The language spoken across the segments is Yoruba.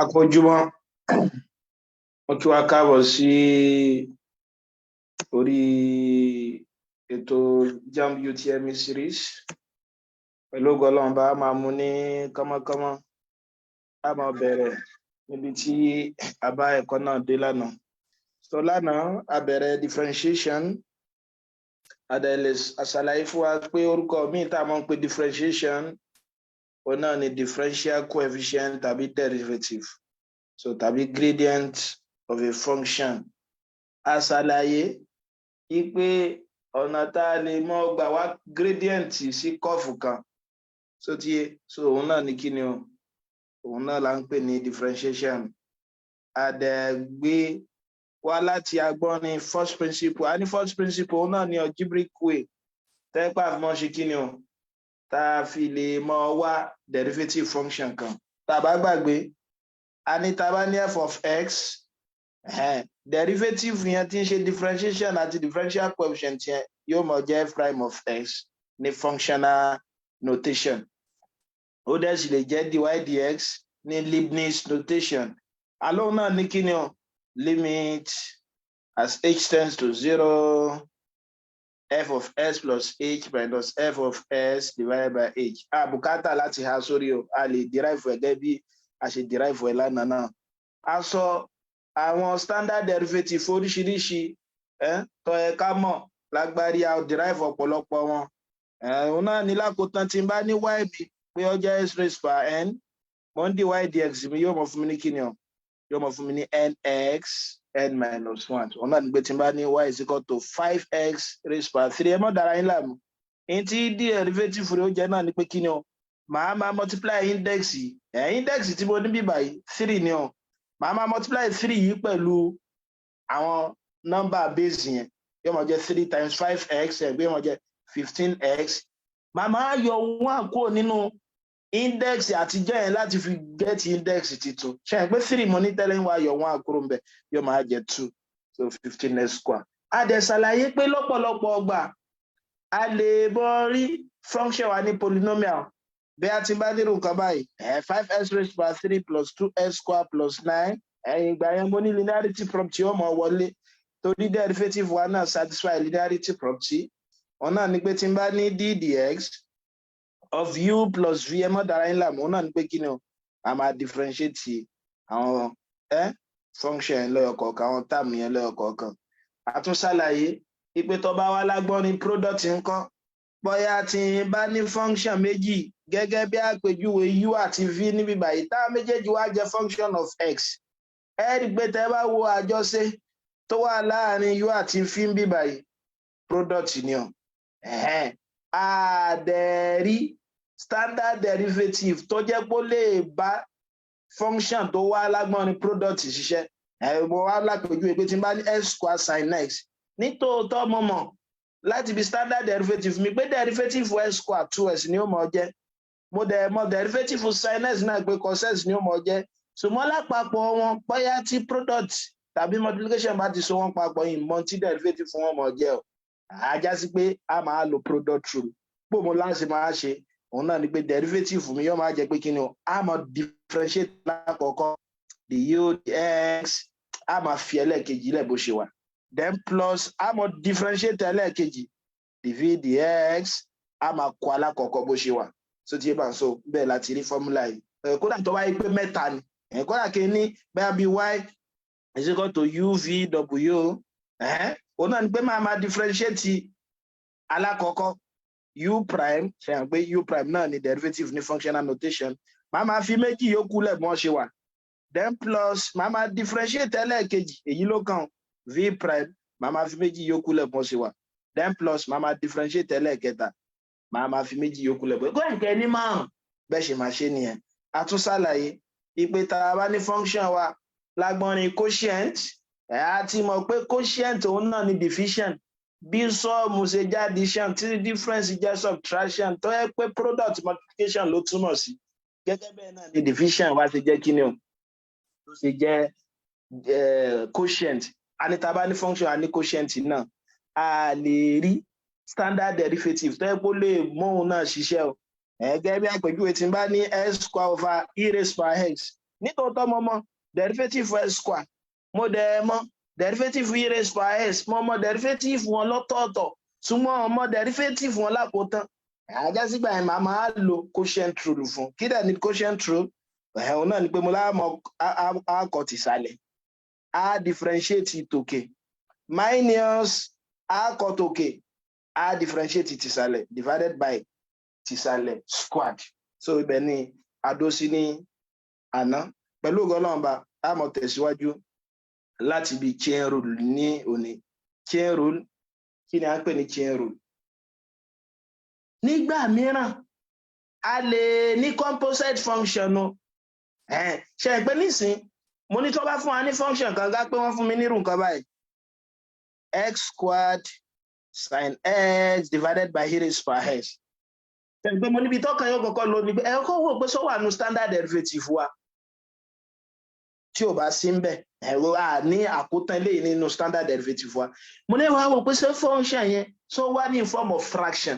Akójúmọ́, mo kí wa káàbọ̀ sí orí ètò JAMB UTME series. Pẹ̀lú ògo Ọlọ́run bá máa mú ní kánmọ́kánmọ́, a máa bẹ̀rẹ̀ níbi tí a bá ẹ̀kọ́ náà dé lánàá. So lánàá a bẹ̀rẹ̀ differentiation. Àṣàlàyé fún wa pé orúkọ míì tá a máa ń pè differentiation òun náà ni differential coefficient tàbí derivative. So tàbí gradient of a function. Àṣàlàyé pé ọ̀nà tá a lè mọ̀ gbà wá gradient sí kọ́ọ̀fù kan. So òun náà ni kíni o? Òun náà là ń pè ní differentiation. Àdẹ̀gbé wá láti agbọ́n ní first principle. A ní first principle òun náà ni algebraic way. Tẹ́pà fi mọ́ ṣe kíni o? Tá a fi lè mọ̀ wá derivative function kan. Tá a bá gbàgbé, a ní tá a bá ní f of x, derivative yẹn tí ń ṣe differentiation àti differential coefficient yẹn yóò mọ̀ jẹ́ f prime of x ní functional notation. Ó dẹ̀ sì lè jẹ́ dy dx ní Leibniz notation. Àlóhùn náà ní kíni o? Limit as h tends to 0 f of s plus h minus f of s divided by h. Bùkátà láti ha sórí o, a lè derive gẹ́gẹ́ bí a ṣe derive ẹ̀ lánàá náà. A sọ àwọn standard derivative oríṣiríṣi tó yẹ ká mọ̀ lágbárí a derive ọ̀pọ̀lọpọ̀ wọn. Òun náà ní lákòótán tí n bá ní y bí pé ó jẹ́ s raised by n, mo ń dy dx mi yóò mọ̀ fún mi ní kíni o? Yóò mọ̀ fún mi ní nx n minus 1. Òun náà ní pé tí n bá ní y is equal to 5x raised by 3. Ẹ mọ́ dára yín láàmú. Èyí tí derivative rẹ̀ ó jẹ́ náà ní pé kíni o? Màá máa multiply index yìí. Index tí mo ní bí báyìí 3 ni o. Màá máa multiply 3 yìí pẹ̀lú àwọn number base yẹn. Yóò mọ̀ jẹ́ 3 times 5x ẹgbẹ́ yóò mọ̀ jẹ́ 15x. Màá máa yọ 1 kúrò nínú index àtijọ́ yẹn láti fi get index titun. Ṣé ẹ pé 3 mo ní tẹ́lẹ̀ ń wá yọ 1 kúrò ńbẹ̀ yóò máa jẹ́ 2. So 15x square. A dẹ̀ ṣàlàyé pé lọ́pọ̀lọpọ̀ ọgbà a lè bọ́ rí function wa ní polynomial. Bí a ti bá nírú nǹkan báyìí, 5x raised by 3 plus 2x square plus 9. Ìgbà yẹn mo ní linearity property ó mọ̀ wọlé. Torí derivative wa náà satisfy linearity property. Òun náà ní pé tí n bá ní d dx of u plus v ẹ mọ́ dára yín láàmú. Òun náà ní pé kí ni o? A máa differentiate àwọn function yẹn lẹ́yọ̀kọ̀ọ̀kan, àwọn term yẹn lẹ́yọ̀kọ̀ọ̀kan. A tún ṣàlàyé pé tó bá wá lágbọ́n ní product ńkọ́. Bóyá tí n bá ní function méjì gẹ́gẹ́ bí àpèjúwe u àti v níbí báyìí, tá méjèèjì wá jẹ́ function of x. Ẹ rí pé tẹ́ bá wo àjọṣe tó wà láàrin u àti v níbí báyìí, product ni o. Àdẹ̀rí standard derivative tó jẹ́ pé ó lè bá function tó wá lágbọ́n ní product ṣiṣẹ́. Mo wá lápèjúwe pé tí n bá ní x square sin x. Nítòótọ́ mo mọ̀ láti bí standard derivative mi pé derivative x square 2x ni ó mọ̀ jẹ́. Mo dẹ̀ mọ̀ derivative sin x náà pé cos x ni ó mọ̀ jẹ́. Ṣùgbọ́n lápapọ̀ wọn bóyá tí product tàbí multiplication bá ti so wọn papọ̀ yìí mọ̀ tí derivative fún wọn mọ̀ jẹ́ o. Àjá sí pé a máa lo product rule. Bó mo láti máa ṣe òun náà ni pé derivative mi yóò máa jẹ́ pé kí ni o? A máa differentiate lákọ̀ọ́kọ́ the u dx, a máa fi ẹlẹ́ẹ̀kejì lẹ̀ bó ṣe wà. Then plus a máa differentiate ẹlẹ́ẹ̀kejì the v dx, a máa kọ alákọ̀ọ́kọ́ bó ṣe wà. So tí ẹ bá ń sọ bẹ́ẹ̀ láti rí formula yìí. Kódà tó wáyé pé mẹ́ta ni. Kódà kí ní bẹ́ẹ̀ bí y is equal to uvw. Òun náà ni pé máa differentiate alákọ̀ọ́kọ́ u prime, ṣe hàn pé u prime náà ni derivative ní functional notation. Máa fi méjì yòókù lẹ̀ bọ́n ṣe wà. Then plus máa differentiate ẹlẹ́ẹ̀kejì, èyí ló kàn v prime, máa fi méjì yòókù lẹ̀ bọ́n ṣe wà. Then plus máa differentiate ẹlẹ́ẹ̀kẹta, máa fi méjì yòókù lẹ̀ bọ́n. Ẹgbẹ́ ní márùn-ún bẹ́ẹ̀ ṣe máa ṣe nìyẹn. A tún ṣàlàyé ìpè tá a bá ní function wa lágbọ́n ní quotient. A ti mọ̀ pé quotient òun náà ni division. Bí sọ́ọ̀mù ṣe jẹ́ addition tí difference jẹ́ subtraction tó yẹ pé product multiplication ló túmọ̀ sí. Gẹ́gẹ́ bẹ́ẹ̀ náà ni division wá ṣe jẹ́ kí ni o? Tó ṣe jẹ́ quotient. A ní tá a bá ní function a ní quotient náà. A lè rí standard derivative tó yẹ kó lè mú òun náà ṣiṣẹ́ o gẹ́gẹ́ bí àpèjúwe tí n bá ní x square over e raised by x nítòótọ́ mo mọ derivative x square mo dẹ̀ mọ̀ derivative e raised by x mo mọ derivative wọn lọ́tọ̀ọ̀tọ̀ túmọ̀ ọmọ derivative wọn lákòótán ajá sígbà yẹn màá máa lo quotient rule fún kí dẹ̀ ní quotient rule òun náà ni pé mo láàmú akọ tìsàlẹ̀ a differentiate tòkè minus akọ tòkè a differentiate tìsàlẹ̀ divided by tìsàlẹ̀ squared so ibẹ̀ ni adó sí ní àná pẹ̀lú ọgọ́lọ́mọba a mọ̀ tẹ̀síwájú láti bí chain rule ní òní chain rule kí ni a ń pè ní chain rule nígbà mìíràn a lè ní composite function o ṣe pé nísìn mo ní tó bá fún wa ní function kan gá pé wọ́n fún mi nírú nǹkan báyìí x squared sin x divided by e raised by x ṣe pé mo níbi tọ́kàn yóò kọ́kọ́ lò ní ẹ kọ́ wò pé sọ wà ní standard derivative wa tí ò bá sí ń bẹ̀ ẹ̀rọ à ní àkótán eléyìí nínú standard derivative wa mo ní wàá wò pé ṣé function yẹn so wá ní in form of fraction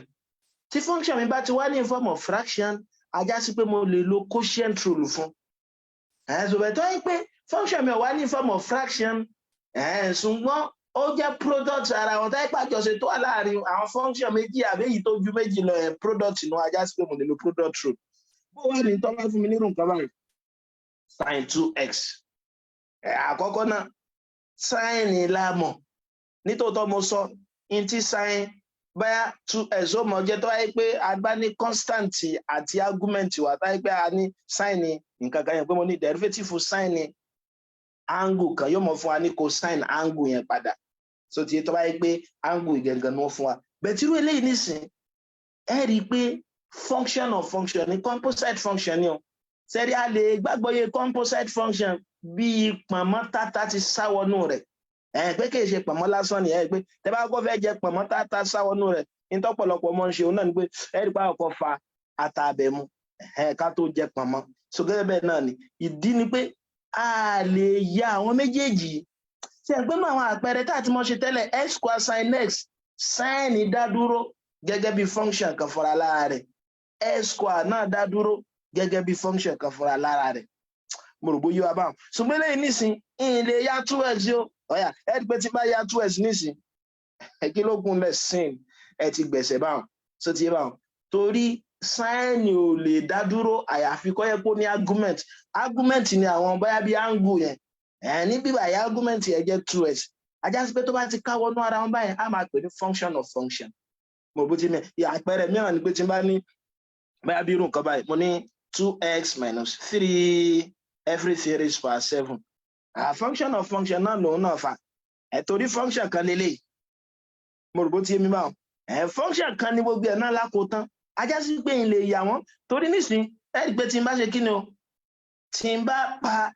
tí function mi bá ti wá ní in form of fraction ajá sí pé mo lè lo quotient rule fún ṣùgbọ́n tó yẹ pé function mi ò wá ní in form of fraction ṣùgbọ́n ó jẹ́ product ara wọn táyé pàjọṣe tó wà láàrin àwọn function méjì àbí èyí tó ju méjì lọ product inú ajá sí pé mo lè lo product rule bó wà ní tó bá fún mi nírú nǹkan báyìí sin 2x àkọ́kọ́ náà sin láàmọ̀ nítòótọ́ mo sọ in ti sin báyà 2x ó mọ̀ jẹ́ tó wáyé pé a bá ní constant àti argument wà táyé pé a ní sin nǹkan kan yẹn pé mo ní derivative sin angle kan yóò mọ̀ fún wa ní cosine angle yẹn padà so ti tó wáyé pé angle ìgẹ̀ngàn ni wọ́n fún wa bẹ̀tírú eléyìí nísìn ẹ rí i pé function of function ní composite function ni o sẹ́rí a lè gbàgbọ́ yé composite function bíi pọ̀nmọ́ tata ti sáwọnú rẹ̀ pé kì í ṣe pọ̀nmọ́ lásán ni pé tẹ́ bá kọ́ fẹ́ jẹ pọ̀nmọ́ tata sáwọnú rẹ̀ nítọ́pọ̀lọpọ̀ mọ́ ń ṣe òun náà ni pé ẹ̀rí pa ọkọ̀ fa àtàbẹ̀mú ká tó jẹ pọ̀nmọ́ so gẹ́gẹ́ bẹ́ẹ̀ náà ni ìdí ni pé a lè ya àwọn méjèèjì ṣe pé mọ́ àwọn àpẹẹrẹ tá a ti mọ̀ ṣe tẹ́lẹ̀ x square sin x sin dá dúró gẹ́gẹ́ bí function kan fúnra lára rẹ̀ x square náà dá dúró gẹ́gẹ́ bí function kan fúnra lára rẹ̀ mo rò bóyá wa báwọn ṣùgbọ́n lẹ́yìn nísìn ilé ya 2x yóò ọ̀yà ẹ ti pé tí bá ya 2x nísìn kí ló kún lẹ̀ sin ẹ ti gbẹ̀sẹ̀ báwọn so ti yé báwọn torí sin ò lè dá dúró àyàfi kó yẹ kó ní argument ni àwọn bóyá bí angle yẹn ní bíbá yẹ argument yẹn jẹ́ 2x ajá sí pé tó bá ti káwọ́ nú ara wọn báyìí a máa pè ní function of function mo bó ti mẹ́ àpẹẹrẹ mìíràn ni pé tí n bá ní bóyá bí irú nǹkan báyìí mo ní 2x minus 3 everything raised by 7 function of function náà lòun náà fà torí function kan lélẹ̀ mo rò bó ti yé mi báwọn function kan ní gbogbo ẹ̀ náà lákòótán ajá sí pé n lè yà wọ́n torí nísìnyí ẹ rí i pé tí n bá ṣe kí ni o tí n bá pa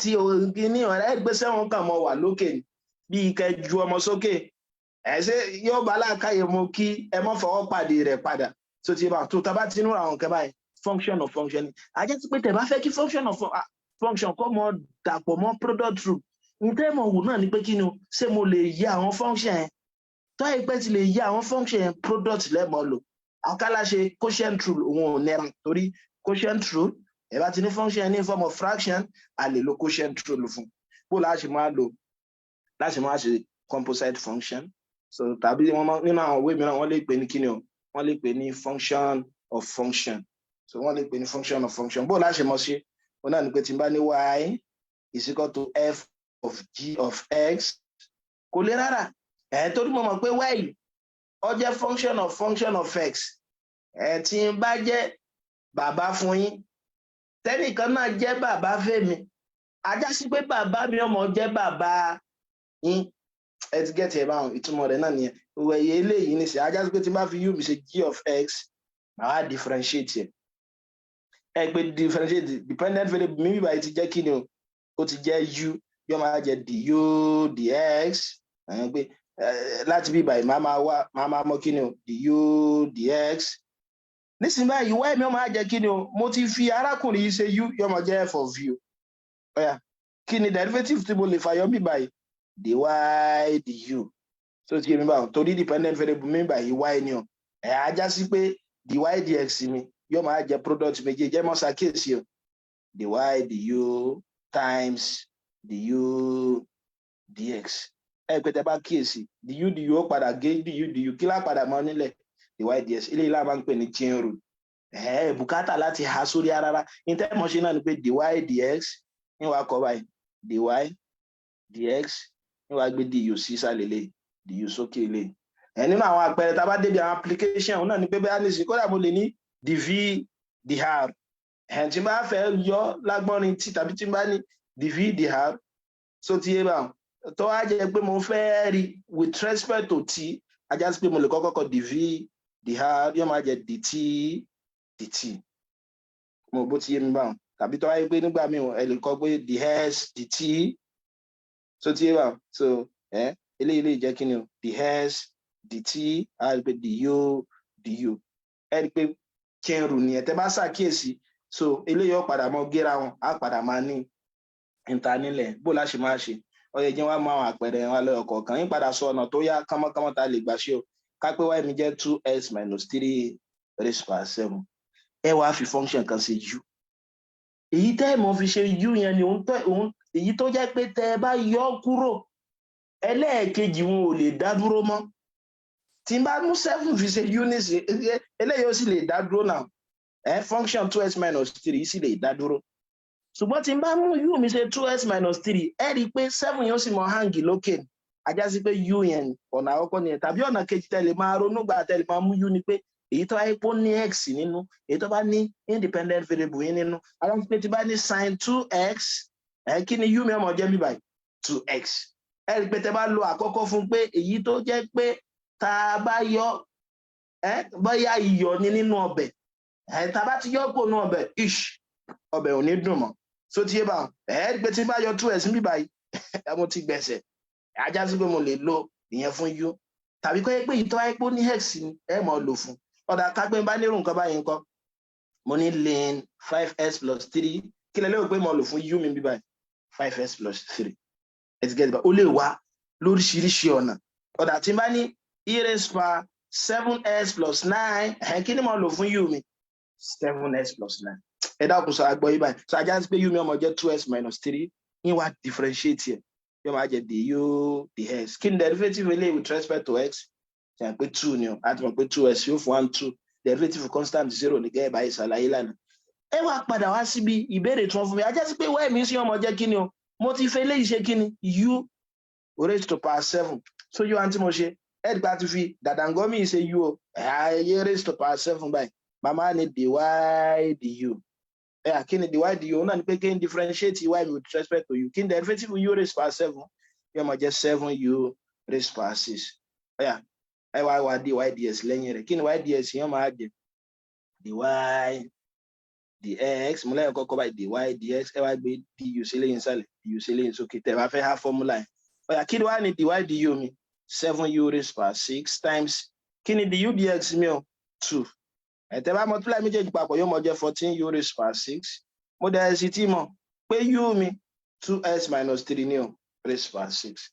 ti ògì ní ọ̀rẹ́ ẹ rí i pé sẹ́wọ̀n kan mọ̀ wà lókè bí kẹ́ ju ọmọ sókè ṣe yóò bá láàkáyè mu kí ẹ mọ́ fọwọ́ pàdé rẹ̀ padà tó ti bá tó tábà tí inú àwọn nǹkan báyìí function of function ni ajá sí pé tẹ̀ bá fẹ́ kí function of function kọ́ mọ́ dàpọ̀ mọ́ product rule ní tẹ́mọ̀ wù náà ni pé kí ni o ṣé mo lè yẹ àwọn function yẹn tó àyè pé ti lè yẹ àwọn function yẹn product lẹ́mọ̀ lò àkàlà ṣe quotient rule òun ò nẹ́ra torí quotient rule ẹ bá ti ní function yẹn ní form of fraction a lè lo quotient rule fún bó láti máa lò láti máa ṣe composite function so tàbí wọn nínú àwọn òwe mìíràn wọ́n lè pè ní kí ni o wọ́n lè pè ní function of function so wọ́n lè pè ní function of function bó láti mọ̀ sí wọn náà ni pé tí n bá ní y is equal to f of g of x kò lè rárá torí mo mọ̀ pé y ó jẹ́ function of x tí n bá jẹ́ bàbá fún yín tẹ́nìkan náà jẹ́ bàbá fẹ́mi ajá sí pé bàbá mi ọmọ jẹ́ bàbá yín ẹ ti gẹ́tì ẹ̀ báwọn ìtumọ̀ rẹ̀ náà nìyẹn òwe eléyìí ní sẹ́ ajá sí pé tí n bá fi u mi ṣe g of x màá wá differentiate ẹ pé differentiate dependent variable mi bíbá yìí ti jẹ́ kí ni o ó ti jẹ́ u yóò máa jẹ́ du dx pé láti bíbá yìí máa máa mọ kí ni o du dx nísìnyí báyìí y mi ó máa jẹ́ kí ni o mo ti fi arákùnrin yìí ṣe u yóò máa jẹ́ f of u ọ̀yà kí ni derivative tí mo lè fàyọ bíbá yìí dy du so ti yé mi báwọn torí dependent variable mi báyìí y ni o ajá sí pé dy dx mi yóò máa jẹ product méjì jẹ́ mọ́ ṣàkíyèsí o dy du times du dx pé tẹ́ bá kíyèsí du ó padà gé du kí lá padà mọ́ nílẹ̀ dy dx ilé ìlà máa ń pè ní chain rule bùkátà láti ha sórí rárá ìtẹ́mọ̀ ṣe náà ni pé dy dx ní wàá kọ báyìí dy dx ní wàá gbé du sí ìsàlẹ̀ lè du sókè lè nínú àwọn àpẹẹrẹ tá a bá débi àwọn application náà ni pé bẹ́ẹ̀ ní sí kódà mo lè ní dv dr tí n bá fẹ́ yọ lágbọ́nrin tí tàbí tí n bá ní dv dr so ti yé báwọn tó wá jẹ́ pé mo fẹ́ rí with respect to t ajá sí pé mo lè kọ́kọ́ kọ dv dr yóò máa jẹ dt mo bó ti yé mi báwọn tàbí tó wáyé pé nígbà míì ẹ lè kọ pé dh dt so ti yé báwọn so eléyìí lè jẹ́ kí ni o dh dt a rí pé du ẹ rí pé chain rule nìyẹn tẹ́ bá ṣàkíyèsí so eléyìí ó padà mọ gẹ́ra wọn á padà máa ní ìta nílẹ̀ bó la ṣe máa ṣe ọyẹ jẹ́ wá mọ àwọn àpẹẹrẹ wa lọ́yọ̀ kọ̀ọ̀kan yín padà sọ ọ̀nà tó yá kánmọ́kánmọ́ tá a lè gbà ṣe o ká pé y mi jẹ́ 2x minus 3 raised power 7 ẹ wá fi function kan ṣe u èyí tẹ́ ẹ mọ̀ fi ṣe u yẹn ni òun èyí tó jẹ́ pé tẹ́ ẹ bá yọ kúrò ẹlẹ́ẹ̀kejì wọn ò lè dá dúró mọ́ tí n bá mú 7 fi ṣe u nísìn eléyìí ó sì lè dá dúró náà function 2x minus 3 sì lè dá dúró ṣùgbọ́n tí n bá mú u mi ṣe 2x minus 3 ẹ rí i pé 7 yóò sì mọ hangi lókè ajá sí pé u yẹn ọ̀nà àkọ́kọ́ nìyẹn tàbí ọ̀nà kejì tẹ́lẹ̀ máa ronú gbà tẹ́lẹ̀ máa mú u ni pé èyí tó wáyé pé ó ní x nínú èyí tó bá ní independent variable yín nínú àwọn pé tí bá ní sin 2x kí ni u mi ọmọ jẹ́ bí báyìí 2x ẹ rí i pé tẹ́ bá lo àkọ́kọ́ fún pé èyí tó jẹ́ pé tá a bá yọ bóyá iyọ̀ ni nínú ọbẹ̀ tá a bá ti yọ kó nínú ọbẹ̀ ọbẹ̀ ò ní dùn mọ́ so tí yé bá rí i pé tí bá yọ 2x bí báyìí mo ti gbẹ̀sẹ̀ ajá sí pé mo lè lo ìyẹn fún u tàbí kọ́ yẹ pé ìtọ́ ayé pé ó ní x ni ẹ mọ̀ lò fún ọ̀dà kápẹ́ bá nírú nǹkan báyìí nǹkan mo ní ln 5s plus 3 kí lẹ lérò pé mo lò fún u mi bí báyìí 5s plus 3 ẹ ti gẹ́gẹ́ bá ó lè wá lóríṣiríṣi ọ̀nà ọ̀dà tí n bá ní e raised power 7s plus 9 kí ni mo lò fún u mi 7s plus 9 ẹ dákun sọ àgbọ̀ yìí báyìí so ajá sí pé u mi ọmọ jẹ́ 2s minus 3 yín wá differentiate ẹ̀ yóò máa jẹ du dx kí ni derivative eléyìí with respect to x ṣe à ń pé 2 ni o àti mọ̀ pé 2s yóò fún 1 2 derivative constant 0 ní gẹ́gẹ́ báyìí ṣàlàyé lánàá ẹ wá padà wá síbi ìbéèrè tí wọ́n fún mi ajá sí pé y mi sí ọmọ jẹ́ kí ni o mo ti fẹ́ eléyìí ṣe kí ni u raised to power 7 so yóò àǹtí mo ṣe ed gba ti fi dàdàngọ́mì ṣe u o ayé raised to power 7 báyìí màmá ni dy du kí ni dy du náà ni pé kí n differentiate y with respect to u kí ni derivative u raised to power 7 yóò máa jẹ́ 7u raised to power 6 ẹ wá wá dy ds lẹ́yìn rẹ̀ kí ni y ds yóò máa jẹ́ dy dx mo lẹ́yìn kọ́kọ́ báyìí dy dx ẹ wá gbé du sí lẹ́yìn sálẹ̀ du sí lẹ́yìn sókè tẹ̀ wá fẹ́ ha formula yẹn kí ni wá ní dy du mi 7u raised to power 6 times kí ni du dx mi o 2 ẹ̀tẹ́ bá multiply méjèèjì papọ̀ yóò mọ jẹ́ 14u raised to power 6 mo dẹ̀ sí tí mọ̀ pé u mi 2s minus 3 ní o raised to power 6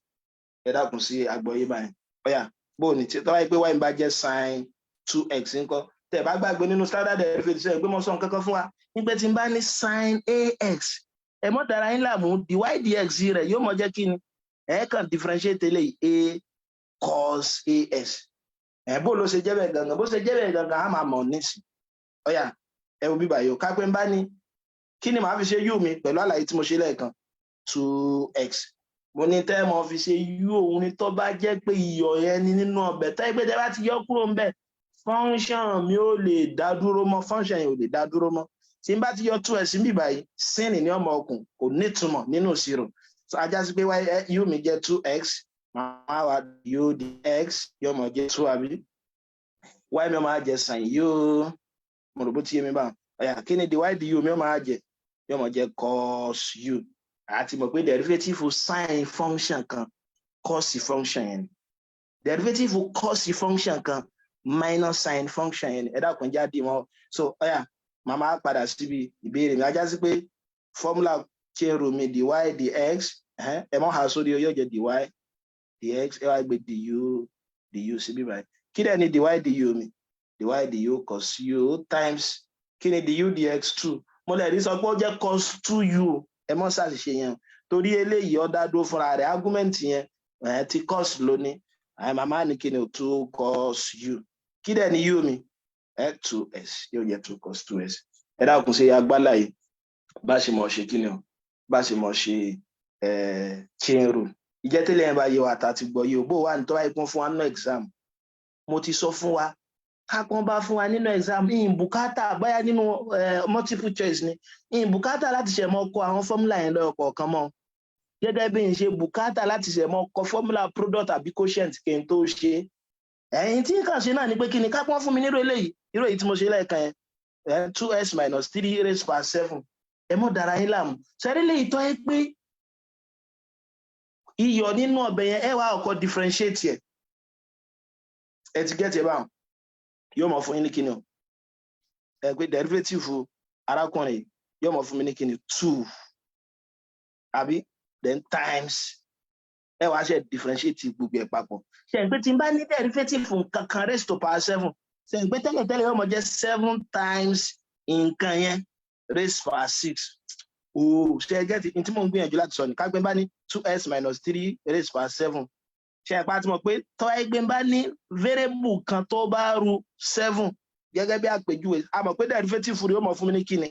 ẹ dákun sí àgbọ́yé báyìí bó ní tí tọ́wá pé y bá jẹ́ sin 2x ńkọ́ tẹ̀ bá gbàgbé nínú standard derivative ṣe pé mo sọ nǹkan kan fún wa nígbà tí n bá ní sin ax ẹ mọ́ dára yín láàmú dy dx rẹ̀ yóò mọ jẹ́ kí ni ẹ kàn differentiate eléyìí a cos as bó ló ṣe jẹ́ bẹ́ẹ̀ gangan bó ṣe jẹ́ bẹ́ẹ̀ gangan á máa mọ̀ nísìn ẹ wo bíbá yìí ká pé n bá ní kí ni màá fi ṣe u mi pẹ̀lú àlàyé tí mo ṣe lẹ́ẹ̀kan 2x mo ní tẹ́ mọ́ fi ṣe u òun ni tó bá jẹ́ pé iyọ̀ yẹn ni nínú ọbẹ̀ tẹ́ pé tẹ́ bá ti yọ kúrò ńbẹ̀ function mi ò lè dá dúró mọ́ function yẹn ò lè dá dúró mọ́ tí n bá ti yọ 2x bíbá yìí sin ní ọmọ ọkùn kò nítumọ̀ nínú ìṣirò so ajá sí pé u mi jẹ́ 2x máa wá u dx yóò mọ̀ jẹ́ 2 àbí y mi máa jẹ́ sin u mo rò bó ti yé mi báwọn kí ni dy du mi máa jẹ́ yóò mọ̀ jẹ́ cos u àti mọ̀ pé derivative sin function kan cos function yẹn derivative cos function kan minus sin function yẹn ẹ dákun jáde mọ́ so màmá padà síbi ìbéèrè mi ajá sí pé formula chain rule mi dy dx ẹ mọ́ ha sórí yóò jẹ́ dy dx ẹ wá gbé du síbí báyìí kí dẹ̀ ni dy du mi dy du cos u times kí ni du dx 2 mo lè rí sọ pé ó jẹ́ cos 2u ẹ mọ́ ṣàṣìṣe yẹn torí eléyìí ó dá dúró fúnra rẹ̀ argument yẹn ti cos lóní màmá ní kí ni 2 cos u kí dẹ̀ ni u mi 2s yóò jẹ́ 2 cos 2s ẹ dákun ṣe agbálá yìí bá ṣe mọ̀ ṣe kí ni o bá ṣe mọ̀ ṣe chain rule ìjẹ́tẹ̀lẹ̀ yẹn bá yẹ wà tá ti gbọ́ yìí ò bó wà ní tó wáyé kún fún wa nínú exam mo ti sọ fún wa kákan bá fún wa nínú exam ìyìn bùkátà báyà nínú multiple choice ni ìyìn bùkátà láti ṣe mọ́ kọ àwọn fọ́múlà yẹn lọ́yọ̀ kọ̀ọ̀kan mọ́ gẹ́gẹ́ bí n ṣe bùkátà láti ṣe mọ́ kọ fọ́múlà product àbí quotient kí n tó ṣe ẹ̀yìn tí kàn ṣe náà ni pé kí ni kákan fún mi nírò eléyìí tí mo ṣe lẹ́ẹ̀kan yẹn 2s minus 3 raised by 7 ẹ mọ́ dára yín láàmú sẹ́rí lè tọ́ ẹ pé iyọ̀ nínú ọbẹ̀ yẹn ẹ wá ọkọ̀ differentiate ẹ ti get ẹ báwọn yóò mọ̀ fún yín ní kíni o ẹ pé derivative arákùnrin yóò mọ̀ fún mi ní kíni 2 àbí then times ẹ wá ṣe differentiate gbogbo ẹ̀ papọ̀ ṣe ń pé tí n bá ní derivative kankan raised to power 7 ṣe ń pé tẹ́lẹ̀ yóò mọ̀ jẹ́ 7 times nǹkan yẹn raised to power 6 ṣe get it tí mò ń gbìyànjú láti sọ ní kágbé bá ní 2s minus 3 raised to power 7 ṣe àpá tí mo pé tọ́ ẹgbẹ́ bá ní variable kan tó bá ru 7 gẹ́gẹ́ bí àpèjúwe a mọ̀ pé derivative rẹ̀ ó mọ̀ fún mi ní kíni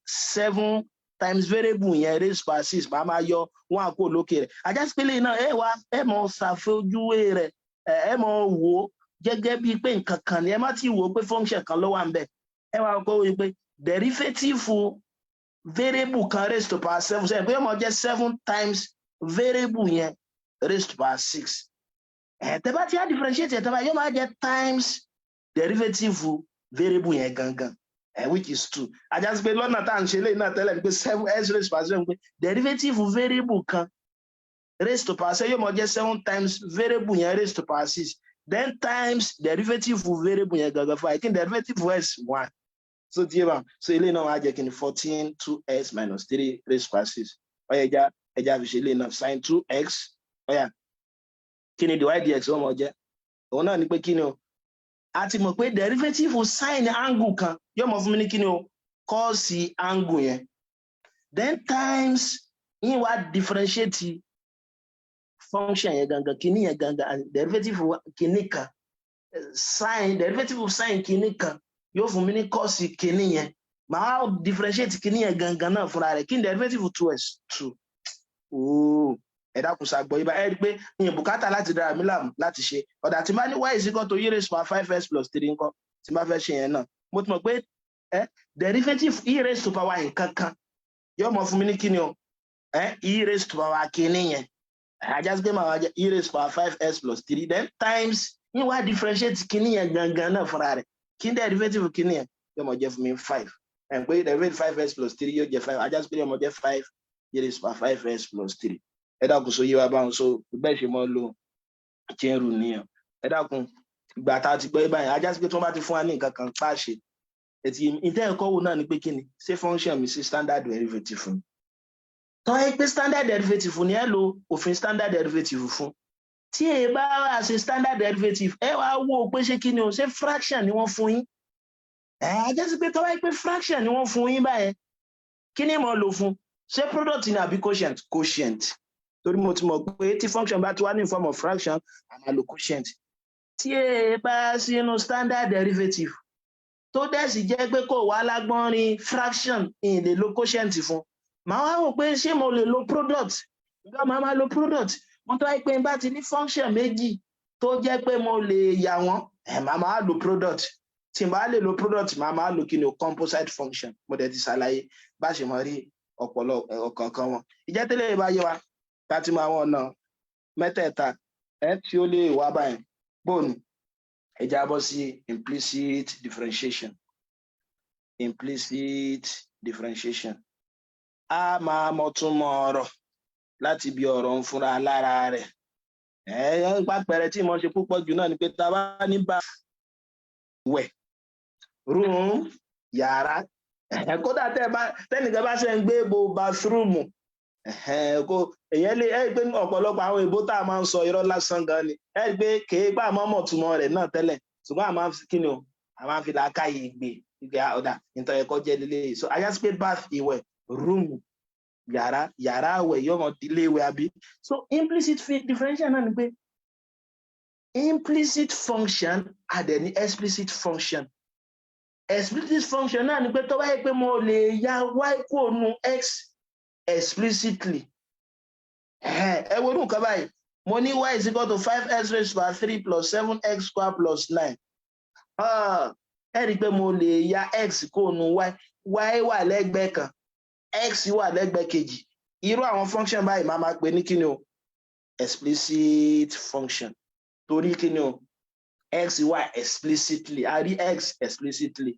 7 times variable yẹn raised by 6 máa yọ wọn àkó lókè rẹ̀ àjásípélé náà ẹ mọ̀ ṣàfojúwe rẹ̀ ẹ mọ̀ wò ó gẹ́gẹ́ bí pé nǹkan kan ni ẹ má ti wò ó pé function kan ló wà ń bẹ̀ ẹ wá kó wí pé derivative variable kan raised to power 7 ṣe pé ó mọ̀ jẹ́ 7 times variable yẹn raised by 6 tẹ́ bá ti á differentiate tẹ́ bá yóò máa jẹ́ times derivative variable yẹn gangan which is 2 àjásí pé lọ́nà tá à ń ṣe léyìn náà tẹ́lẹ̀ ní pé 7s raised by 7 pé derivative variable kan raised to power 7 yóò máa jẹ́ 7 times variable yẹn raised to power 6 then times derivative variable yẹn gangan fún àìkí derivative s 1 so tí yé bá so eléyìí náà wá jẹ́ kí ni 14 2s minus 3 raised by 6 ọ̀yẹ̀ ẹja fi ṣe eléyìí náà sin 2x ọ̀yà kí ni dy dx wọ́n mọ̀ jẹ́ òun náà ni pé kí ni o a ti mọ̀ pé derivative sin angle kan yóò mọ̀ fún mi ní kí ni o cos angle yẹn then times yín wá differentiate function yẹn gangan kí ni yẹn gangan derivative kìíní kan sin derivative sin kìíní kan yóò fún mi ní cos kìíní yẹn màá differentiate kìíní yẹn gangan náà fúnra rẹ̀ kí ni derivative 2s 2 ẹ̀dá kùsà gbọ́ ibà ẹ̀ rí pé ìyẹn bùkátà láti dára mi láàmú láti ṣe ọ̀dà tí bá ní y is equal to e raised to power 5s plus 3 ńkọ́ tí bá fẹ́ ṣe yẹn náà mo ti mọ̀ pé derivative e raised to power nǹkan kan yóò mọ̀ fún mi ní kíni o e raised to power kíní yẹn àjásí pé màá wá jẹ́ e raised to power 5s plus 3 then times yín wá differentiate kíní yẹn gangan náà fúnra rẹ̀ kí ní derivative kíní yẹn yóò mọ̀ jẹ́ fún mi 5 pé derivative 5s plus 3 yóò jẹ́ 5 àjásí pé yóò mọ̀ jẹ́ 5 e raised to power 5s plus 3 ẹ dákun so yé wa báwọn so bẹ́ẹ̀ ṣe mọ́ lo chain rule nìyẹn ẹ dákun ìgbà tá a ti gbọ́ báyìí ajá sí pé tí wọ́n bá ti fún wa ní nǹkan kan pàṣẹ ẹtì ìtẹ́ ẹ̀kọ́ wo náà ni pé kí ni ṣé function mi sí standard derivative fún mi tọ́ ẹ pé standard derivative ni ẹ lo òfin standard derivative fún tí ẹ bá wá ṣe standard derivative ẹ wá wò pé ṣé kí ni o ṣé fraction ni wọ́n fún yín ajá sí pé tọ́ ẹ pé fraction ni wọ́n fún yín báyẹn kí ni mo lò fún ṣé product ni àbí quotient torí mo ti mọ̀ pé tí function bá ti wá ní form of fraction a máa lo quotient tí ẹ bá sínú standard derivative tó dẹ̀ sì jẹ́ pé kò wá lágbọ́nrin fraction in lè lo quotient fún màá wá wò pé ṣé mo lè lo product nígbà máa lo product wọ́n tó wáyé pé bá ti ní function méjì tó jẹ́ pé mo lè yà wọ́n máa lo product tí n bá lè lo product máa lo kí ni o composite function mo dẹ̀ ti ṣàlàyé bá ṣe mọ̀ rí ọ̀kọ̀ọ̀kan wọn ìjẹ́tẹ́lẹ̀ bá yé wa láti máa wọn ọ̀nà mẹ́tẹ̀ẹ̀ta tí ó lè wá báyìí bóònù ẹja bọ́ sí implicit differentiation a máa mọ̀túnmọ̀ ọ̀rọ̀ láti bí ọ̀rọ̀ ń fúnra lára rẹ̀ pápẹ̀rẹ̀ tí mo ṣe púpọ̀ jù náà ni pé tá a bá ní bá wẹ̀ room yàrá kódà tẹ́nìkan bá ṣe ń gbé bo bathroom Kó èyàn lè ẹ gbé ọ̀pọ̀lọpọ̀ àwọn èbó tá a máa ń sọ irọ́ lásán gan ni ẹ gbé kéé bá àmọ́ mọ̀ túmọ̀ rẹ̀ náà tẹ́lẹ̀ ṣùgbọ́n àmọ́ kí ni o àmọ́ fi làákàyè gbé ìgbé ọ̀dà nítorí ẹ̀kọ́ jẹ́ lílé so ajá sí pé bath ìwẹ̀ room yàrá àwẹ̀ yóò mọ̀ ilé ìwẹ̀ àbí so implicit differentiation náà ni pé implicit function àdẹ̀ ní explicit function explicit function náà ni pé tó bá yẹ pé mo lè ya y kúrò nù x explicitly ẹ wo nǹkan báyìí mo ní y is equal to 5x raised by 3 plus 7x square plus 9 ẹ rí i pé mo lè ya x kúrò nù y wà lẹ́gbẹ̀ẹ́ kan x wà lẹ́gbẹ̀ẹ́ kejì irú àwọn function báyìí máa pè ní kíni o explicit function torí kíni o x wà explicitly a rí x explicitly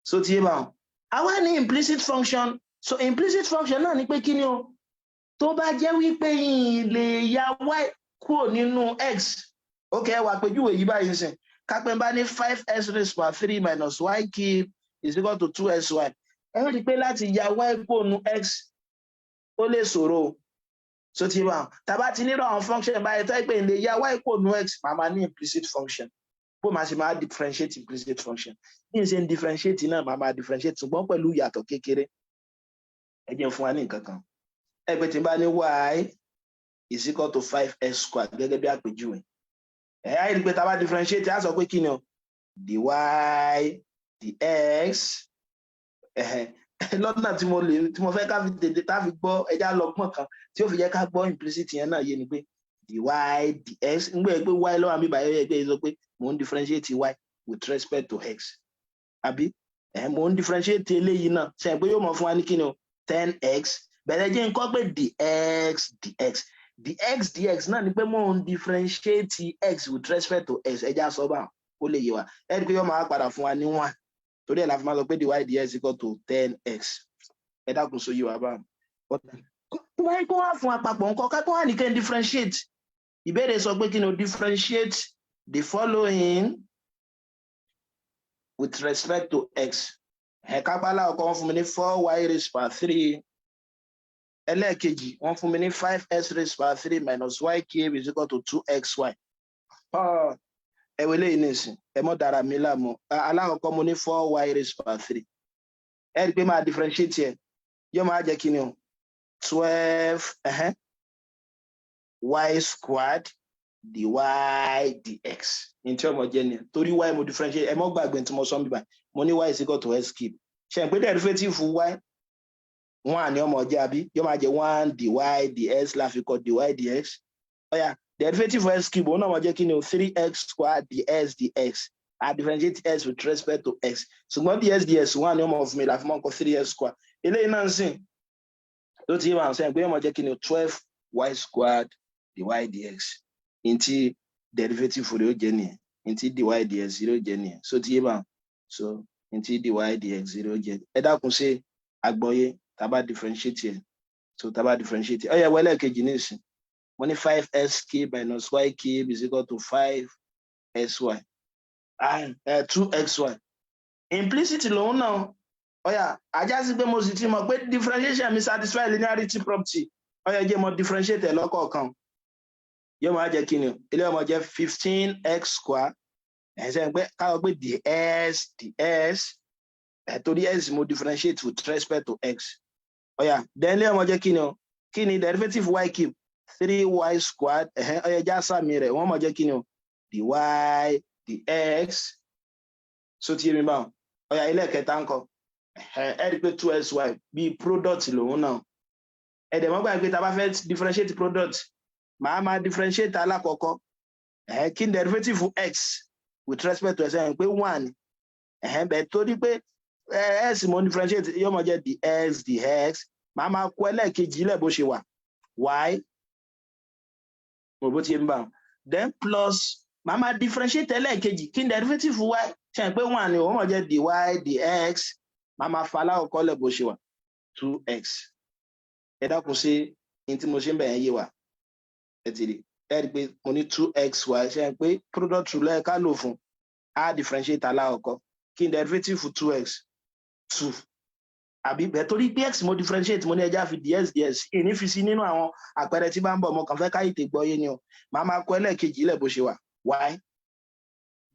so tí yé bá wọn àwa ní implicit function so implicit function náà ni pé kíni o tó bá jẹ́ wípé yìí lè ya y kúrò nínú x ok wà péjúwe yìí báyìí sìn kápẹ́ bá ní 5x raised by 3 minus y cube is equal to 2xy ẹ rí i pé láti ya y kúrò nínú x ó lè ṣòro so tí wà tàbá ti nílò àwọn function báyìí tó pé lè ya y kúrò nínú x máa ní implicit function bó máa ṣe máa differentiate implicit function bí n ṣe ń differentiate náà máa differentiate ṣùgbọ́n pẹ̀lú ìyàtọ̀ kékeré ẹ jẹ́ fún wa ní nǹkan kan ẹ pé tí n bá ní y is equal to 5x squared gẹ́gẹ́ bí àpèjúwe ẹ á rí i pé tá a bá differentiate á sọ pé kí ni o dy dx lọ́nà tí mo fẹ́ ká fi tètè tá fi gbọ́ ẹja lọ́gbọ̀n kan tí ó fi jẹ́ ká gbọ́ implicit yẹn náà yé ni pé dy dx ń gbé pé y lọ́wọ́ àmì báyọ̀ ẹgbẹ́ yìí sọ pé mò ń differentiate y with respect to x àbí mò ń differentiate eléyìí náà ṣe pé yóò mọ̀ fún wa ní kí ni o 10x bẹ̀rẹ̀ jẹ́ nǹkan pé dx náà ni pé mò ń differentiate x with respect to x ẹja sọ bá ó lè yé wa ẹ rí i pé yóò máa padà fún wa ní 1 torí ẹ̀ la fi máa sọ pé dy dx equal to 10x ẹ dákun so yé wa bá tó bá yẹ kó wá fún àpapọ̀ nǹkan ká tó wà ní kẹ́ ń differentiate ìbéèrè sọ pé kí ni o differentiate the following with respect to x ẹ̀ka pálá ọkọ̀ wọn fún mi ní 4y raised by 3 ẹlẹ́ẹ̀kejì wọ́n fún mi ní 5x raised by 3 minus y cube is equal to 2xy ẹ̀wẹ̀ lẹ́yìn nìsín ẹ mọ́ dára mi láàmú alákọ̀ọ́kọ́ mo ní 4y raised by 3 ẹ rí i pé máa differentiate yẹ yóò máa jẹ́ kí ni o 12 y squared dy dx ní tí ọmọ jẹ́ ni torí y mo differentiate ẹ mọ́ gbàgbé tí mo sọ níbà mo ní y is equal to x cube ṣe n pé derivative y 1 ni ọmọ jẹ́ àbí yóò máa jẹ́ 1 dy dx láfikọ́ dy dx ọ̀yà derivative of x cube òun náà máa jẹ́ kí ni o 3x squared dx dx I differentiate x with respect to x ṣùgbọ́n dx dx 1 ni ọmọ fún mi láfi máa ń kọ 3x squared eléyìí náà ń sìn ló ti yé wa sẹ́yìn pé yóò máa jẹ́ kí ni o 12y squared dy dx ntí derivative rẹ̀ ó jẹ́ nìyẹn ntí dy dx rẹ̀ ó jẹ́ nìyẹn so ti yé wa so ntí dy dx rẹ̀ ó jẹ́ ẹ dákun ṣe àgbọ́yé tá bá differentiate yẹn so tá bá differentiate ó yẹ wọlé kejì ní ìsìn mo ní 5x cube minus y cube is equal to 5xy 2xy implicit lòun náà ó yá ajá sí pé mo sì ti mọ̀ pé differentiation mi satisfy linearity property ó yá jẹ́ mo differentiate ẹ̀ lọ́kọ̀ọ̀kan yóò máa jẹ́ kí ni ilé ọmọ jẹ́ 15x square ẹ̀sẹ̀ pé káwọ́ pé ds torí x mo differentiate with respect to x ó yá then ilé ọmọ jẹ́ kí ni derivative y cube 3y squared ó yá já sàmì rẹ̀ wọ́n mọ̀ jẹ́ kí ni dy dx so ti mi báwọn ó yá ilé kẹta ńkọ́ ẹ rí pé 2xy bí product lòun náà ẹ̀dẹ̀ mọ́ gbà pé tá bá fẹ́ differentiate product máa differentiate alákọ̀ọ́kọ́ kí ni derivative x with respect to x pé 1 bẹ̀ torí pé x mo differentiate yóò mọ̀ jẹ́ dx dx máa kó ẹlẹ́ẹ̀kejì ilẹ̀ bó ṣe wà y mo bó ti ń bá then plus máa differentiate ẹlẹ́ẹ̀kejì kí ni derivative y ṣe pé 1 ni ó mọ̀ jẹ́ dy dx máa fa alákọ̀ọ́kọ́ lẹ̀ bó ṣe wà 2x ẹ dákun sí ní tí mo ṣe ń bẹ̀yẹn yé wa ẹ ti rí ẹ rí pé mo ní 2xy ṣe pé product rule ẹ ká lò fún a differentiate alákọ̀ọ́kọ́ kí ni derivative 2x 2 àbí bẹ́ẹ̀ torí pé x mo differentiate mo ní ẹja fi ds ìní fi sí nínú àwọn àpẹẹrẹ tí bá ń bọ̀ mo kàn fẹ́ ká ìtè gbọ́ yé ni o màá máa kọ ẹlẹ́ẹ̀kejì ilẹ̀ bó ṣe wà y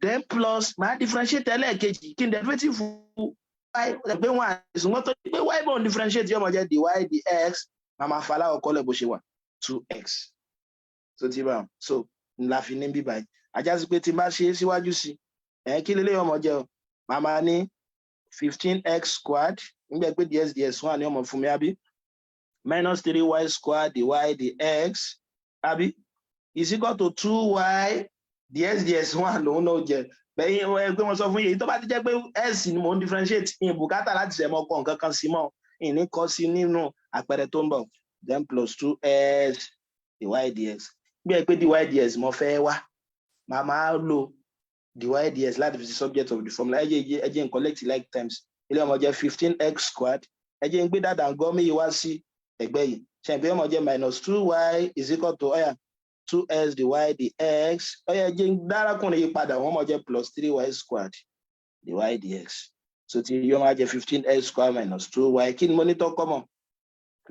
then plus màá differentiate ẹlẹ́ẹ̀kejì kí n derivative y pé wọn àìsùnmọ́ tó pé y bọ̀ ń differentiate yọmọ jẹ́ dy dx màá máa fa aláwọ̀ kọ́lẹ̀ bó ṣe wà 2x so ti bá so ńlá fi ní bíbá yìí ajá sí pé tí n bá ṣe é síwájú sí kí lélẹ́yìn ọmọ jẹ́ o màá máa ní 15x squared nígbà pé ds1 ni ọmọ fún mi àbí minus 3y squared dy dx àbí is equal to 2y ds1 lòun náà jẹ bẹ́ẹ̀ ẹgbẹ́ wọn sọ fún yìí tó bá ti jẹ́ pé s ni mò ń differentiate in bùkátà láti ṣẹ̀ mọ́ kọ́ nǹkan kan sí mọ́ ìní kọ́ sí nínú àpẹẹrẹ tó ń bọ̀ then plus 2s dy dx gbé pé dy dx mo fẹ́ wá màá máa lo dy ds láti fi sí subject of the formula ẹ jẹ́ n collect like times ilé ọmọ jẹ́ 15x squared ẹ jẹ́ n gbé dàdà gọ́mí yìí wá sí ẹgbẹ́ yìí ṣe pé ọmọ jẹ́ minus 2y is equal to 2s dy dx ẹ jẹ́ n dárákùnrin yìí padà wọ́n mọ̀ jẹ́ plus 3y squared dy dx so ti yọ máa jẹ́ 15x squared minus 2y kí ni mo ní tó kọ́mọ̀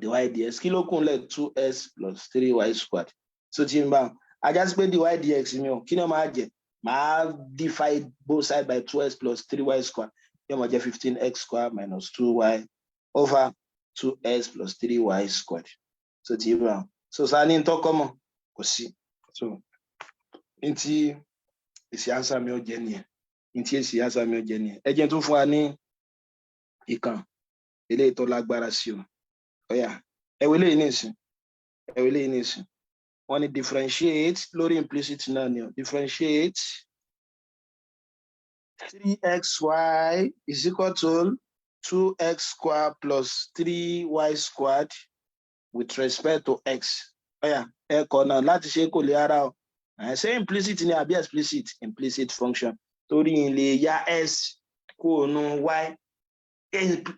dy dx kí ló kún lẹ̀ 2s plus 3y squared so ti ń bá ajá sí pé dy dx mi ò kí ni ó máa jẹ́ máa divide both sides by 2s plus 3y squared yóò máa jẹ́ 15x squared minus 2y over 2s plus 3y squared so ti ń bá so sáà ní tó kọ́mọ̀ kò sí so n tí èsì answer mi ò jẹ́ nìyẹn n tí èsì answer mi ò jẹ́ nìyẹn ẹ jẹ́ tún fún wa ní ìkan eléyìí tó lágbára sí o ọ̀yà ẹ̀wẹ̀ eléyìí nìsín wọ́n ní differentiate lórí implicit náà ni o differentiate 3xy is equal to 2x squared plus 3y squared with respect to x ọ̀yà ẹ̀kọ́ náà láti ṣe kò lè ara o ṣé implicit ni àbí explicit implicit function torí ilé ya s kò nu y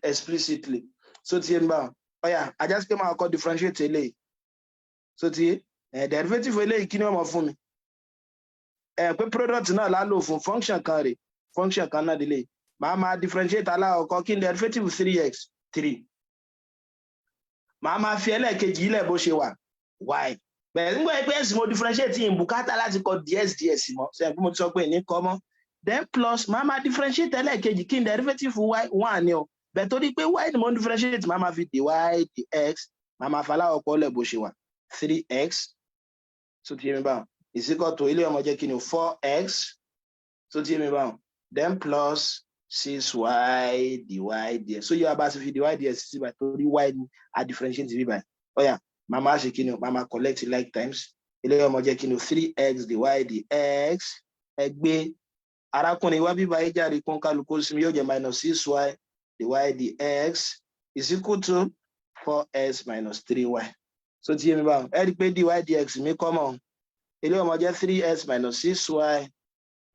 explicitly so ti ń bá ọ̀yà ajá sí pé máa kọ́ differentiate eléyìí so ti derivative eléyìí kí ni wọ́n mọ̀ fún mi pé product náà lálò fún function kan rè function kan náà délé màá máa differentiate aláwọ̀kọ́ kí ni derivative 3x 3 màá máa fi ẹlẹ́ẹ̀kejì ilẹ̀ bó ṣe wà y bẹ́ẹ̀ nígbà pé ẹ̀sìn mo differentiate in bùkátà láti kọ ds mọ́ sẹ́yìn pé mo ti sọ pé ní kọ́ mọ́ then plus màá máa differentiate ẹlẹ́ẹ̀kejì kí ni derivative y 1 ni o bẹ́ẹ̀ torí pé y ni mo differentiate màá máa fi dy dx màá máa fa aláwọ̀kọ́ lẹ̀ bó ṣe wà 3x so ti yé mi báwọn is equal to ilé ọmọ jẹ́ kí ni 4x so ti yé mi báwọn then plus 6y dy dx so yóò bá ti fi dy dx sí báyìí torí y ni a differentiate bí báyìí ọ̀yà màmá ṣe kí ni màmá collect like times ilé ọmọ jẹ́ kí ni 3x dy dx ẹgbẹ́ arákùnrin wá bí báyìí jáde kún kálukú sí mi yóò jẹ́ minus 6y dy dx is equal to 4s minus 3y so ti yé mi báwọn ẹ rí i pé dy dx mi kọ́ mọ̀ ilé ọmọ jẹ́ 3s minus 6y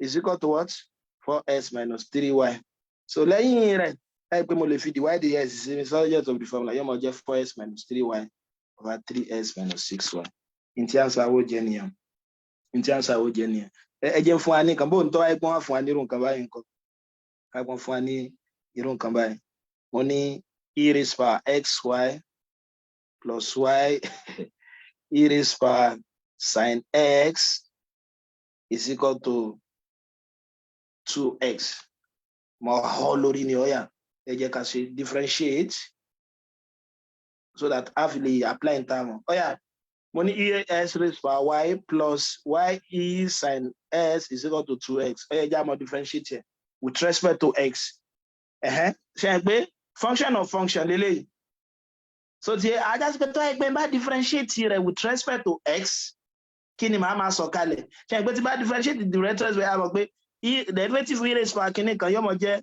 is equal to what 4s minus 3y so lẹ́yìn rẹ̀ ẹ rí i pé mo lè fi dy dx sí mi subject of the formula yóò mọ jẹ́ 4s minus 3y over 3s minus 6y ntí answer wo jẹ́ nìyẹn ẹ jẹ́ fún wa ní nǹkan bó ń tọ́ ẹ gbọ́n wá fún wa ní irú nǹkan báyìí nǹkan ẹ gbọ́n fún wa ní irú nǹkan báyìí mo ní e raised power xy plus y e raised power sin x is equal to 2x mo họ́ lórí ni ọ̀yà ẹ jẹ́ ká ṣe differentiate so that a fi lè apply in term ọ̀yà mo ní es raised power y plus y e sin s is equal to 2x ọ̀yà ẹ jẹ́ àmọ́ differentiate here with respect to x ṣe é pé function of function lélẹ́yìí so ti ajá sí pé tó ẹ pé bá differentiate rẹ̀ with respect to x kí ni màá máa sọ kalẹ̀ ṣe é pé tí bá differentiate the interest rẹ̀ á mọ̀ pé derivative e raised power kìíní kan yóò mọ̀ jẹ́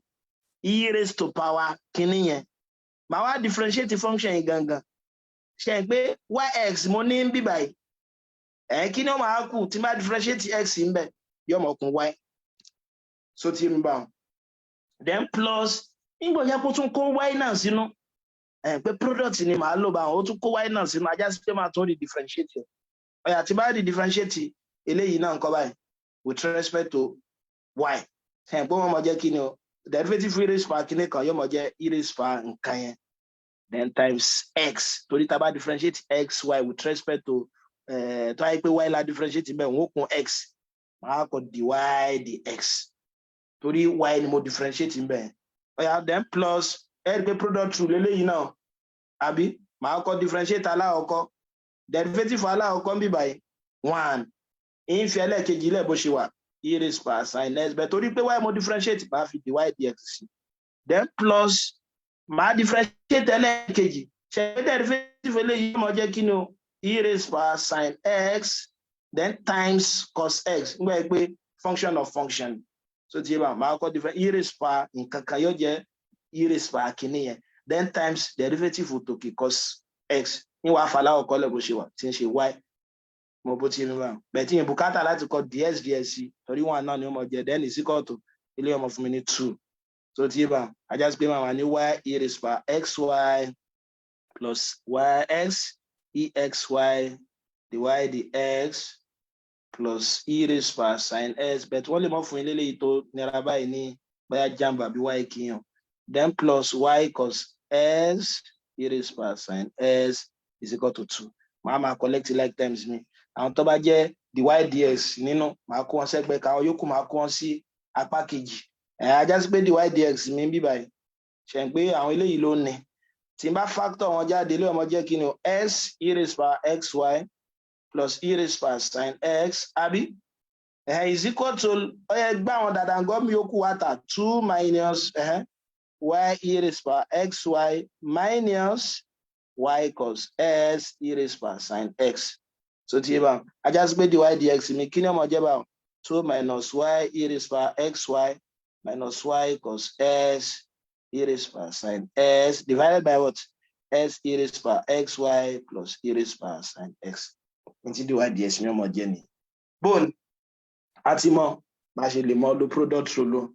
e raised to power kìíní yẹn màá wá differentiate function yìí gangan ṣe é pé yx mo ní bí báyìí kí ni ó máa kù tí bá differentiate x ń bẹ̀ yóò mọ̀ kún y so ti ń bá wọn then plus nígbà yẹn kó tún kó y náà sínú pé product ni màá lò bá wọn ó tún kó y náà sínú ajá sí pé máa tún di differentiate ọ̀yà tí bá di differentiate eléyìí náà nǹkan báyìí with respect to y pé wọ́n mọ̀ jẹ́ kí ni o derivative e raised power kíní kan yóò mọ̀ jẹ́ e raised power nǹkan yẹn then times x. Torí tá bá differentiate x, y with respect to tó ayé pé y la differentiate bẹ́ẹ̀ wọ́n kún x. Màá kọ dy dx. Torí y ni mo differentiate bẹ́ẹ̀. Then plus pé product rule lélẹ́yìí náà. Àbí màá kọ differentiate alákọ̀ọ́kọ́. Derivative alákọ̀ọ́kọ́ ń bí báyìí 1. Ìfi ẹlẹ́ẹ̀kejì ilẹ̀ bó ṣe wà e raised by sin s. Bẹ́ẹ̀ torí pé y mo differentiate màá fi dy dx sí. Then plus màá differentiate ẹlẹ́ẹ̀kejì. Ṣé derivative eléyìí mọ̀ jẹ́ kí ni o? E raised by sin x then times cos x. Ngbà pé function of function. So tí yẹ bá màá kọ́ different e raised by nǹkan kan yóò jẹ́ e raised by kìíní yẹn. Then times derivative òtòkè cos x. Ní wàá fà láwọ̀ lẹ̀ bó ṣe wà tí ń ṣe y. Mo bó ti yẹ bá. Bẹ́ẹ̀ tí yẹn bùkátà láti kọ ds ds torí wọn náà ni ó mọ̀ jẹ́ then is equal to ilé ọmọ fún mi ní 2. So tí yẹ bá ajá sí pé màá wà ní y e raised by xy plus yx exy dy dx plus e raised by sin s. But wọ́n lè mọ̀ fún ilé yìí tó nira báyìí ní bóyá jàmbá bí y kìíyàn. Then plus y cos s e raised by sin s is equal to 2. Màá collect like times mi. Àwọn tó bá jẹ́ dy dx nínú màá kó wọn sẹ́gbẹ̀ẹ́ kan, àwọn yòókù màá kó wọn sí apá kejì. Ajá sí pé dy dx mi ń bí báyìí. Ṣé ń pé àwọn eléyìí ló ní. Tí n bá factor wọn jáde lé ọmọ jẹ́ kí ni o s e raised by xy plus e raised by sin x àbí is equal to gbá àwọn dàdàngọ́ mi yòókù wá tà 2 minus y e raised by xy minus y cos s e raised by sin x. So tí yẹ bá ajá sí pé dy dx mi kí ni ọmọ jẹ́ bá 2 minus y e raised by xy minus y cos s e raised by sin s divided by what? S e raised by xy plus e raised by sin x. Nti dy dx mi ọmọ jẹ́ ni. Bone àti mọ̀ bá ṣe lè mọ̀ lo product rule.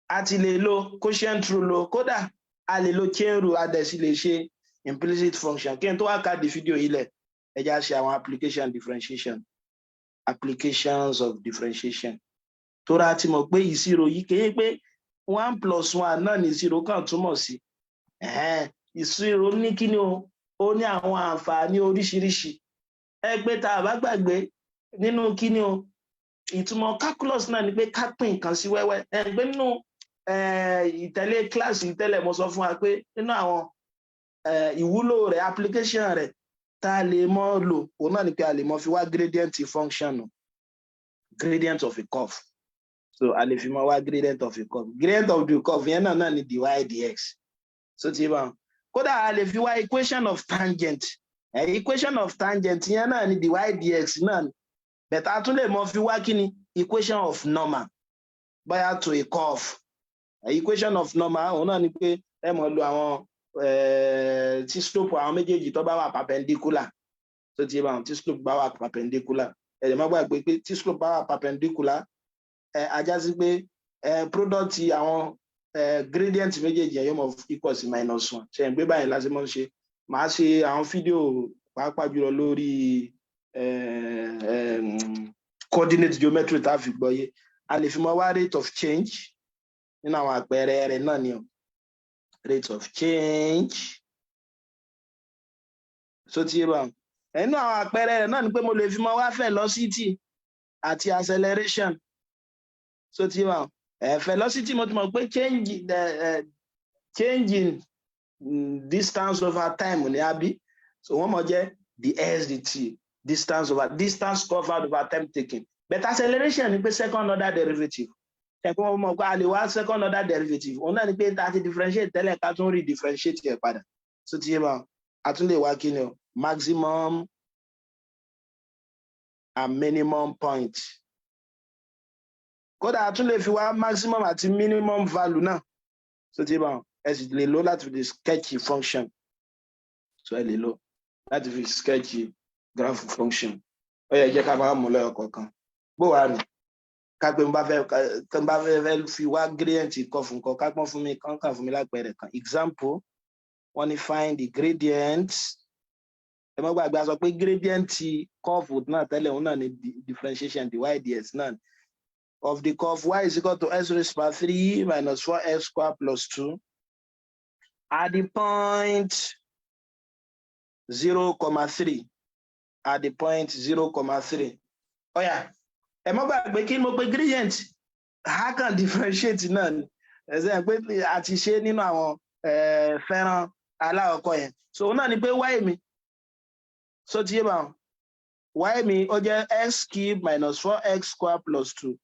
Àti lè lo quotient rule kódà a lè lo chain rule a dẹ̀ sì lè ṣe implicit function. Kí n tó wá ká di fídíò yìí lẹ̀ ẹ já ṣe àwọn applications of differentiation. Tó ra ti mọ̀ pé ìṣirò yìí kéye pé 1 plus 1 náà ni ìṣirò kan túmọ̀ sí. Ìṣirò ní kí ni o? Ó ní àwọn àǹfààní oríṣiríṣi. Ẹ pé tá a bá gbàgbé nínú kí ni o? Ìtumọ̀ calculus náà ni pé ká pín nǹkan sí wẹ́wẹ́. Ẹ pé nínú ìtẹ̀lé kíláàsì ìtẹ̀lẹ̀ mo sọ fún wa pé nínú àwọn ìwúlò rẹ̀ application rẹ̀ tá a lè mọ̀ lò òun náà ni pé a lè mọ̀ fi wá gradient function gradient of a curve. So a lè fi mọ̀ wá gradient of a curve. Gradient of the curve yẹn náà ni dy dx. So tí bá kódà a lè fi wá equation of tangent. Equation of tangent yẹn náà ni dy dx náà. But a tún lè mọ̀ fi wá kí ni equation of normal bóyá to a curve. Equation of normal òun náà ni pé ẹ mọ̀ lo àwọn tí slope àwọn méjèèjì tó bá wà perpendicular. So tí bá tí slope bá wà perpendicular. Ẹ lè má gbàgbé pé tí slope bá wà perpendicular ajá sí pé product àwọn gradient méjèèjì yóò mọ̀ equal sí -1. Ṣé ń gbé báyìí láti mọ̀ ṣe. Màá ṣe àwọn fídíò pàápàá jùlọ lórí coordinate geometry tá a fi gbọ́ yé. A lè fi mọ̀ wá rate of change nínú àwọn àpẹẹrẹ rẹ̀ náà ni o. Rate of change. So tí yẹ bá nínú àwọn àpẹẹrẹ rẹ̀ náà ni pé mo lè fi mọ̀ wá velocity àti acceleration. So tí yẹ bá velocity mo ti mọ̀ pé change in distance over time ni àbí. So wọ́n mọ̀ jẹ́ the s dt distance covered over time taken. But acceleration ni pé second order derivative. Ẹ̀kọ́ ọmọ ọgbà a lè wá second order derivative. Òun náà ni pé tá a ti differentiate tẹ́lẹ̀ ká tún redifferentiate ẹ̀ padà. So tí yẹ bá a tún lè wá kí ni o maximum and minimum point. Kódà a tún lè fi wá maximum àti minimum value náà. So tí yẹ bá ẹ sì lè lò láti fi sketch function. So ẹ lè lò láti fi sketch graph function. Ó yẹ jẹ́ ká bá mú lọ́yọ̀ kọ̀ọ̀kan. Bó wà ní ká pé n bá fẹ́ fi wá gradient curve nǹkan ká pọ́n fún mi kàn fún mi lápẹẹrẹ kan. Example wọ́n ní find the gradient. Ẹ má gbàgbé a sọ pé gradient curve náà tẹ́lẹ̀ òun náà ni differentiation dy dx náà of the curve y is equal to s raised by 3 minus 4x squared plus 2 at the point 0,3 at the point 0,3. Oh yeah, ẹ mọ́ gbàgbé kí mo pe gradient how can differentiate náà ni ẹ̀sẹ̀ pé àti ṣe nínú àwọn fẹ́ràn aláwọ̀kọ́ yẹn so náà ni pé y mi so ti yé bá wọn y mi ó jẹ́ x cube minus 4x square plus 2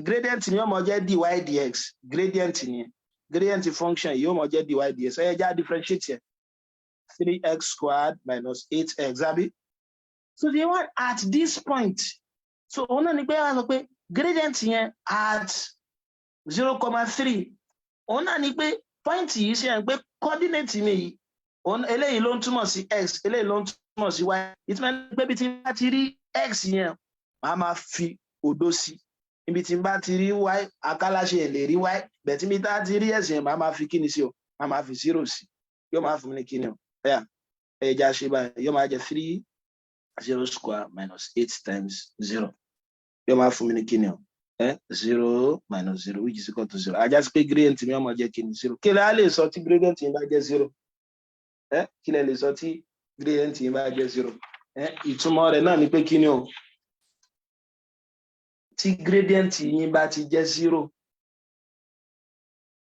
gradient ni ó mọ jẹ́ dy dx gradient ni gradient function yóò mọ jẹ́ dy dx ẹ já differentiate yẹn 3x squared minus 8x àbí so the one at this point so òun náà ni pé wọ́n sọ pé gradient yẹn at 0,3 òun náà ni pé point yìí ṣe hàn pé coordinate mi yìí eléyìí ló ń túmọ̀ sí x eléyìí ló ń túmọ̀ sí y ìtumọ̀ ní pé ibi tí n bá ti rí x yẹn màá máa fi òdo sí ibi tí n bá ti rí y akáláṣe lè rí y bẹ̀tí mi tá ti rí x yẹn màá máa fi kíni sí o màá máa fi 0 sí yóò máa fún mi ní kíni o ẹ̀yà ṣe báyìí yóò máa jẹ 3 0 square minus 8 times 0 yóò máa fún mi ní kíni o 0 minus 0 which is equal to 0 ajá sí pé gradient mi ọmọ jẹ́ kíni 0 kí lè á lè sọ tí gradient yìí bá jẹ́ 0 kí lè sọ tí gradient yìí bá jẹ́ 0 ìtumọ̀ rẹ̀ náà ni pé kíni o tí gradient yìí bá ti jẹ́ 0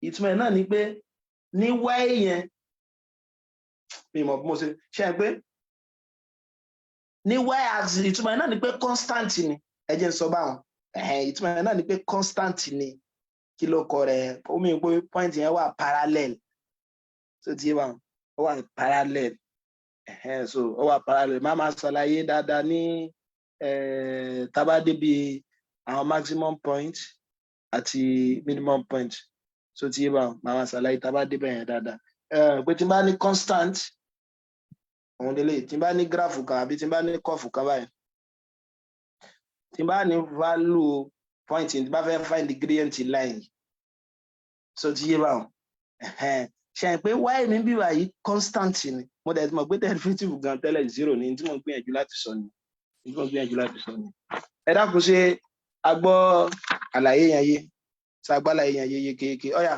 ìtumọ̀ náà ni pé ní y yẹn mi mọ̀ bí mo ṣe ṣe pé ní y axis ìtumọ̀ náà ni pé constant ni ẹ jẹ́ n sọ báwọn ìtumọ̀ náà ni pé constant ni kí ló kọ rẹ̀ ó mi pé point yẹn wà parallel so ti wà ó wà parallel so ó wà parallel má máa ṣàlàyé dáadáa ní tá bá débi àwọn maximum point àti minimum point so ti wà má máa ṣàlàyé tá bá débẹ̀ yẹn dáadáa pé tí n bá ní constant òun délé tí n bá ní graph kan àbí tí n bá ní curve kan báyìí tí n bá ní value point tí n bá fẹ́ find the gradient line so ti yé báwọn ṣe pé y mi bí wà yìí constant ni mo dẹ̀ mọ̀ pé derivative gan tẹ́lẹ̀ 0 ni tí mo gbìyànjú láti sọ ni ẹ dákun ṣe agbọ́ àlàyé yẹn yé ṣàgbàlàyé yẹn yé yékéyéké ọ̀yà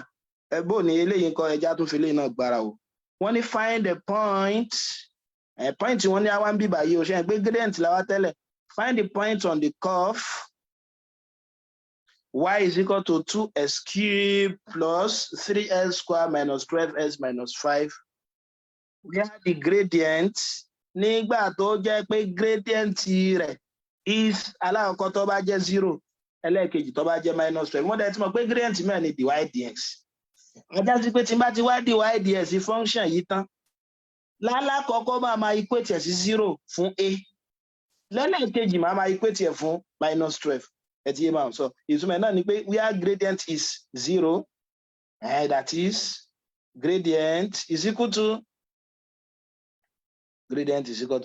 bó ni eléyìí kọ ẹja tún fi eléyìí náà gbára o wọ́n ní find the point point wọ́n ní àwọn bíbà yìí o ṣe pé gradient làwa tẹ́lẹ̀ find the point on the curve y is equal to 2x cubed plus 3x squared minus 12x minus 5 where the gradient nígbà tó jẹ́ pé gradient rẹ̀ is alákọ̀ọ́kọ́ tó bá jẹ́ 0 ẹlẹ́ẹ̀kejì tó bá jẹ́ minus 12 wọ́n dẹ̀ ti mọ̀ pé gradient mẹ́rin ni dy dx ajá sí pé tí n bá ti wá dy dx function yìí tán lálákọ̀ọ́kọ́ máa equate ẹ̀ sí 0 fún a lẹ́lẹ́kejì máa equate ẹ̀ fún minus 12 ẹ ti yé máa sọ ìtumọ̀ náà ni pé where gradient is 0 that is gradient is equal to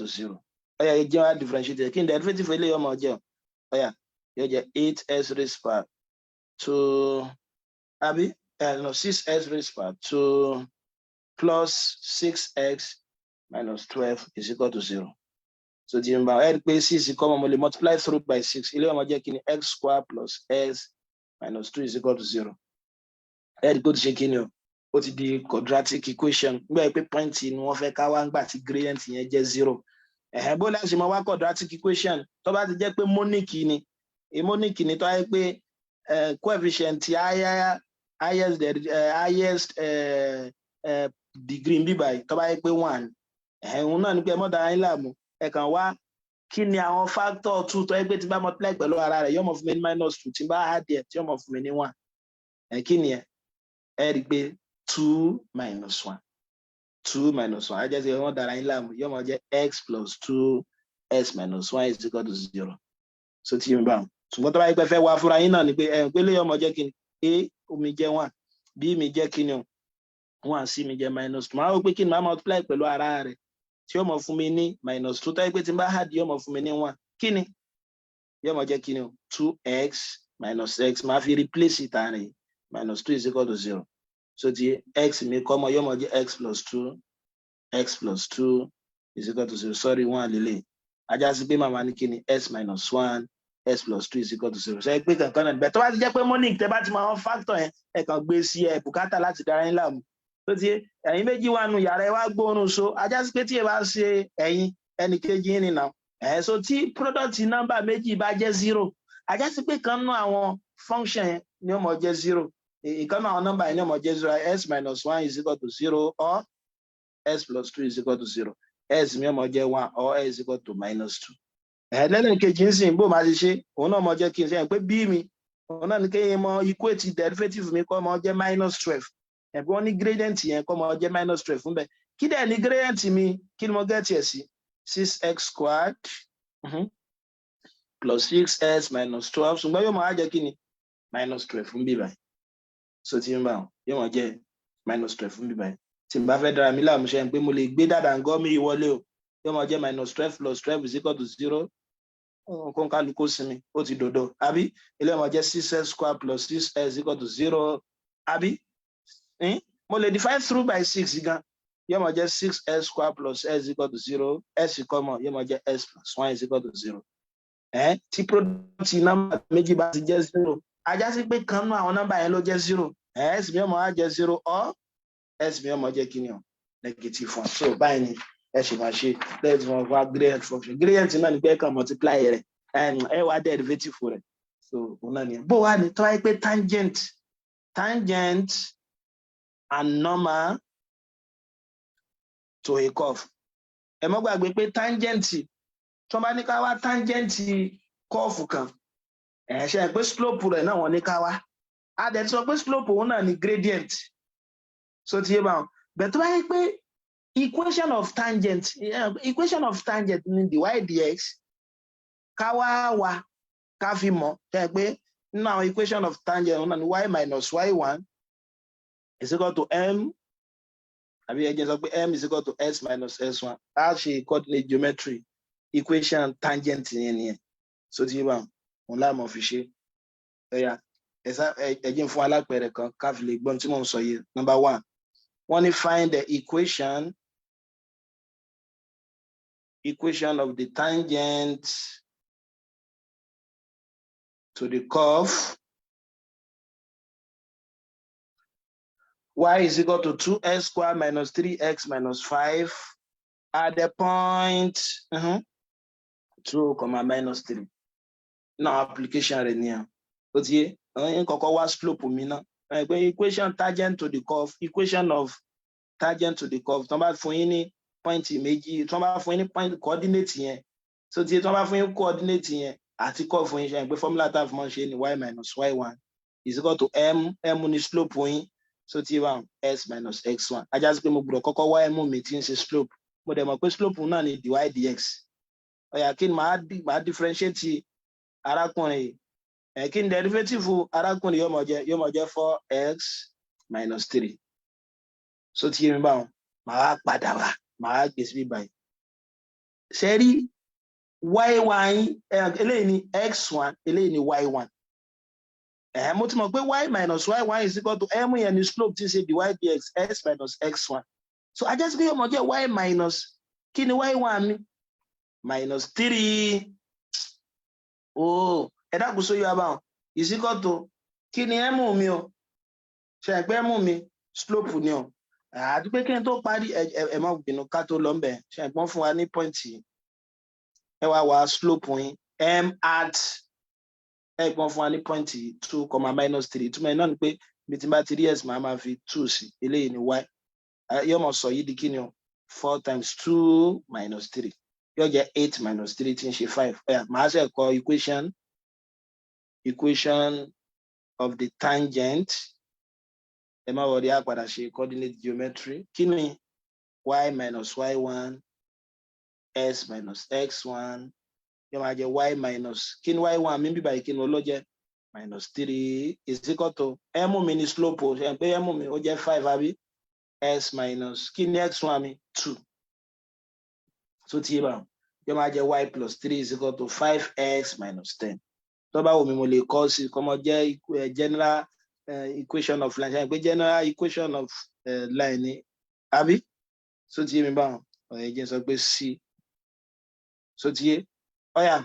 0 ọ̀yà jẹ́ wá differentiate kí n derivative eléyìí ọmọ jẹ́ ọ̀yà yóò jẹ́ 8s raised power to àbí 6s raised power to plus 6x minus 12 is equal to 0 so tí n bá ẹ rí pé 6 kọ́ mo lè multiply through by 6 ilé ọmọ jẹ́ kí ni x square plus s minus 2 is equal to 0 ẹ rí pé ó ti ṣe kí ni o ó ti di quadratic equation nígbà pé point ni wọ́n fẹ́ ká wá ńgbà tí gradient yẹn jẹ́ 0 bó láti mọ wá quadratic equation tó bá ti jẹ́ pé monic ni tó yẹ pé coefficient highest degree bíbá tó bá yẹ pé 1 òun náà ni pé mọ́tà yín láàmú ẹ kàn wá kí ni àwọn factor 2 tó yẹ pé tí bá multiply pẹ̀lú ara rẹ̀ yóò mọ̀ fún mi ní minus 2 tí bá add ẹ̀ tí yóò mọ̀ fún mi ní 1 kí ni ẹ rí pé 2 minus 1 á jẹ́ sí wọ́n dára yín láàmú yóò mọ̀ jẹ́ x plus 2s minus 1 is equal to 0 so tí yín bá wọn ṣùgbọ́n tó bá yẹ pé fẹ́ wá fúnra yín náà ni pé pé lè yóò mọ̀ jẹ́ kí ni a omi jẹ́ 1 b mi jẹ́ kí ni 1 c mi jẹ́ minus 2 máa wọ́n pé kí ni máa multiply pẹ̀lú ara rẹ̀ tí yóò mọ̀ fún mi ní minus 2 tó yẹ pé tí n bá add yóò mọ̀ fún mi ní 1 kí ni yóò mọ̀ jẹ́ kí ni 2x minus x máa fi replace it àárín minus 2 is equal to 0 so tí x mi kọ́ mọ̀ yóò mọ̀ jẹ́ x plus 2 is equal to 0 sorry 1 lélẹ̀ ajá sí pé màmá ní kí ni s minus 1 s plus 2 is equal to 0 so ẹ pé kankan náà bẹ́ẹ̀ tó bá ti jẹ́ pé monic tẹ́ bá ti máa wọn factor yẹn ẹ kàn gbé sí ẹ bùkátà láti dára yín láàmú tó ti ẹ̀yin méjì wà nù yàrá ẹ wá gbóòórùn so ajá sí pé tí ẹ bá ṣe ẹ̀yin ẹnì kejì ní nà so tí product number méjì bá jẹ́ 0 ajá sí pé kan nù àwọn function ni ó mọ̀ jẹ́ 0 ìkan nù àwọn number ni ó mọ̀ jẹ́ 0 s minus 1 is equal to 0 or s plus 2 is equal to 0 s mi ó mọ̀ jẹ́ 1 or s is equal to minus 2 lẹ́nu kejì ń sìn bó máa ṣe ṣe òun náà mọ̀ jẹ́ kí n ṣe pé b mi òun náà ní kéye mọ equate derivative mi kọ́ mọ jẹ́ minus 12 ẹ̀bí wọ́n ní gradient yẹn kọ́ mọ jẹ́ minus 12 fún bẹ́ẹ̀ kí dẹ̀ ní gradient mi kí ni mo get ẹ̀ sí 6x squared plus 6s minus 12 ṣùgbọ́n yóò máa jẹ́ kí ni minus 12 fún bíbá so tí n bá yóò máa jẹ́ minus 12 fún bíbá tí n bá fẹ́ dára mi láàmú ṣe pé mo lè gbé dáadáa ngọ́ mi wọlé o yóò máa jẹ́ minus 12 plus 12 is equal to 0 kó kálukú sinmi ó ti dòdò àbí ilé ọmọ jẹ́ 6s square plus 6s equal to 0 àbí mo lè divide through by 6 gan yóò máa jẹ́ 6s square plus s equal to 0 s kọ́mọ yóò máa jẹ́ s plus 1 is equal to 0 tí product number méjì bá ti jẹ́ 0 ajá sí pé kan náà àwọn number yẹn ló jẹ́ 0 s mi ọmọ á jẹ́ 0 or s mi ọmọ jẹ́ kíni o negative 1 so báyìí ni ẹ ṣe máa ṣe let's move our gradient function gradient náà ni pé ẹ kàn multiply rẹ̀ ẹ wá derivative rẹ̀ so òun náà ni bó wá ní tó wáyé pé tangent and normal to a curve ẹ mọ́ gbàgbé pé tangent tó bá ní ká wá tangent curve kan ṣe pé slope rẹ̀ náà wọ́n ní ká wá a dẹ̀ sọ pé slope òun náà ni gradient so ti yé bá wọn bẹ̀ tó wáyé pé equation of tangent ní dy dx ká wá ká fi mọ̀ ṣe pé nínú àwọn equation of tangent òun náà ni y minus y1 is equal to m àbí ẹ jẹ́ sọ pé m is equal to s minus s1 a ṣe coordinate geometry equation tangent yẹn nìyẹn so ti yé bá wọn láàmú fi ṣe ẹ̀yà ẹ̀jẹ̀ fún alápẹ̀rẹ̀ kan ká fi lè gbọ́n tí mò ń sọ yìí number 1 wọ́n ní find the equation of the tangent to the curve y is equal to 2x squared minus 3x minus 5 at the point 2, minus 3. Now application rẹ̀ ni à. Ó ti yé, kọ́kọ́ wá slope mi náà. Equation tangent to the curve, equation of tangent to the curve. Tó bá fún yín ní point méjì, tó bá fún yín ní point coordinate yẹn. So tí tó bá fún yín coordinate yẹn àti curve fún yín ṣe pé formula tá a fún wọn ṣe ni y minus y1 is equal to m ní slope fún yín. So tí wà s minus x1. Ajá sí pé mo gbọ́dọ̀ kọ́kọ́ wá m mi tí ń ṣe slope. Mo dẹ̀ mọ̀ pé slope náà ni dy dx. Ọ̀yà kí ni màá differentiate arákùnrin kí ni derivative arákùnrin yóò mọ̀ jẹ́ 4x minus 3. So tí yé mi báwọn màá padà wá màá gbé sí báyìí. Ṣé rí y1 eléyìí ni x1 eléyìí ni y1. Mo ti mọ̀ pé y minus y1 is equal to m yẹn ni slope tí ń ṣe dy dx s minus x1. So ajá sí pé yóò mọ̀ jẹ́ y minus kí ni y1 mi minus 3. Ẹ dákun sóyún abáwọn is equal to kí ni m mi o ṣe pé m mi slope ni o àti pé kí n tó parí ẹ má bínú ká tó lọ ńbẹ̀ ṣe pọ́n fún wa ní point yìí ẹ wá slope yín m at ẹ pọ́n fún wa ní point yìí 2, minus 3 túmọ̀ ẹ̀ náà ni pé bí tí n bá ti rí s máa fi 2 sí eléyìí ni y yóò mọ̀ sọ yìí di kí ni o 4 times 2 minus 3 yóò jẹ́ 8 minus 3 tí ń ṣe 5 màá ṣe kọ equation of the tangent ẹ má wọlé á padà ṣe coordinate geometry kí ni y minus y1 s minus x1 yóò máa jẹ y minus kí ni y1 mi bíbá yìí kí ni olójẹ minus 3 is equal to m mi ní slope o ṣe pé m mi ó jẹ 5 àbí s minus kí ni x1 mi 2 so tí bá yóò máa jẹ y plus 3 is equal to 5x minus 10 tó bá wù mí mo lè kọ sí kọ́mọ jẹ́ general equation of line ṣe pé general equation of line ni àbí so tí mi bá ọ̀rẹ́ jẹ́ sọ pé c so tí yé ọ̀yà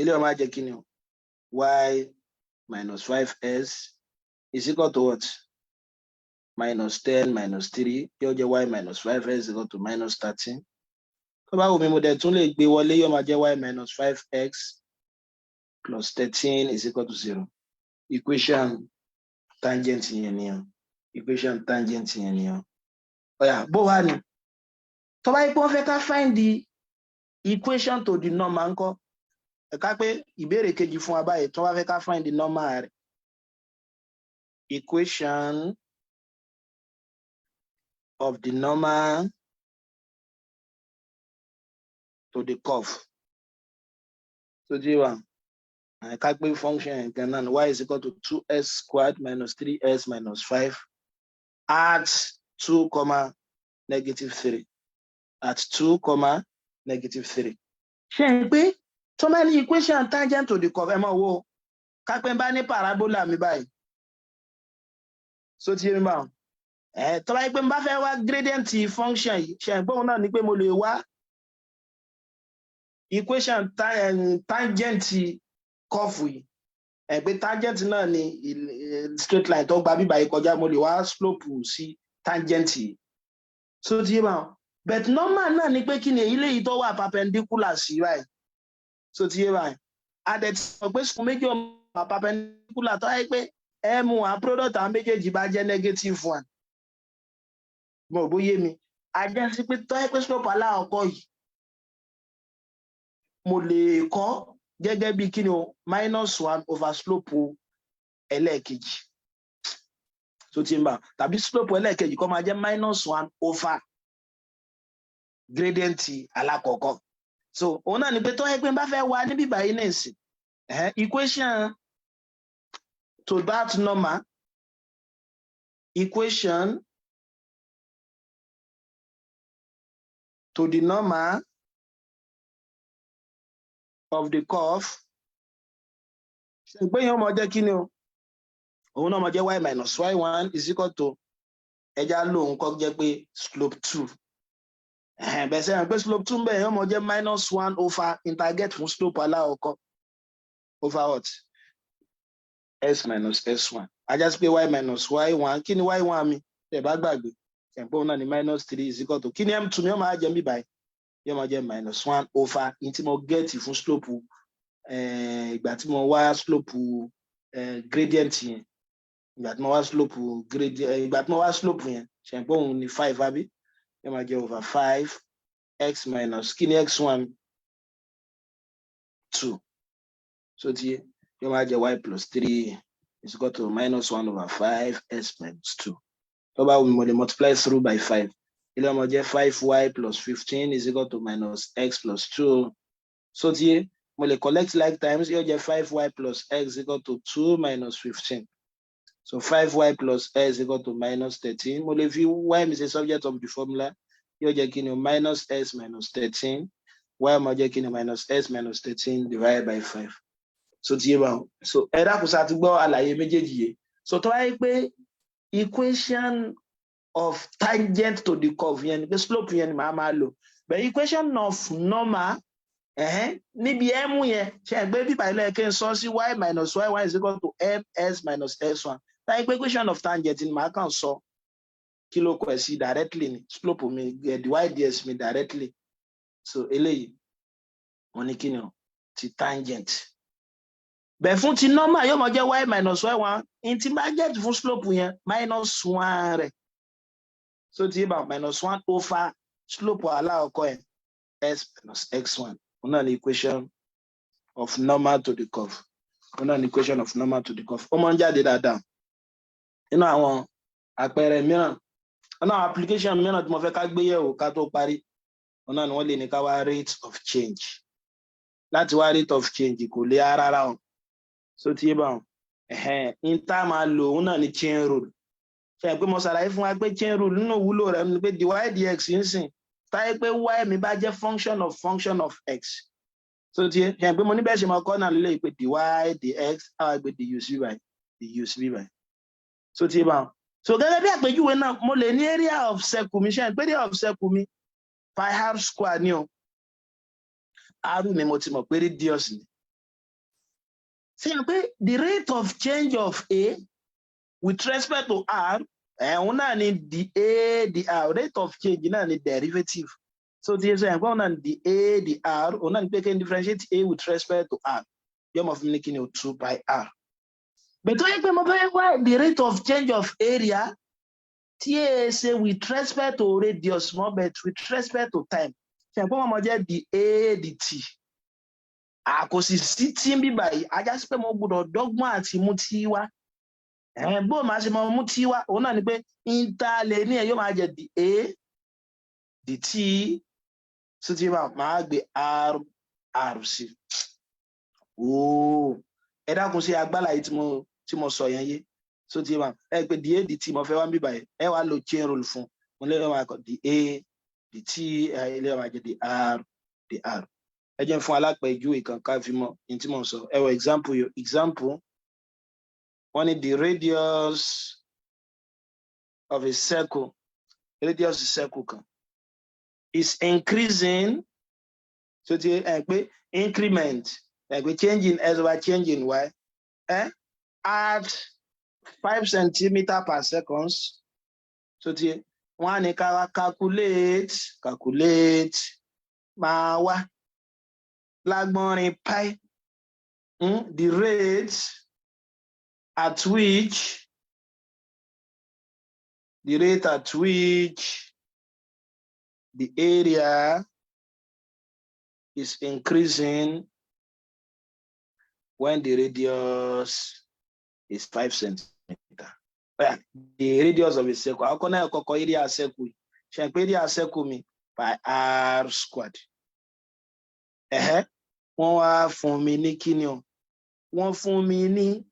ilé ọmọ ajẹ́ kí ni y minus 5s is equal to what? Minus 10 minus 3. Yóò jẹ́ y minus 5x is equal to minus 13. Tó bá wù mí mo dẹ̀ tún lè gbé wọlé, yóò máa jẹ́ y minus 5x plus 13 is equal to 0. Equation tangent yẹn nìyẹn. Equation tangent yẹn nìyẹn. Ọ̀yà bó wá ni? Tó bá yẹ pé wọ́n fẹ́ ká find the equation to the normal ńkọ́? Ẹ̀ka pé ìbéèrè kejì fún wa báyìí tó bá fẹ́ ká find the normal rẹ̀. Equation of the normal to the curve. So do you want? I calculate function and y is equal to 2s squared minus 3s minus 5 at 2, negative 3. At 2, negative 3. Ṣé pé tó máa ní equation tangent to the curve ẹ mọ̀ wo ká pé bá ní parabola mi báyìí. So ti yé mi báwọn. Tó bá yẹ pé n bá fẹ́ wá gradient function yìí ṣe pé òun náà ni pé mo lè wá equation tangent curve yìí. Pé tangent náà ni straight line tó gba bíbá yìí kọjá mo lè wá slope sí tangent yìí. So ti yé báwọn. But normal náà ni pé kí ni èyí léyìí tó wà perpendicular sí báyìí. So ti yé báyìí. A dẹ̀ ti sọ pé sùn méjì ọmọ perpendicular tó yẹ pé m1 product àwọn méjèèjì bá jẹ́ negative 1. Mo bóyé mi. A jẹ́ sí pé tó yẹ pé slope aláàkọ́ yìí mo lè kọ́ gẹ́gẹ́ bí kí ni o -1 over slope ẹlẹ́ẹ̀kejì. So ti ń bá tàbí slope ẹlẹ́ẹ̀kejì kó máa jẹ́ -1 over gradient alákọ̀ọ́kọ́. So òun náà ni pé tó yẹ pé n bá fẹ́ wá níbí báyìí náà sí equation to that normal equation to the normal of the curve ṣe pé yẹn mọ̀ jẹ́ kí ni o òun náà mọ̀ jẹ́ y minus y1 is equal to ẹja lóhun kọ́ jẹ́ pé slope 2. Bẹ́ẹ̀ sẹ́yìn pé slope 2 bẹ́ẹ̀ yẹn mọ̀ jẹ́ -1 over interget fún slope aláwọ̀kọ́ over what? S minus S1. A já sí pé y minus y1 kí ni y1 mi? Ẹ bá gbàgbé ṣe pé òun náà ni -3 is equal to kí ni m2 mi ó máa jẹ́ mi báyìí? Yóò máa jẹ́ -1 over in tí mo get fún slope ìgbà tí mo wá slope gradient yẹn ìgbà tí mo wá slope gradient ìgbà tí mo wá slope yẹn ṣe pé òun ni 5 àbí yóò máa jẹ́ over 5 x minus kí ni x1 2. So ti yóò máa jẹ́ y plus 3 is equal to -1 over 5 s minus 2. Tó bá wù mí mo lè multiply through by 5. Ilé ọmọ jẹ́ 5y plus 15 is equal to minus x plus 2. So ti mo lè collect like times yóò jẹ́ 5y plus x equal to 2 minus 15. So 5y plus x equal to minus 13. Mo lè fi y mi ṣe subject of the formula yóò jẹ́ kí ni minus s minus 13. Y ọmọ jẹ́ kí ni minus s minus 13 divided by 5. So ti yé báwọn. So ẹ dákun sá ti gbọ́ àlàyé méjèèjì yé. So tó wáyé pé equation of tangent to the curve yẹn ni pé slope yẹn ni màá máa lò. But equation of normal níbi m yẹn ṣe ẹgbẹ́ bíbá ilé ẹ̀kẹ́ ń sọ sí y minus y1 is equal to ms minus s1. Táyé pé equation of tangent ni màá kàn sọ kí ló kọ ẹ̀ sí directly ni slope mi dy ds mi directly. So eléyìí wọ́n ní kí ni o ti tangent. Bẹ̀ fún ti normal yóò mọ̀ jẹ́ y minus y1 in ti bá get fún slope yẹn -1 rẹ̀. So ti bá -1 over slope aláwọ̀kọ́ yẹn s minus x1. Òun náà ni equation of normal to the curve. Òun náà ni equation of normal to the curve. Ó máa ń jáde dáadáa. Nínú àwọn àpẹẹrẹ mìíràn, nínú àwọn application mìíràn tí mo fẹ́ ká gbé yẹ̀wò ká tó parí, òun náà ni wọ́n lè ní ká wá rate of change. Láti wá rate of change kò lè rárá o. So ti bá wọn. In tá máa lò òun náà ni chain rule. Ṣé pé mo ṣàlàyé fún wa pé chain rule nínú ìwúlò rẹ̀ ni pé dy dx ń sìn táyé pé y mi bá jẹ́ function of x. So ti ṣe pé mo ní bẹ́ẹ̀ ṣe máa kọ́ náà lélẹ́yìí pé dy dx àwọn àgbẹ̀ du sí báyìí. So ti bá wọn. So gẹ́gẹ́ bí àpèjúwe náà mo lè ní area of circle mi ṣe pé area of circle mi pi r square ni o. R mi mo ti mọ̀ pé radius ni. Ṣé pé the rate of change of A with respect to r òun náà ni dr rate of change náà ni derivative so tí ṣe ẹ̀gbọ́n náà ni dr òun náà ni pé kí n differentiate a with respect to r yóò mọ̀ fún mi ní kí ni o 2 pi r but tó yẹ pé mo fẹ́ wá the rate of change of area tí ẹ ṣe with respect to radius mọ́ but with respect to time ṣe ẹ̀gbọ́n wọn mọ̀ jẹ́ dt kò sì sí tí ń bí báyìí ajá sí pé mo gbọ́dọ̀ dọ́gbọ́n àti mú tí wá bó máa ṣe mọ mú tí wá òun náà ni pé interlẹ̀ ní ẹ̀ yóò máa jẹ dt sí tí máa gbé r sí ẹ dákun sí agbára yìí tí mo sọ yẹn yé so tí ẹ pé dt mo fẹ́ wá ń bí báyìí ẹ wá lo chain rule fún mo lè máa kọ dt ilé máa jẹ dr ẹ jẹ́ fún alápẹ̀jú ìkànká fi mọ̀ ní tí mo sọ ẹ wọ example wọ́n ní the radius of a circle kan is increasing so ti ẹ pé increment ẹ pé changing s over changing y at 5 centimeter per second so ti wọ́n á ní ká wá calculate máa wá lágbọ́nrin pi the rate at which the area is increasing when the radius is 5 centimeters. The radius of a circle. How can I call area circle? Shall I area circle me by r squared? Wọ́n wá fún mi ní kíni o? Wọ́n fún mi ní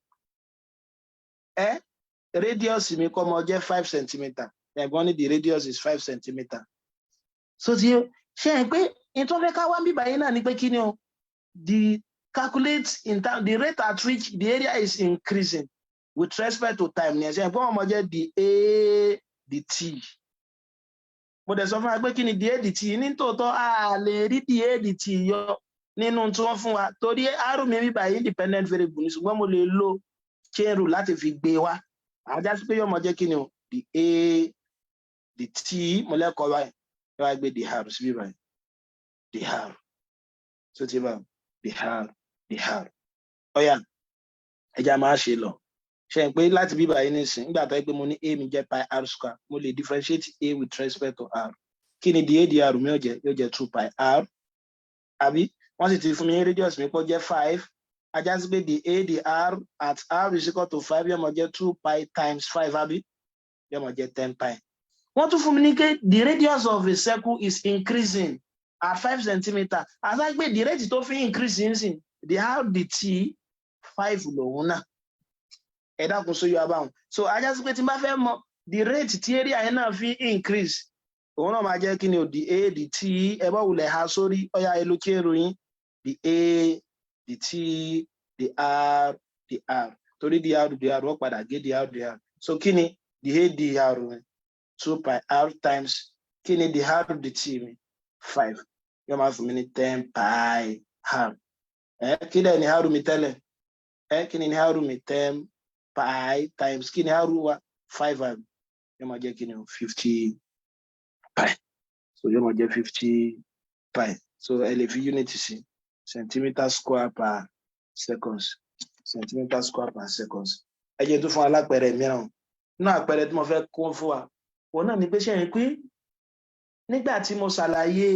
radius mi kọ́ mọ jẹ́ 5 centimeters. Ẹ̀gbọ́n ní the radius is 5 centimeters. So tí ṣe é pé ìtọ́ fẹ́ ká wá ń bíbá yín náà ni pé kíni o? The calculate in time the rate at which the area is increasing with respect to time ní ẹ̀ṣẹ̀ ẹ̀gbọ́n ọmọ jẹ́ the dt. Mo dẹ̀ sọ fún wa pé kí ni the dt ní tòótọ́ a lè rí the dt yọ nínú tí wọ́n fún wa torí r mi bíbá yín independent variable ní ṣùgbọ́n mo lè lo chain rule láti fi gbé wá àjá sí pé yóò mọ jẹ́ kí ni o the t mo lẹ́kọ̀ọ́ báyìí ẹ wá gbé the r sí bíbá yìí the r so ti bá the r ọ̀yà ẹja máa ṣe lọ ṣe pé láti bíbá yìí nísìn nígbà tó yẹ pé mo ní a mi jẹ́ pi r square mo lè differentiate a with respect to r kí ni dr mi yóò jẹ́ 2 pi r àbí wọ́n sì ti fún mi ní radius mi pọ̀ jẹ́ 5 ajá sí pé dr at r is equal to 5 yóò mọ jẹ́ 2 pi times 5 àbí yóò mọ jẹ́ 10 pi. Wọ́n tún fún mi ní pé the radius of a circle is increasing at 5 centimeters as I gbé the rate tó fi increase nsìn the r dt 5 lòun náà ẹ dákun so yóò abáwọn so ajá sí pé tí n bá fẹ́ mọ the rate tí area yẹn náà fi increase òun náà máa jẹ́ kí ni o the a the t ẹ bá wulẹ̀ ha sórí ọ̀yà elókè ìròyìn the a the t the r torí the r wọ́n padà gé the r so kí ni the a the r mi 2 pi r times kí ni the r the t mi 5 yóò máa fún mi ní 10 pi r kí ni r mi tẹ́lẹ̀ kí ni r mi 10 pi times kí ni r wa 5 r yóò máa jẹ́ kí ni 50 pi so yóò máa jẹ́ 50 pi so ẹ lè fi unit sí centimeter square per seconds ẹ jẹ́ tó fún alápẹ̀rẹ̀ mìíràn náà àpẹẹrẹ tí mo fẹ́ kún fún wa wọn náà ní pé ṣe ń pín nígbà tí mo ṣàlàyé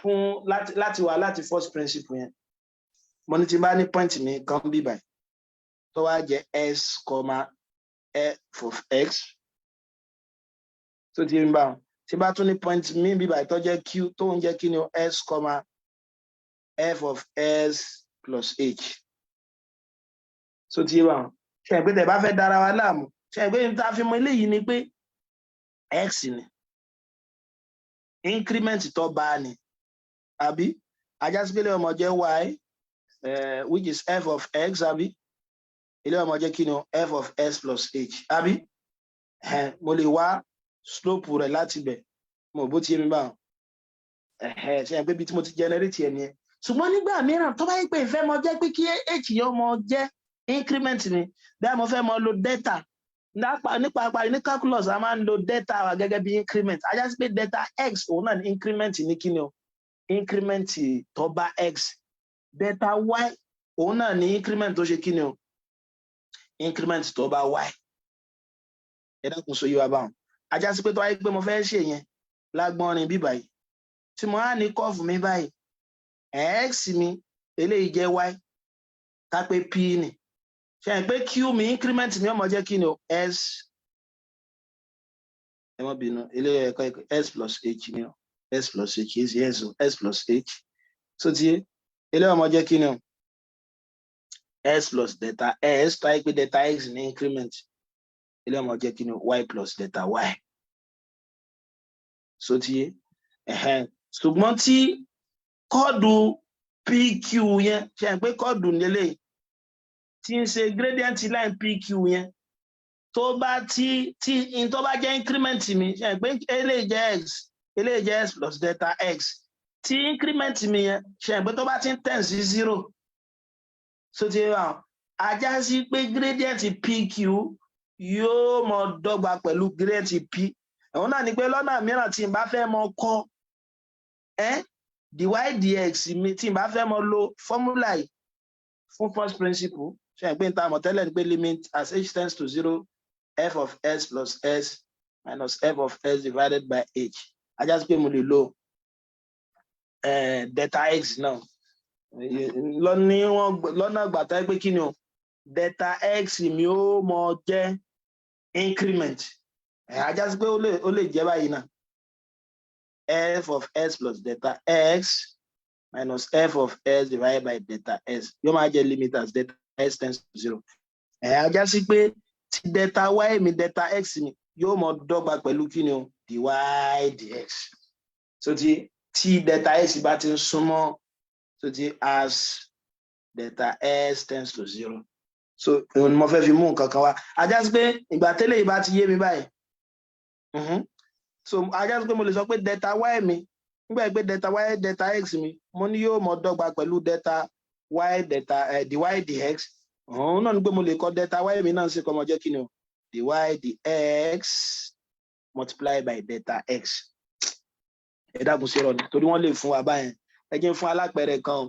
fún láti first principle yẹn mo ní ti bá ní point mi kan bí báyìí tó wá jẹ́ s comma f of x tó ti ń bá wọn tí bá tún ní point mi bí báyìí tó jẹ́ q tó ń jẹ́ kí ni s comma f of s plus h so ti bá wọn ṣe pé tẹ́ bá fẹ́ dára wa láàmú ṣe pé tá fi mọ eléyìí ni pé x ni increment tó bá ní àbí ajásípélé ọmọ jẹ́ y which is f of x àbí ilé ọmọ jẹ́ kí ni f of s plus h àbí mo lè wá slope rẹ̀ láti bẹ̀ mo bó ti yé mi bá ṣe pé bí tí mo ti generate ẹ̀ nìyẹn ṣùgbọ́n nígbà mìíràn tó bá yẹ pé ìfẹ́ mọ jẹ́ pé kí h yóò mọ jẹ́ increment ni bí mo fẹ́ mọ lo delta nípa ní calculus a máa ń lo delta wa gẹ́gẹ́ bí increment a já sí pé delta x òun náà ní increment ní kíni o increment tó bá x delta y òun náà ní increment tó ṣe kíni o increment tó bá y ẹ dákun so yí wa báwọn a já sí pé tó wáyé pé mo fẹ́ ṣe yẹn lágbọ́nrin bí báyìí tí mo á ní curve mi báyìí x mi eléyìí jẹ́ y ká pé p ni ṣe é pé q mi increment mi ọmọ jẹ́ kí ni o s ẹ mọ́ bínú eléyìí ẹ̀kọ́ s plus h ni o s plus h is s plus h so ti eléyìí ọmọ jẹ́ kí ni o s plus delta s tó yẹ pé delta x ní increment eléyìí ọmọ jẹ́ kí ni o y plus delta y so ti ṣùgbọ́n tí kọ́ọ̀dù pq yẹn ṣe é pé kọ́ọ̀dù nílé tí ń ṣe gradient line pq yẹn tó bá tó bá jẹ́ increment mi ṣe é pé eléyìí jẹ́ x eléyìí jẹ́ s plus delta x tí increment mi yẹn ṣe é pé tó bá ti ń tend sí 0 so ti wà ajá sí pé gradient pq yóò mọ dọ́gba pẹ̀lú gradient p àwọn náà ni pé lọ́nà mìíràn tí n bá fẹ́ mọ kọ́ dy dx mi tí n bá fẹ́ mọ lo formula yìí fún first principle ṣe é pé n ta mọ̀ tẹ́lẹ̀ ni pé limit as h tends to 0 f of s plus s minus f of s divided by h ajá sí pé mo lè lo delta x náà lọ́nà gbàtà pé kí ni o delta x mi ó mọ jẹ́ increment ajá sí pé ó lè jẹ́ báyìí náà f of s plus delta x minus f of s divided by delta s yóò máa jẹ́ limit as delta s tends to 0 ajá sí pé tí delta y mi delta x mi yóò mọ dọ́gba pẹ̀lú kí ni o dy dx so tí delta x bá ti ń súnmọ́ so tí as delta s tends to 0 so mo fẹ́ fi mú nǹkan kan wá ajá sí pé ìgbà tẹ́lẹ̀ yìí bá ti yé mi báyìí so ajá sí pé mo lè sọ pé delta y mi nígbà pé delta y delta x mi mo ní yóò mọ dọ́gba pẹ̀lú delta y delta dy dx òun náà ni pé mo lè kọ delta y mi náà sí kọ́ ọmọ jẹ́ kí ni o dy dx multiply by delta x ẹ dákun sí ìrọ̀lẹ́ torí wọ́n lè fún wa báyẹn ẹ jẹ́ fún alápẹẹrẹ kan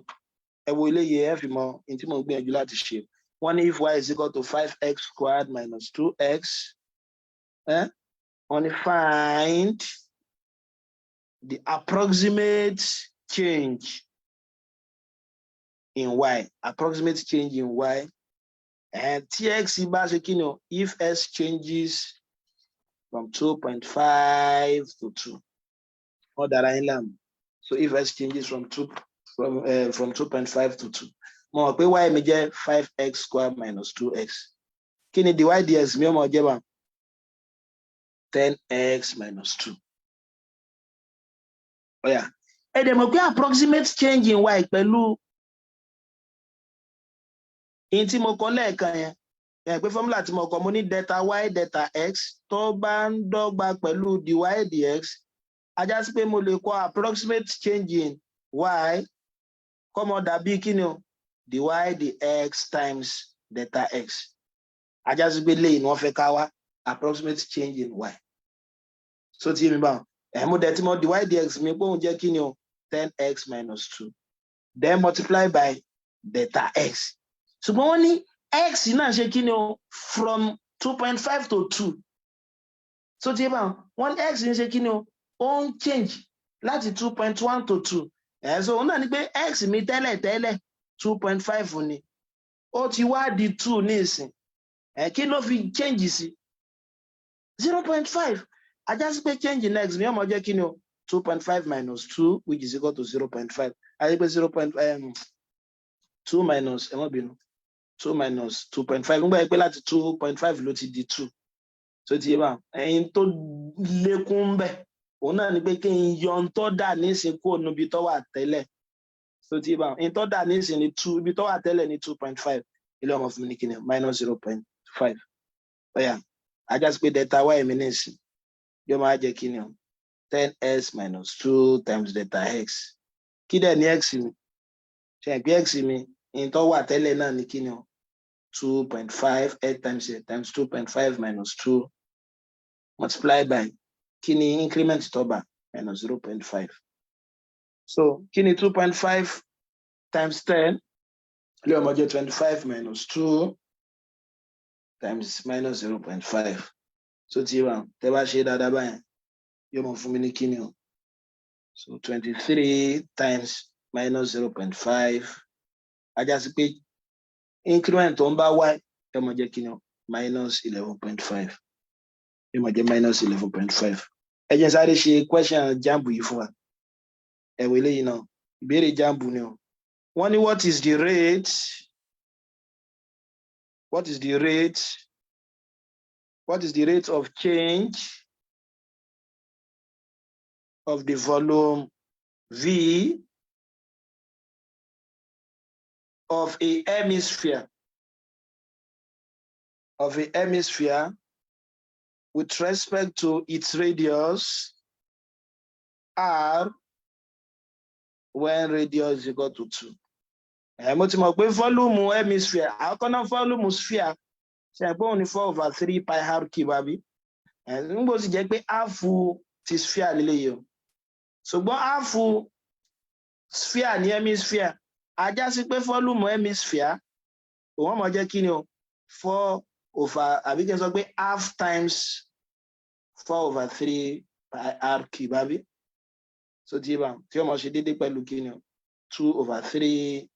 ẹ wo eléyìí ẹ fi mọ ní tí mo ń gbìyànjú láti ṣe wọ́n ní if y is equal to 5x squared minus 2x wọ́n ní find the approximate change in y approximate change in y and tx bá ṣe kí ni o if s changes from 2.5 to 2 wọ́n dára yín láàmú so if s changes from 2.5 to 2 mo mọ̀ pé y mi jẹ́ 5x squared minus 2x kí ni dy dx mi ó mọ̀ jẹ́ bá 10x minus 2 ọ̀yà ẹ dẹ̀ mọ̀ pé approximate change in y pẹ̀lú in tí mo kọ lẹ́ẹ̀kan yẹn pé formula tí mo kọ mo ní delta y delta x tó bá ń dọ́gba pẹ̀lú dy dx ajá sí pé mo lè kọ approximate change in y kọ́mọ dàbí kí ni o dy dx times delta x ajá sí pé lẹ́yìn ni wọ́n fẹ́ ká wá approximate change in y so tí mi bá mo dẹ̀ tí mo dy dx mi pé òun jẹ́ kí ni o 10x minus 2 then multiply by delta x ṣùgbọ́n wọ́n ní x náà ṣe kí ni o from 2.5 to 2 so tí bá wọ́n x ń ṣe kí ni o ó ń change láti 2.1 to 2 so òun náà ni pé x mi tẹ́lẹ̀ 2.5 ni ó ti wá di 2 ní ìsìn kí ló fi change sí 0.5 ajá sí pé change in x mi ọmọ jẹ́ kí ni o 2.5 minus 2 which is equal to 0.5 ajá pé 2 minus ẹ má bínú 2 minus 2.5 nígbà pé láti 2.5 ló ti di 2 so ti yé bá ẹyin tó lékún bẹ́ẹ̀ òun náà ni pé kí n yọ ohun tó dà nísìn kúrò níbi tó wà tẹ́lẹ̀ so ti yé bá ẹyin tó dà nísìn ní 2 ibi tó wà tẹ́lẹ̀ ní 2.5 ilé ọmọ fún mi ní kíni minus 0.5 ọ̀yà ajá sí pé delta y mi nísìn yóò máa jẹ́ kíni 10s minus 2 times delta x kí dẹ̀ ní x mi ṣe pé x mi in tó wà tẹ́lẹ̀ náà ní kíni o 2.5 8 times 8 times 2.5 minus 2 multiplied by kíni increment tó bá minus 0.5. So kíni 2.5 times 10 ilé ọmọ jẹ́ 25 minus 2 times minus 0.5. So tí wà tẹ́ bá ṣe dáadáa báyẹn yóò mọ̀ fún mi ní kíni o. So 23 times minus 0.5. Ajá sí pé increment tó ń bá y yóò mọ̀ jẹ́ kíni o minus 11.5. Yóò mọ̀ jẹ́ minus 11.5. Ẹ jẹ́ sáré ṣe question jambu yìí fún wa. Ẹ̀wọ̀ eléyìí náà ìbéèrè jambu ni o. Wọ́n ní what is the rate? What is the rate? What is the rate of change of the volume V of a hemisphere with respect to its radius R when radius is equal to 2. Mo ti mọ̀ pé volume hemisphere, àkọ́kọ́ náà volume sphere ṣe pé òun ni 4/3 pi r cube àbí. Nígbà tí jẹ́ pé half ti sphere lélẹ́yìí o. Ṣùgbọ́n half sphere ní hemisphere, ajá sí pé volume hemisphere òun mọ̀ jẹ́ kí ni o 4 over àbí kí n sọ pé half times 4/3 pi r cube àbí. So tí ó mọ̀ ṣe déédéé pẹ̀lú kí ni o 2/3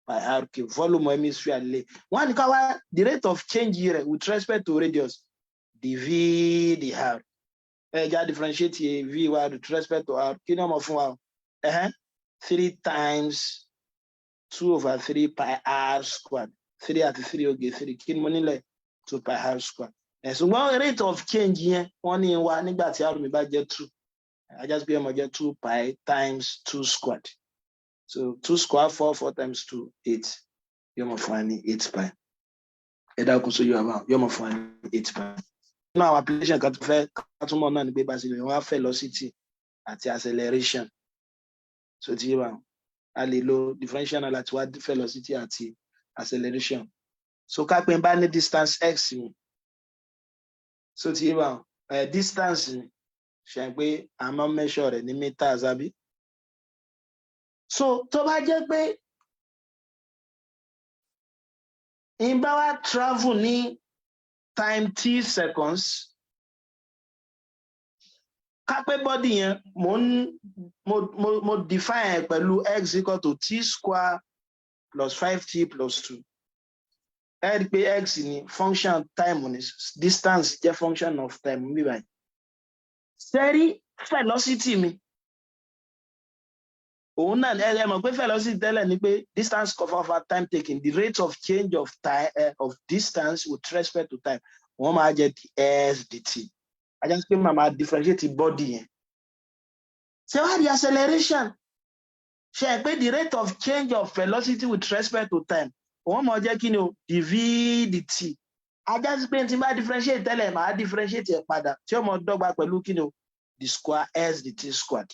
pi r cube volume hemisphere lè. Wọ́n ní ká wá the rate of change here with respect to radius dv dr. Já differentiate v with respect to r. Kí ni ọmọ fún wa? 3 times 2/3 pi r squared. 3 àti 3 oge 3. Kí ni mo nílẹ̀? 2 pi r squared. Ṣùgbọ́n rate of change yẹn wọ́n ní wa nígbà tí r mi bá jẹ́ 2. Ajá sí pé ọmọ jẹ́ 2 pi times 2 squared. So 2 square 4 times 2 8. Yóò mọ̀ fún wa ní 8 pi. Ẹ dákun sójú àbá yóò mọ̀ fún wa ní 8 pi. Nínú àwọn application kan tó fẹ́ kátúmọ̀ náà ni pé bá ṣe lè wọ́n á velocity àti acceleration. So tí wà a lè lo differential náà láti wá velocity àti acceleration. So ká pé n bá ní distance x mi. So tí wà distance mi ṣe pé a máa measure rẹ̀ ní meters àbí. So tó bá jẹ́ pé n bá wá travel ní time t seconds, ká pé body yẹn mo define pẹ̀lú x equal to t square plus 5t plus 2. Ẹ rí pé x ni function time ni distance jẹ́ function of time bí báyìí. Sẹ́rí velocity mi. Òun náà ẹ mọ̀ pé velocity tẹ́lẹ̀ ni pé distance over time taken, the rate of change of time of distance with respect to time. Wọ́n máa jẹ́ s dt. Ajá sí pé màá differentiate body yẹn. Ṣé wá di acceleration? Ṣé pé the rate of change of velocity with respect to time. Wọ́n máa jẹ́ kí ni o dv dt. Ajá sí pé tí n bá differentiate tẹ́lẹ̀ màá differentiate ẹ̀ padà tí ó mọ̀ dọ́gba pẹ̀lú kí ni o the square s dt squared.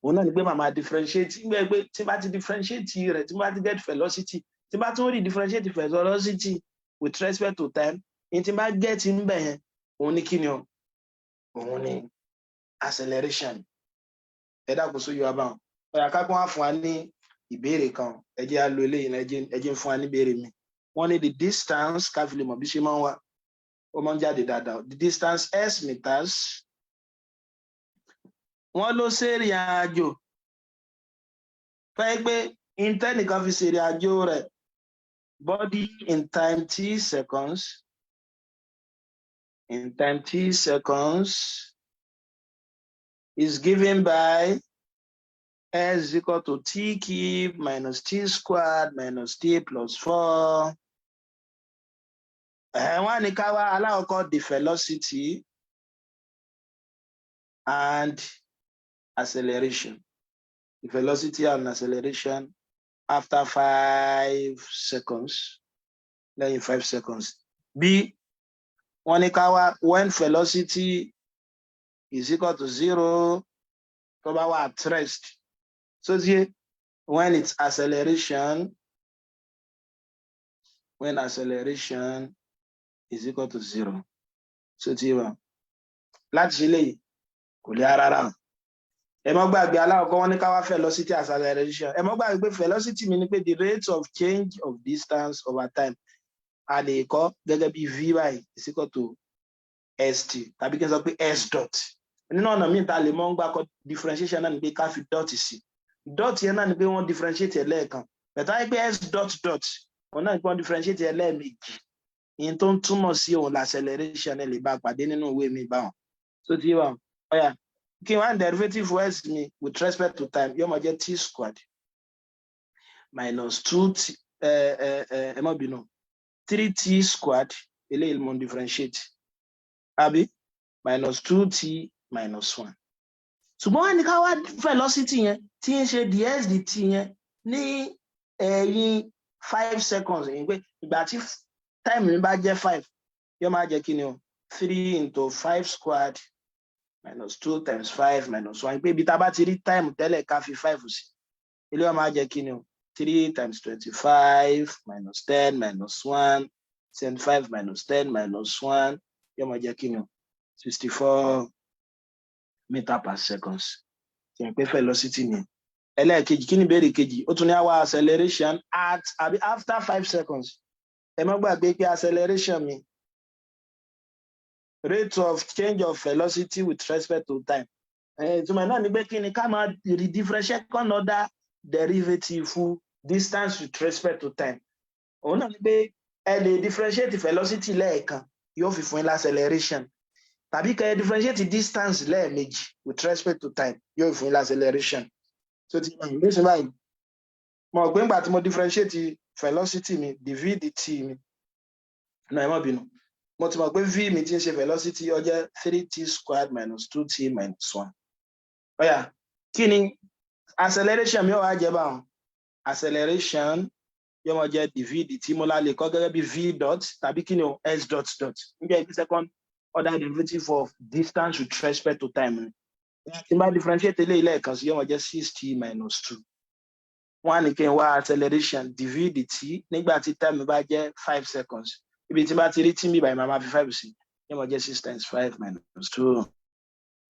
Òun náà ni pé màá differentiate nígbà pé tí bá ti differentiate rẹ̀ tí bá ti get velocity tí bá tún rí differentiate velocity with respect to time ní tí bá get níbẹ̀ yẹn òun ní kí ni o òun ní acceleration. Ẹ dákun sójú wa báwọn. Ọ̀yà ká kún wá fún wa ní ìbéèrè kan ẹ jẹ́ á lo eléyìí náà ẹ jẹ́ fún wa ní ìbéèrè mi. Wọ́n ní the distance káfílì mọ̀ bí ṣe máa ń wá ó máa ń jáde dáadáa. The distance s meters. Wọ́n ló ṣèrìn àjò fẹ́ pé intẹ́nìkan fi ṣèrìn àjò rẹ̀ body in time t seconds is given by s equal to t cube minus t squared minus t plus 4. Wọ́n ní ká wá alákọ̀ọ́kọ́ the velocity and acceleration. The velocity and acceleration after 5 seconds. Then 5 seconds. B. Wọ́n ní ká wá when velocity is equal to 0 tó bá wà at rest. So when its acceleration, when acceleration is equal to 0. So tí wà láti ṣe léyìí kò lè rárá. Ẹ má gbàgbé aláwọ̀kọ́ wọ́n ní ká wá velocity acceleration. Ẹ má gbàgbé pé velocity mi ni pé the rate of change of distance over time. A lè kọ́ gẹ́gẹ́ bí v is equal to st tàbí kí n sọ pé s dot. Nínú ọ̀nà míì tá lè mọ́ ń gbà kọ́ differentiation náà ni pé ká fi dot sí. Dot yẹn náà ni pé wọ́n differentiate ẹ̀ lẹ́ẹ̀kan. Bẹ̀tá yẹ pé s dot dot wọ́n náà ni pé wọ́n differentiate ẹ̀ lẹ́ẹ̀mejì. Ìyẹn tó ń túmọ̀ sí òun l'acceleration ẹ̀ lè bá pàdé nínú ìwé mi báwọn. So tí wà ọ̀yà kí n wá derivative s mi with respect to time yóò máa jẹ́ t squared minus 2t ẹ má bínú 3t squared eléyìí mo differentiate àbí minus 2t minus 1. Ṣùgbọ́n wọ́n ní ká wá velocity yẹn tí ń ṣe ds dt yẹn ní ẹ̀yìn 5 seconds yìí pé ìgbà tí time mi bá jẹ́ 5 yóò máa jẹ́ kí ni o 3 into 5 squared minus 2 times 5 minus 1 pé ibi tá a bá ti rí time tẹ́lẹ̀ ká fi 5 sí ilé yóò máa jẹ́ kí ni o 3 times 25 minus 10 minus 1 75 minus 10 minus 1 yóò máa jẹ́ kí ni o 64 meter per second. Tí n pé velocity ni ẹlẹ́ẹ̀kejì kí ni ìbéèrè kejì ó tún ní our acceleration at àbí after 5 seconds. Ẹ má gbàgbé pé acceleration mi rate of change of velocity with respect to time. Ìtumọ̀ náà ni pé kí ni ká máa differentiate kan order derivative fún distance with respect to time. Òun náà ni pé ẹ lè differentiate velocity lẹ́ẹ̀kan yóò fi fún yín acceleration. Tàbí kẹ́ ẹ differentiate distance lẹ́ẹ̀mejì with respect to time yóò fi fún yín acceleration. So ti báyìí lóṣù báyìí mo gbé ńgbà tí mo differentiate velocity mi dv dt mi náà ẹ má bínú. Mo ti mọ̀ pé v mi ti ń ṣe velocity ó jẹ́ 3t squared minus 2t minus 1. Ọ̀yà kí ni acceleration mi ó wá jẹ́ báwọn? Acceleration yóò máa jẹ́ dv dt mo la lè kọ́ gẹ́gẹ́ bí v dot tàbí kí ni o s dot dot. Níjẹ́ second order derivative of distance with respect to time. Tí n bá differentiate eléyìí lẹ́ẹ̀kan sí yóò máa jẹ́ 6t minus 2. Wọ́n á ní kí n wá acceleration dv dt nígbà tí time bá jẹ́ 5 seconds. Ibi tí bá ti rí tí mi báyìí máa fi 5 sí yóò máa jẹ́ 6 times 5 minus 2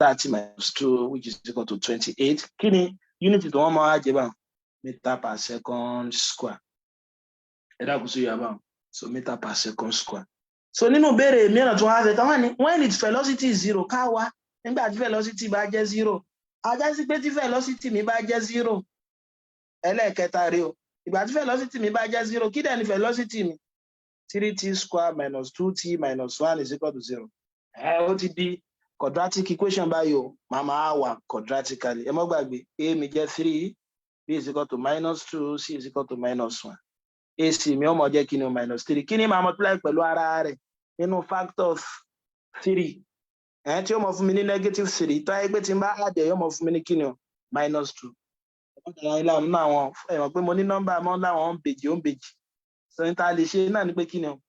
30 minus 2 which is equal to 28. Kí ni unit tí wọ́n máa jẹ́ báwọn? Meter per second square. Ẹ dákun sí yàrá báwọn. So meter per second square. So nínú ìbéèrè mìíràn tí wọ́n á fẹ́ tán wọ́n ní when its velocity is 0 ká wá nígbà tí velocity bá jẹ́ 0. Ajá sí pé tí velocity mi bá jẹ́ 0 ẹlẹ́ẹ̀kẹta rí o. Ìgbà tí velocity mi bá jẹ́ 0 kí dẹ̀ ni velocity mi? 3t squared minus 2t minus 1 is equal to 0. Ó ti di quadratic equation báyìí o. Màmá wà quadratically. Ẹ má gbàgbé a mi jẹ́ 3, b is equal to minus 2, c is equal to minus 1. ac mi ó máa jẹ́ kí ni o minus 3. Kí ni màá multiply pẹ̀lú ara rẹ̀ nínú factor of 3? Tí ó máa fún mi ní negative 3 tó ayé pé tí n bá add yóò máa fún mi ní kí ni o minus 2. Ẹ mọ̀ pé mo ní nọ́mbà mọ́ láwọn òǹbejì. So n ta lè ṣe náà ni pé kí ni o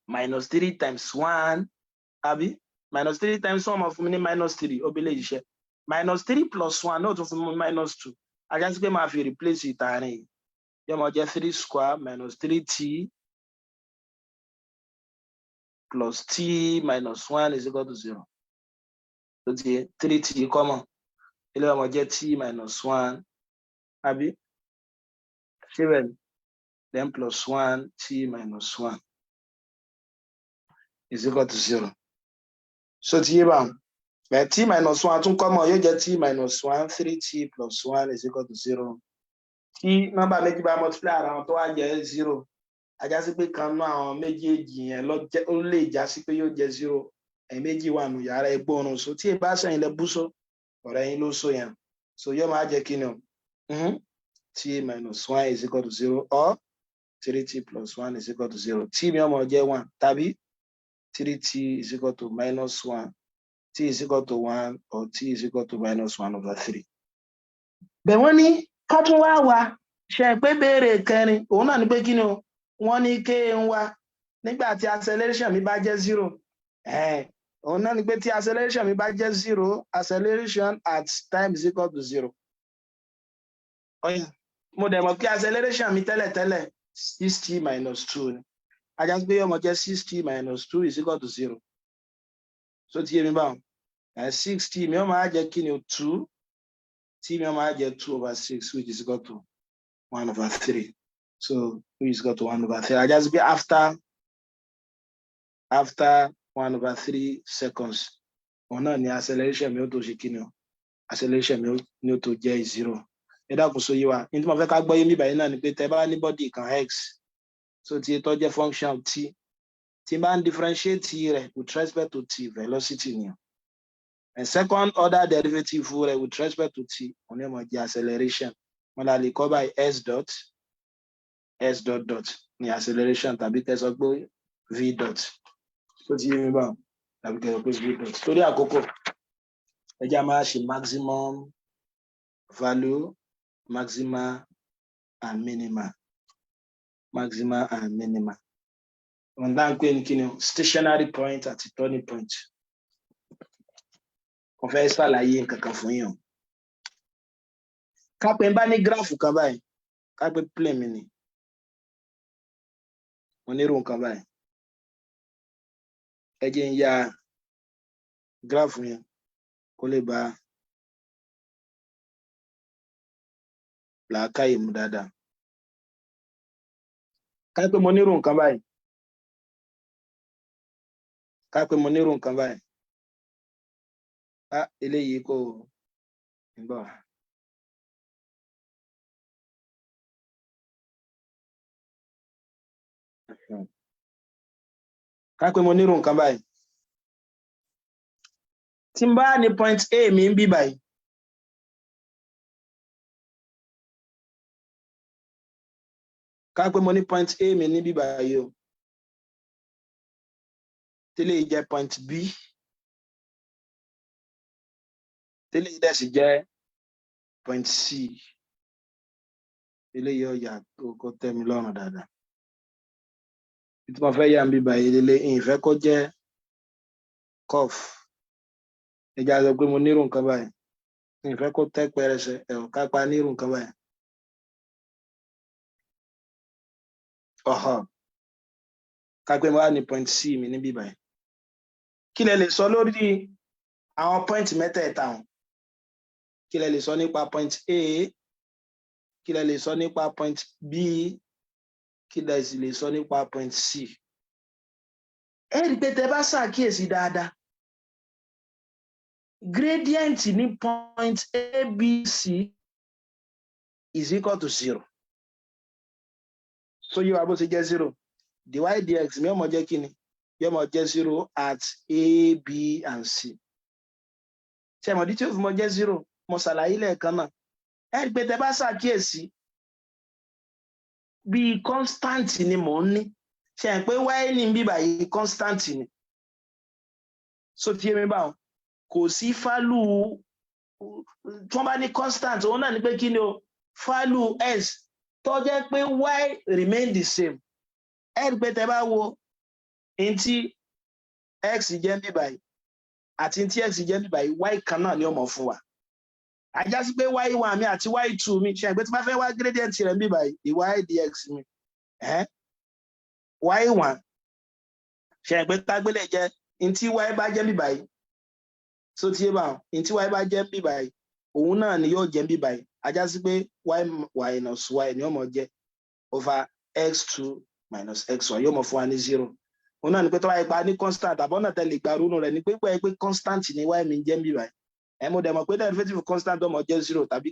minus 3 times 1 àbí minus 3 times 1 máa fún mi ní minus 3 ó bí lè ṣiṣẹ́ minus 3 plus 1 náà tún fún mi minus 2 ajá sí pé máa fi replace ìtàrin yìí yóò máa jẹ́ 3 square minus 3t plus t minus 1 is equal to 0. So ti 3t common ilé yóò máa jẹ́ t minus 1 àbí ṣé bẹ́ẹ̀ ni? Then plus 1 t minus 1 is equal to 0. So ti yé báwọn. But t minus 1 tún common yóò jẹ́ t minus 1 3t plus 1 is equal to 0. Tí nọ́mbà méjì bá multiply ara wọn tó wá jẹ́ 0 ajá sí pé kan náà àwọn méjèèjì yẹn ó lè já sí pé yóò jẹ́ 0. Ẹ̀yin méjì wà nù yàrá ẹgbọ́run so tí ẹ bá sẹ́yìn lẹ bú so ọ̀rẹ́ yín ló so yẹn. So yóò máa jẹ́ kí ni o t minus 1 is equal to 0 or 3t plus 1 is equal to 0. T mi ọmọ jẹ́ 1 tàbí 3t is equal to minus 1, t is equal to 1 or t is equal to minus 1 over 3. Bẹ̀ wọ́n ní ká tún wá ṣe pé béèrè kẹrin òun náà ni pé kí ni o wọ́n ní ké ń wá nígbà tí acceleration mi bá jẹ́ 0. Òun náà ni pé tí acceleration mi bá jẹ́ 0 acceleration at time is equal to 0. mo dẹ̀ mọ̀ pé acceleration mi tẹ́lẹ̀ 60 minus 2 ni ajá pé yóò mọ̀ jẹ́ 60 minus 2 is equal to 0 so ti yé mi báwọn 60 mi ó máa jẹ́ kí ni o 2 tí mi ó máa jẹ́ 2 over 6 which is equal to 1 over 3 so which is equal to 1 over 3 ajá pé after 1 over 3 seconds òun náà ni acceleration mi ó tó ṣe kí ni o acceleration mi ó tó jẹ́ 0 ẹ dákun so yé wa ní tí mo fẹ́ ká gbọ́ yé mi báyìí náà ni pé tẹ́ bá ní body kan x so tí tó jẹ́ function t tí bá ń differentiate rẹ̀ with respect to t velocity ni and second order derivative rẹ̀ with respect to t òun ni mo jẹ́ acceleration wọn la lè kọ́ by s dot ni acceleration tàbí kẹ́ sọ pé v dot so tí yé mi báwọn tàbí kẹ́ sọ pé v dot torí àkókò ẹ jẹ́ máa ṣe maximum value maxima and minima wọ́n dá ń pè ní kí ni stationary point àti turning point wọ́n fẹ́ ṣàlàyé nǹkan kan fún yín ká pé bá ní gíráfù kan báyìí ká pé plane mi ni mo nírú nǹkan báyìí ẹ jẹ́ ń ya gíráfù yẹn kó lè bá làákàyè mu dáadáa ká pé mo nírú nǹkan báyìí eléyìí kò ń bọ̀ ká pé mo nírú nǹkan báyìí tí n bá ní point A mi ń bí báyìí ká pé mo ní point A mi ní bí báyìí o tẹ́lẹ̀ yìí jẹ́ point B tẹ́lẹ̀ yìí dẹ̀ sì jẹ́ point C eléyìí ọ̀yà kó tẹ́ mi lọ́rùn dáadáa tí mo fẹ́ yà ń bí báyìí lélẹ̀ ìfẹ́ kó jẹ́ curve ẹja sọ pé mo nírú nǹkan báyìí ìfẹ́ kó tẹ́ pẹrẹsẹ ẹ̀rọ kápá nírú nǹkan báyìí ká pé mo wá ní point C mi níbí báyìí kí lẹ lè sọ lórí àwọn point mẹ́tẹ̀ẹ̀ta wọn kí lẹ lè sọ nípa point A kí lẹ lè sọ nípa point B kí lẹ sì lè sọ nípa point C ẹ rí i pé tẹ bá ṣàkíyèsí dáadáa gradient ní point ABC is equal to 0 so yíwa bó ṣe jẹ́ 0 dy dx mi ó mọ jẹ́ kí ni yóò mọ jẹ́ 0 at A, B and C ṣe mọ̀dí tí ó fi mọ jẹ́ 0 mo ṣàlàyé lẹ́ẹ̀kan náà ẹ rí i pé tẹ bá ṣàkíyèsí bí constant ni mò ń ní ṣe hàn pé y ní bí báyìí constant ni so tí èmi báwọn kò sí fálù tí wọ́n bá ní constant òun náà ni pé kí ni o fálù s tó jẹ́ pé y remain the same ẹ rí i pé tẹ bá wo n tí x jẹ́ bí báyìí àti n tí x jẹ́ bí báyìí y kan náà ni ó mọ̀ fún wa ajá sí pé y1 mi àti y2 mi ṣe àgbẹ̀ tí wọ́n fẹ́ wá gradient rẹ̀ bí báyìí dy dx mi y1 ṣe àgbẹ̀ tágbélé jẹ́ n tí y bá jẹ́ bí báyìí so tí yé bá n tí y bá jẹ́ bí báyìí òun náà ni yóò jẹ́ bí báyìí ajá sí pé y minus y ni ó mọ̀ jẹ́ over x2 minus xy yóò mọ̀ fún wa ní 0 òun náà ni pé tó bá yẹ pa ní constant àbọ̀nà tẹ̀lé ìgbà rúnú rẹ̀ ni pé pé constant ni y mi jẹ́ bí báyìí mo dẹ̀ mọ̀ pé derivative constant ọmọ jẹ́ 0 tàbí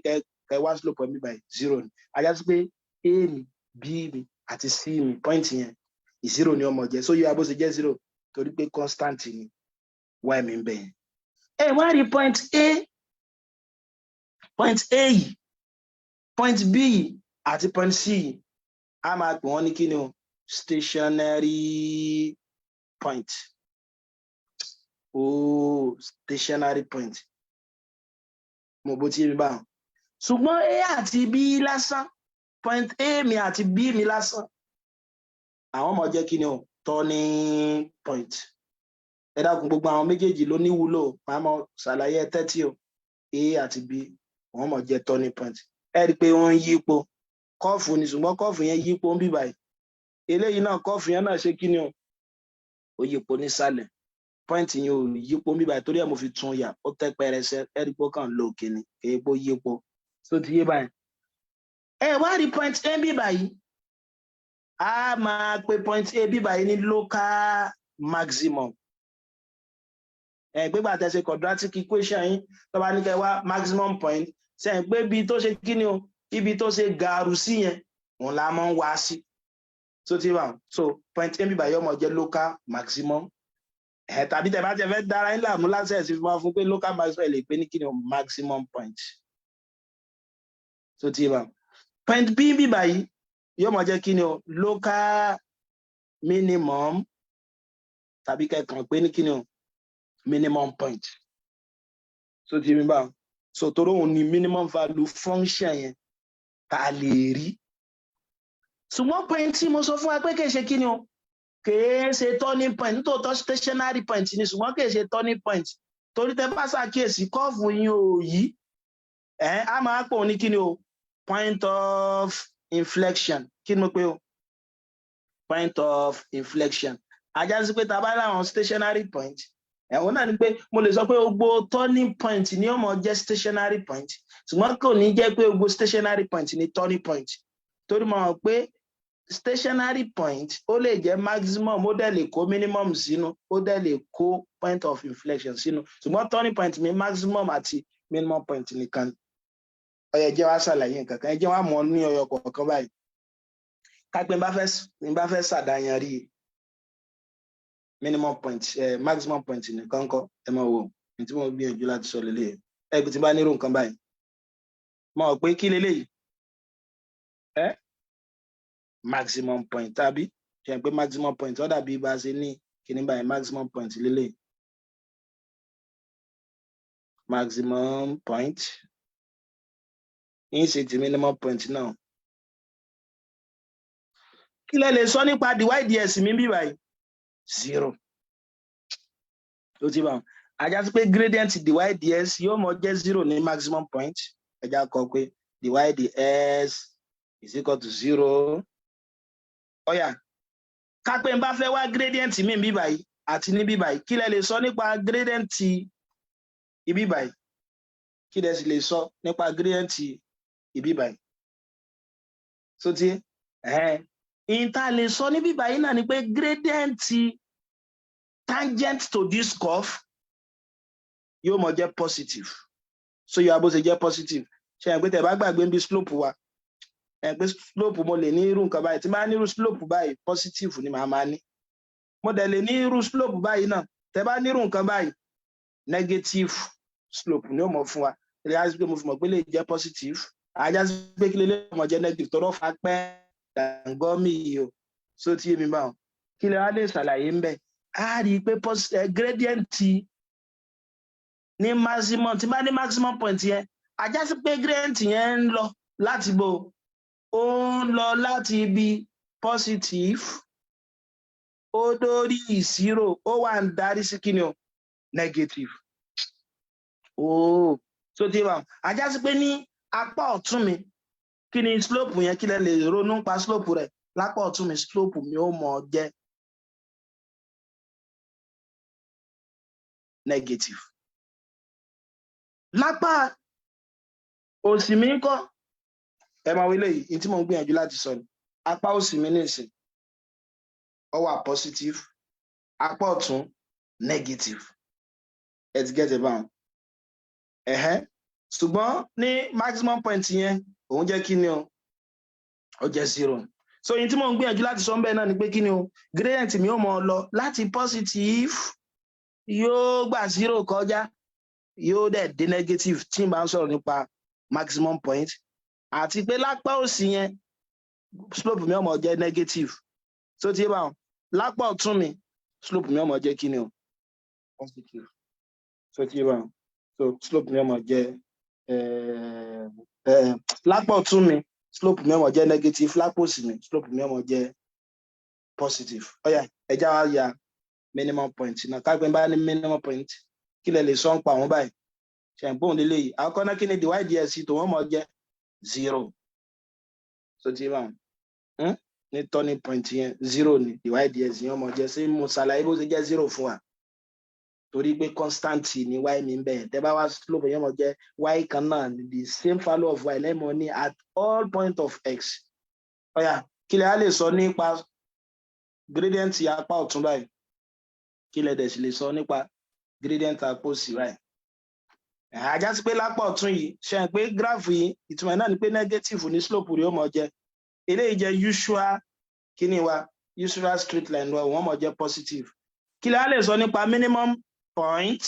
kẹ wá slope mi by 0 ni ajá sí pé a mi b mi àti c mi point yẹn 0 ni ọmọ jẹ́ so yóò abó ṣe jẹ́ 0 torí pé constant ni y mi ń bẹ yẹn wá rí point a yìí point b yìí àti point c yìí a máa pè wọ́n ní kí ni o stationary point stationary point mo bó ti rí báwọn ṣùgbọ́n a àti b lásán point a mi àti b mi lásán àwọn ọmọ jẹ́ kí ni o turning point ẹ dákun gbogbo àwọn méjèèjì ló níwúlò máa mọ ṣàlàyé 30 o a àti b wọ́n mọ̀ jẹ́ turning point ẹ rí i pé wọ́n ń yípo kọ́ọ̀fù ni ṣùgbọ́n kọ́ọ̀fù yẹn yípo ń bí báyìí eléyìí náà kọ́ọ̀fù yẹn náà ṣe kí ni o ó yípo nísàlẹ̀ point yẹn ò yípo ń bí báyìí torí ẹ̀ mo fi tún yà ó tẹ́ pẹrẹsẹ ẹ̀rí pé ó kàn lọ òkè ni èèpo yípo tó ti yé báyìí wá rí point A ń bí báyìí a máa pe point A bí báyìí ní local maximum gbégbà tẹ̀sí quadratic equation yín tó bá ní kẹ́ wá maximum point sẹ́yìn pé ibi tó ṣe kí ni o ibi tó ṣe gàrú sí yẹn òun la máa ń wá sí tó ti wà so point A bí báyìí ọmọ jẹ́ local maximum tàbí tẹ́ bá tẹ́ fẹ́ dára yín láàmú láti ẹ̀sìn fún wa fún pé local maximum lè pé ní kí ni o maximum point tó ti wà point B bí báyìí yóò mọ jẹ́ kí ni o local minimum tàbí kẹ́kàn pé ní kí ni o minimum point so ti mi bá so toro òun ni minimum value function yẹn ta lè rí ṣùgbọ́n point tí mo sọ fún wa pé kì í ṣe kí ni o kì í ṣe turning point nítòótọ́ stationary point ni ṣùgbọ́n kì í ṣe turning point torí tẹ́ bá ṣàkíyèsí kọ́ọ̀fù yín ò yí a máa pọ̀ ní kí ni o point of inflection kí ni mo pè o point of inflection ajá sí pé tá a bá láwọn stationary point ẹ̀wọ̀n náà ni pé mo lè sọ pé gbogbo turning point ni ó mọ jẹ́ stationary point ṣùgbọ́n kò ní jẹ́ pé gbogbo stationary point ni turning point torí mo mọ̀ pé stationary point ó lè jẹ́ maximum ó dẹ̀ lè kó minimum sínú ó dẹ̀ lè kó point of inflection sínú ṣùgbọ́n turning point mi maximum àti minimum point nìkan ó yẹ jẹ́ wá ṣàlàyé nǹkan kan ẹ jẹ́ wá mọ̀ ní ọyọ kọ̀ọ̀kan báyìí kápẹ́ n bá fẹ́ ṣàdáyan rí minimum point maximum point nìkan kọ́ ẹ máa wò ní tí mo gbìyànjú láti sọ lélẹ̀ ẹgbẹ tí bá nírò nǹkan báyìí mo mọ̀ pé kí leléyìí maximum point tàbí ṣe pé maximum point ó dàbí bá a ṣe ní kíní báyìí maximum point lélẹ̀ maximum point yín ṣe ti minimum point náà kí lẹ lè sọ nípa dy/ds mi bí báyìí 0 ó ti bá wọn ajá sí pé gradient dy/ds yóò mọ jẹ́ 0 ní maximum point ẹjá kọ pé dy/ds is equal to 0 ọ̀yà kápẹ́ ń bá fẹ́ wá gradient mi bí báyìí àti ní bí báyìí kí lẹ lè sọ nípa gradient ibi báyìí kí lẹ sì lè sọ nípa gradient ibi báyìí so ti ìta lè sọ ní bí báyìí náà ni pé gradient tangent to this curve yóò mọ jẹ́ positive so yóò abó ṣe jẹ́ positive ṣe ẹ̀ pé tẹ̀ bá gbàgbé ń bí slope wa ẹ̀ pé slope mo lè ní irú nǹkan báyìí tí bá ní irú slope báyìí positive ni màá máa ní mo dẹ̀ lè ní irú slope báyìí náà tẹ̀ bá ní irú nǹkan báyìí negative slope ni ó mọ̀ fún wa ilé ajá sí pé mo fi mọ̀ pé lè jẹ́ positive ajá sí pé kí lè mọ̀ jẹ́ negative tọ́rọ̀ fa pẹ́ dàngọ́mì yìí o so tí èmi bá wọn kí lè wá lè ṣàlàyé ń bẹ̀ a rí i pé gradient ní maximum tí bá ní maximum point yẹn ajá sí pé gradient yẹn ń lọ láti bo ó ń lọ láti ibi positive ó dórí 0 ó wà ń darí sí kí ni o negative so tí wà ajá sí pé ní apá ọ̀tún mi kí ni slope yẹn kí lẹ lè ronú pa slope rẹ̀ lápá ọ̀tún mi slope mi ó mọ jẹ́ negative lápá òsì mi ńkọ́ ẹ máa wílé yìí tí mo ń gbìyànjú láti sọ ni apá òsì mi nìsín ó wà positive apá ọ̀tún negative ẹ ti get it báwọn ṣùgbọ́n ní maximum point yẹn òun jẹ́ kí ni o ó jẹ́ 0 so yìí tí mo ń gbìyànjú láti sọ ń bẹ́ẹ̀ náà ni pé kí ni o gradient mi ó mọ lọ láti positive yóò gbà 0 kọjá yóò dẹ̀ dé negative tí n bá ń sọ̀rọ̀ nípa maximum point àti pé lápá òsì yẹn slope mi ó mọ jẹ́ negative so tí bá wọn lápá ọ̀tún mi slope mi ó mọ jẹ́ kí ni o positive so tí bá wọn so slope mi ó mọ jẹ́ lápá ọ̀tún mi slope mi ó mọ jẹ́ negative lápá òsì mi slope mi ó mọ jẹ́ positive ọ̀yà ẹja wa ya minimum point náà kágbẹ́ bá ní minimum point kí lẹ lè sọ ń pa àwọn báyìí ṣe ń bóun lélẹ́yìí àkọ́kọ́ náà kí ni dy/ds tó wọ́n mọ̀ jẹ́ 0 so ti bá ní turning point yẹn 0 ni dy/dx yẹn ọmọ jẹ́ sí mo ṣàlàyé bó ṣe jẹ́ 0 fún wa torí pé constant ni y mi ń bẹ tẹ́ bá wá slope yẹn ọmọ jẹ́ y kan náà the same value of y lẹ́mọ̀ ní at all point of x ọ̀yà kí lè á lè sọ nípa gradient apá ọ̀tún báyìí kí lè dẹ̀ sì lè sọ nípa gradient apá òsì báyìí ajá sí pé lápá ọ̀tún yìí ṣe hàn pé graph yìí ìtumọ̀ náà ni pé negative ní slope rẹ̀ ó mọ̀ jẹ́ eléyìí jẹ́ usual kíní wa usual straight line wa wọ́n mọ̀ jẹ́ positive kí lè á lè sọ nípa minimum point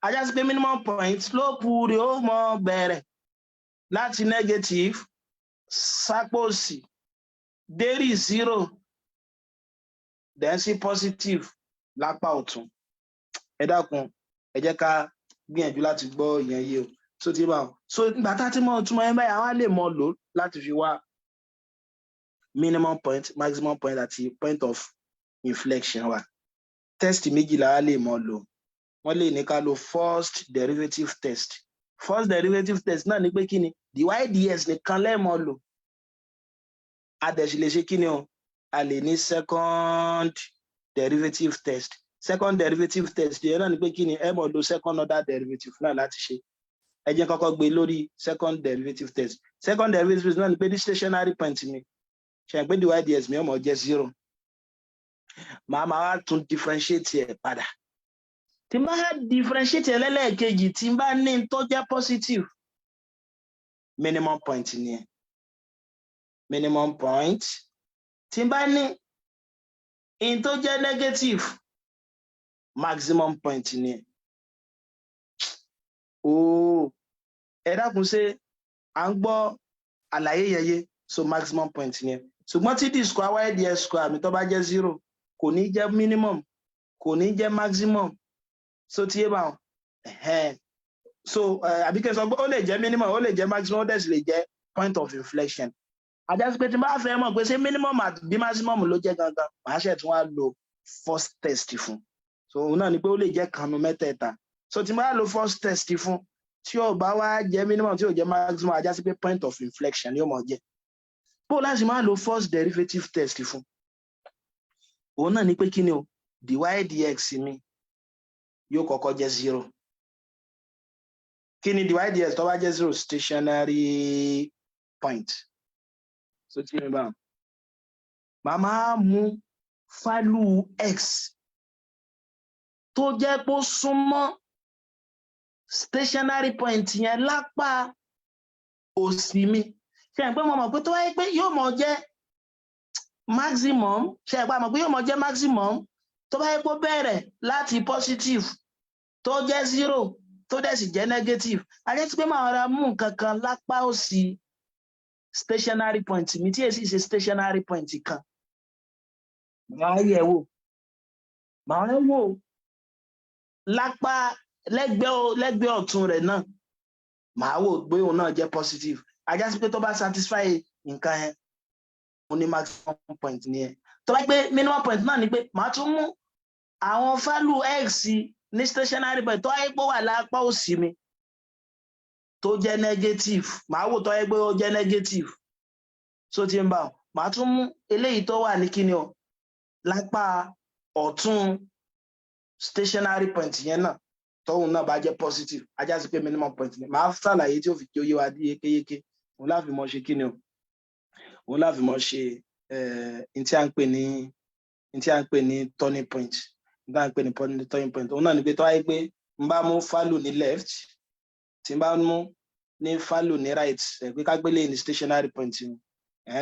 ajá sí pé minimum point slope rẹ̀ ó mọ̀ bẹ̀rẹ̀ láti negative sápá òsì dérí 0 then sí positive lápá ọ̀tún ẹ dákun ẹ jẹ́ ká gbìyànjú láti gbọ́ ìyẹn yé o so ti bá wọn so ìgbà tá a ti mọ ìtumọ̀ yẹn báyìí àwa lè mọ lò láti fi wá minimum point maximum point àti point of inflection wa test méjìlá a lè mọ lò wọ́n lè ní ká lo first derivative test náà ní pé kí ni dy/dx nìkan lẹ́ẹ̀mọ lò a dẹ̀ sì lè ṣe kí ni o a lè ní second derivative test yẹn náà ni pé kí ni ẹ mọ̀ lo second order derivative náà láti ṣe ẹ jẹ́ kọ́kọ́ gbé lórí second derivative test náà ni pé ní stationary point mi ṣe pé dy/dx mi ọmọ jẹ́ 0 màá wá tún differentiate ẹ̀ padà tí n bá differentiate ẹ̀ lẹ́lẹ́ẹ̀kejì tí n bá ní tó jẹ́ positive minimum point ni ẹ̀ minimum point tí n bá ní in tó jẹ́ negative maximum point ni ẹ dákun ṣe à ń gbọ́ àlàyé yẹyẹ so maximum point ni ṣùgbọ́n tí d square y dx square mi tó bá jẹ́ 0 kò ní jẹ́ minimum kò ní jẹ́ maximum so tí yé bá wọn so àbíkẹ́ sọ pé ó lè jẹ́ minimum ó lè jẹ́ maximum ó dẹ̀ sì lè jẹ́ point of inflection àjásí pé tí n bá fẹ́ mọ̀ pé ṣé minimum àbí maximum ló jẹ́ gangan màá ṣẹ̀ tún wá lo first test fún so òun náà ni pé ó lè jẹ́ kanu mẹ́tẹ̀ẹ̀ta so tí n bá lo first test fún tí ó bá wá jẹ́ minimum tí ó jẹ́ maximum àjásí pé point of inflection yóò mọ̀ jẹ́ bó láti máa lo first derivative test fún òun náà ni pé kí ni o dy/dx mi yóò kọ́kọ́ jẹ́ 0 kí ni dy/dx tó bá jẹ́ 0 stationary point so tí mi bá màmá mú value x tó jẹ́ pé ó súnmọ́ stationary point yẹn lápá òsì mi ṣe ń pé mo mọ̀ pé tó wáyé pé yóò mọ̀ jẹ́ maximum ṣe ń pé mo mọ̀ pé yóò mọ̀ jẹ́ maximum tó bá yẹ kó bẹ̀rẹ̀ láti positive tó jẹ́ 0 tó dẹ̀ sì jẹ́ negative a jẹ́ pé màá ra mú nǹkan kan lápá òsì stationary point mi tí èsì ṣe stationary point kan màá yẹ̀ wò lápá lẹ́gbẹ̀ẹ́ ọ̀tún rẹ̀ náà màá wò pé òun náà jẹ́ positive a jẹ́ pé tó bá satisfy nǹkan yẹn mo ní maximum point ni ẹ tó bá pé minimum point náà ni pé màá tún mú àwọn value x ní stationary point tó wáyé pé wà lápá òsì mi tó jẹ́ negative màá wò tó wáyé pé ó jẹ́ negative so tí ń bá màá tún mú eléyìí tó wà ní kíni o lápá ọ̀tún stationary point yẹn náà tóun náà bá jẹ́ positive ajá sí pé minimum point ni màá ṣàlàyé tí ó fi jẹ́ oyé wa dí yékéyéké òun láfi mọ̀ ṣe kíni o òun láfi mọ̀ ṣe tí à ń pè ní turning point turning point òun náà ni pé tó wáyé pé n bá mú value ní left tí n bá mú ní value ní right pé ká gbélé ní stationary point ni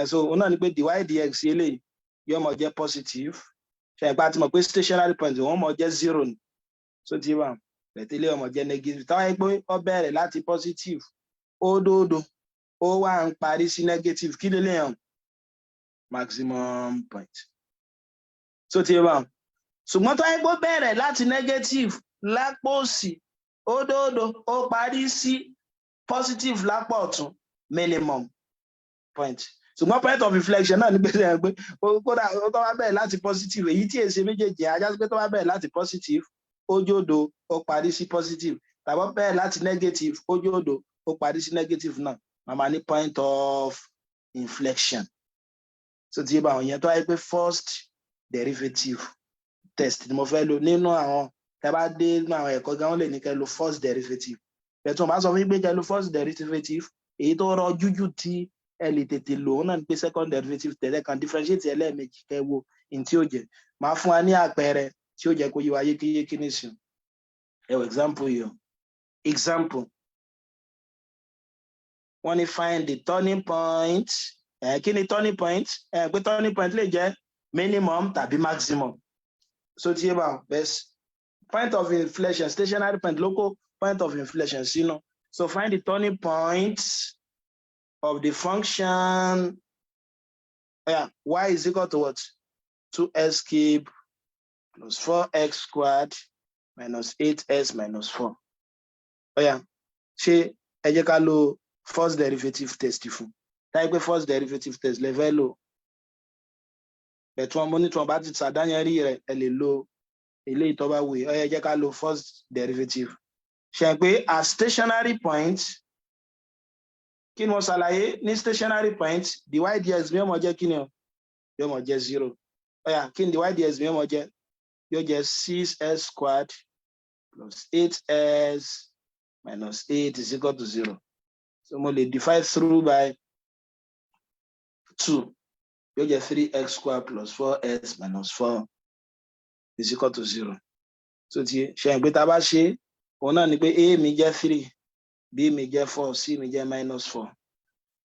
so òun náà ni pé dy/dx eléyìí yóò mọ̀ jẹ́ positive ṣe ìgbà tí mo pé stationary point wọ́n mọ̀ jẹ́ 0 ni so tí wà bẹ̀tẹ́lẹ̀ ọmọ jẹ́ negative tó wáyé pé ó bẹ̀rẹ̀ láti positive ódòdó ó wá ń parí sí negative kí lè léyàn maximum point so tí wà ṣùgbọ́n tó wáyé pé ó bẹ̀rẹ̀ láti negative lápò òsì ódòdó ó parí sí positive lápò ọ̀tún minimum point ṣùgbọ́n point of inflection náà ní pé ṣe pé kódà tó wá bẹ̀rẹ̀ láti positive èyí tí èsì méjèèjì ajá sí pé tó wá bẹ̀rẹ̀ láti positive ójòdó ó parí sí positive tàbí bẹ̀rẹ̀ láti negative ójòdó ó parí sí negative náà màmá ní point of inflection. So tí bá yẹn tó wáyé pé first derivative test ni mo fẹ́ lò nínú àwọn tẹ́ bá dé nínú àwọn ẹ̀kọ́ gan wọ́n lè ní kẹ́ lo first derivative. Bẹ̀tún bá sọ fún yín pé kẹ́ lo first derivative èyí tó rọ jújù tí ẹ lè tètè lò ó náà ní pé second derivative tẹ̀lé kan differentiate ẹlẹ́ẹ̀mejì kẹ́ wo in tí ó jẹ́. Máa fún wa ní àpẹẹrẹ tí ó jẹ́ kó yé wa yékéyéké nísìn. Ẹ wo example yìí o. Example. Wọ́n ní find the turning point. Kí ni turning point? Pé turning point lè jẹ́ minimum tàbí maximum. So tí yé bá best point of inflection, stationary point, local point of inflection sínú. So find the turning point of the function. Y is equal to what? 2x cube plus 4x squared minus 8s minus 4. Ṣé ẹ jẹ́ ká lo first derivative test fún. Táyé pé first derivative test level lò. Bẹ̀tún ọmọ ní tí wọ́n bá ti ṣàdáyẹrí rẹ̀ ẹ lè lo ilé ìtọ́ba wò. Ẹ jẹ́ ká lo first derivative. Ṣé pé at stationary point kí ni wọ́n ṣàlàyé ní stationary point dy dx mi ó mọ jẹ́ kí ni o? Yóò mọ jẹ́ 0. Kí ni dy dx mi ó mọ jẹ́? Yóò jẹ́ 6s squared plus 8s minus 8 is equal to 0. So mo lè divide through by 2. Yóò jẹ́ 3x squared plus 4s minus 4 is equal to 0. So tí ṣe pé tá bá ṣe òun náà ni pé a mi jẹ́ 3, b mi jẹ́ 4, c mi jẹ́ minus 4.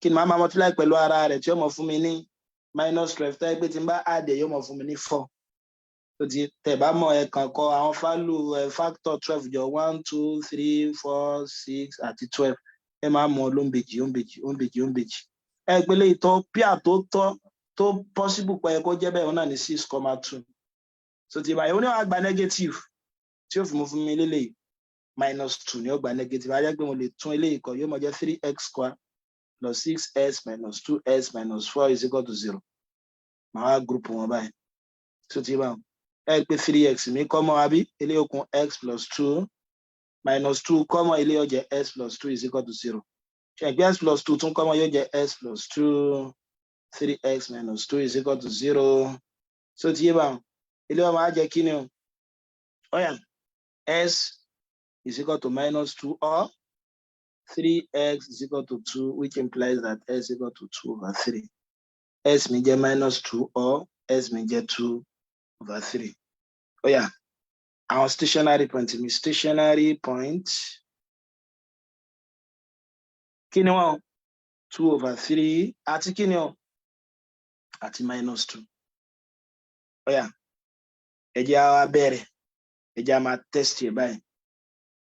Kí ni màá máa multiply pẹ̀lú ara rẹ̀ tí ó mọ̀ fún mi ní minus 12 táyé pé tí n bá add yóò mọ̀ fún mi ní 4. So tí tẹ́ bá mọ̀ ẹ kàn kọ àwọn value factor 12 jọ 1, 2, 3, 4, 6 àti 12. Ẹ máa mọ̀ lóńbejì. Ẹ pé lè tọ́ píà tó possible pé kó jẹ́ bẹ́ẹ̀ òun náà ní 6,2. So tí báyìí ó ní wàá gba negative tí ó fi mú fún mi lélẹ́yìí -2 ni ó gba negative. A jẹ́ pé mo lè tún eléyìí kọ yóò mọ jẹ́ 3x squared plus 6s minus 2s minus 4 is equal to 0. Màá wá group wọn báyìí. So tí báyìí ẹ pé 3x mi kọ́ mọ́ àbí eléyìí ó kún x plus 2 minus 2 kọ́ mọ́ eléyìí ó jẹ́ s plus 2 is equal to 0. Ṣé ẹgbẹ́ s plus 2 tún kọ́ mọ́ yóò jẹ́ s plus 2 3x minus 2 is equal to 0. So tí báyìí eléyìí ó máa jẹ́ kí ni o? S is equal to -2 or 3x is equal to 2, which implies that s is equal to 2/3. S mi jẹ́ -2 or s mi jẹ́ 2/3. Our stationary point kí ni wọ́n? 2/3 àti kí ni o? Àti -2. Ẹ jẹ́ á bẹ̀rẹ̀. Ẹ jẹ́ á máa test ẹ̀ báyìí.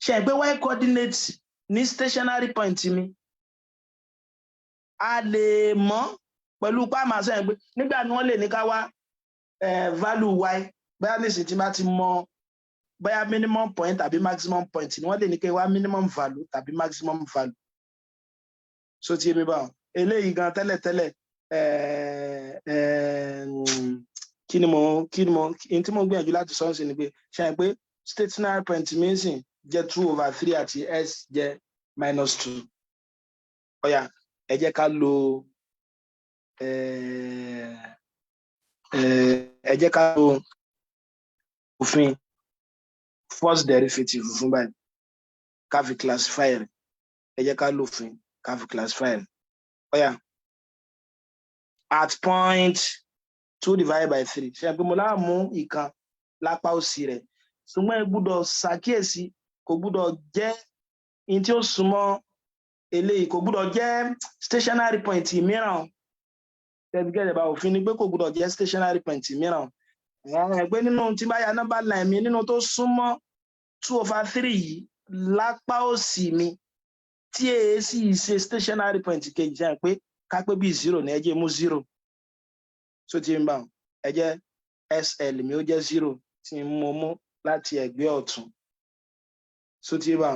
Ṣé ẹ pé y coordinate ní stationary point mi a lè mọ̀ pẹ̀lú pa máa sọ ẹ pé nígbà ni wọ́n lè ní ká wá value y bóyá nísìnyí tí bá ti mọ̀ bóyá minimum point tàbí maximum point ni wọ́n lè ní ká wá minimum value tàbí maximum value. So tí èmi bá wọn eléyìí gan tẹ́lẹ̀tẹ́lẹ̀ kí ni mo tí mo gbìyànjú láti sọ sí ni pé ṣe ẹ pé stationary point mi sìn jẹ́ 2/3 àti s jẹ́ -2. Ẹ jẹ́ ká lo òfin first derivative fún báyìí ká fi classify rẹ̀. Ẹ jẹ́ ká lo òfin ká fi classify rẹ̀. At point 2 divided by 3 ṣe pé mo láà mú ìkan lápá òsì rẹ̀ ṣùgbọ́n ẹ gbọ́dọ̀ ṣàkíyèsí kò gbọ́dọ̀ jẹ́ in tí ó súnmọ́ eléyìí kò gbọ́dọ̀ jẹ́ stationary point mìíràn. Tẹ́gbẹ́rẹ́ bá òfin ni pé kò gbọ́dọ̀ jẹ́ stationary point mìíràn. Ẹgbẹ́ nínú tí bá ya number line mi nínú tó súnmọ́ 2/3 yìí lápá òsì mi tí èé sì ṣe stationary point kejì jẹ́ pé ká pé bí 0 ní ẹ jẹ́ mú 0. So tí ń bá ẹ jẹ́ SL mi ó jẹ́ 0 tí mo mú láti ẹgbẹ́ ọ̀tún. So tí bá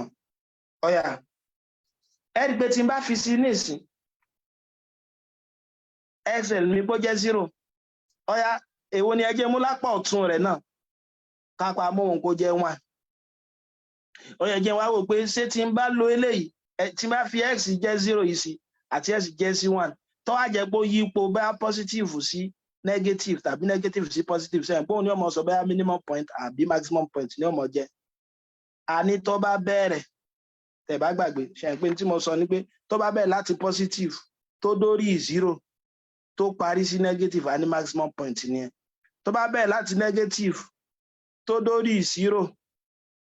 ẹ rí pé tí n bá fi sí nísìn XL mi bó jẹ́ 0. Èwo ni ẹ jẹ́ mú lápá ọ̀tún rẹ̀ náà kápá mọ́ òun kó jẹ́ 1. Jẹ́ wá wò pé ṣé tí n bá lo eléyìí tí n bá fi x jẹ́ 0 yìí sí àti s jẹ́ sí 1 tó wá jẹ́ pé ó yípo bá positive sí negative tàbí negative sí positive sẹ́yìn pé òun ni ọmọ sọ bá minimum point àbí maximum point ní ọmọ jẹ́ a ní tó bá bẹ̀rẹ̀ tẹ́ bá gbàgbé sẹ́yìn pé tí mo sọ ni pé tó bá bẹ̀rẹ̀ láti positive tó dórí 0 tó parí sí negative a ní maximum point nìyẹn tó bá bẹ̀rẹ̀ láti negative tó dórí 0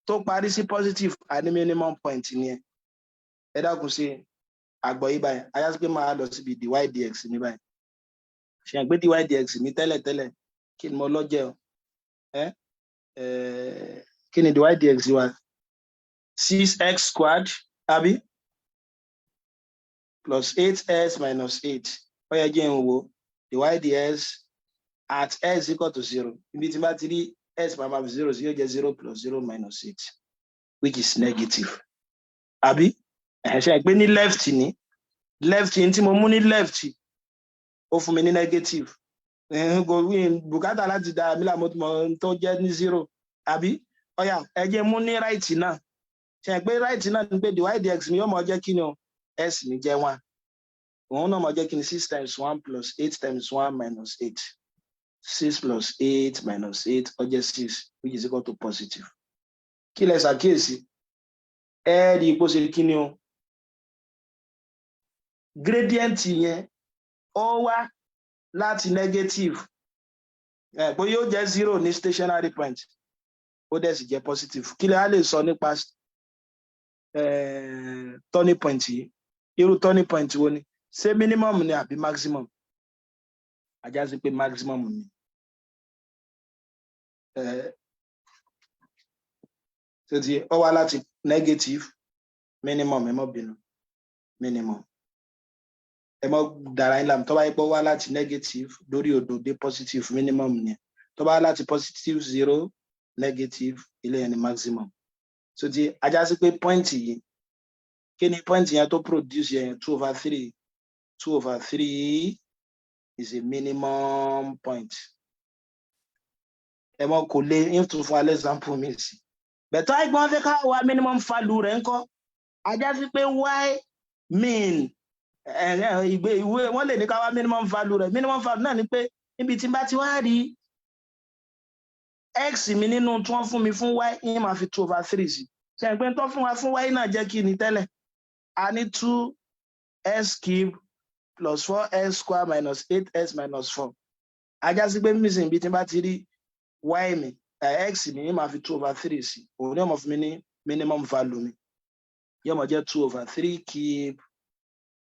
tó parí sí positive a ní minimum point nìyẹn ẹ dákun sí àgbọ̀ yìí báyìí ayá sí pé máa lọ síbi dy dx ní báyìí ṣe àgbé dy dx mi tẹ́lẹ̀tẹ́lẹ̀ kí ni mo lọ́jẹ́ o kí ni dy dx wa 6x squared àbí plus 8s minus 8 ó yẹ jẹ́ ń wo dy dx at s equal to 0 ibi tí bá ti rí s máa fi 0 sí yóò jẹ́ 0 plus 0 minus 8 which is negative àbí ṣe àgbé ní left ní tí mo mú ní left ó fún mi ní negative bùkátà láti dá mílà mọ́tò tó jẹ́ ní 0 àbí ọ̀yà ẹ jẹ́ mú ní right náà ṣe pé right náà ní pé dy dx mi yóò mọ̀ jẹ́ kí ni o s ní jẹ́ 1 òun náà mọ̀ jẹ́ kí ni 6 times 1 plus 8 times 1 minus 8 6 plus 8 minus 8 ó jẹ́ 6 which is equal to positive kí lẹ ṣàkíyèsí ẹ rí ipò ṣe kí ni o gradient yẹn ó wá láti negative pé yóò jẹ́ 0 ní stationary point ó dẹ̀ sì jẹ́ positive kí lè á lè sọ nípa turning point yìí irú turning point wo ni ṣé minimum ni àbí maximum ajá sí pé maximum ni ṣé ti ó wá láti negative minimum ẹ mọ́ bínú minimum ẹ mọ́ dára ńlá tó bá yẹ pé ó wá láti negative lórí odò dé positive minimum ni tó bá láti positive 0 negative ilé yẹn ni maximum so ti ajá sí pé point yìí kí ni point yẹn tó produce yẹn 2/3 2/3 is a minimum point ẹ mọ́ kò lè ń tún fún alẹ́ example mi sí bẹ̀tọ́ ẹgbọ́n fẹ́ ká wá minimum value rẹ̀ ńkọ́ ajá sí pé y mean ìwé wọ́n lè ní ká wá minimum value rẹ̀ minimum value náà ni pé níbi tí bá ti wá rí x mi nínú tí wọ́n fún mi fún y yín máa fi 2/3 sí ṣe ẹgbẹ́ tó fún wa fún y náà jẹ́ kí ni tẹ́lẹ̀ a ní 2s cube plus 4s square minus 8s minus 4 ajá sí pé mísìn ibi tí bá ti rí y mi x mi yín máa fi 2/3 sí òun ni ọmọ fún mi ní minimum value mi yóò mọ̀ jẹ́ 2/3 cube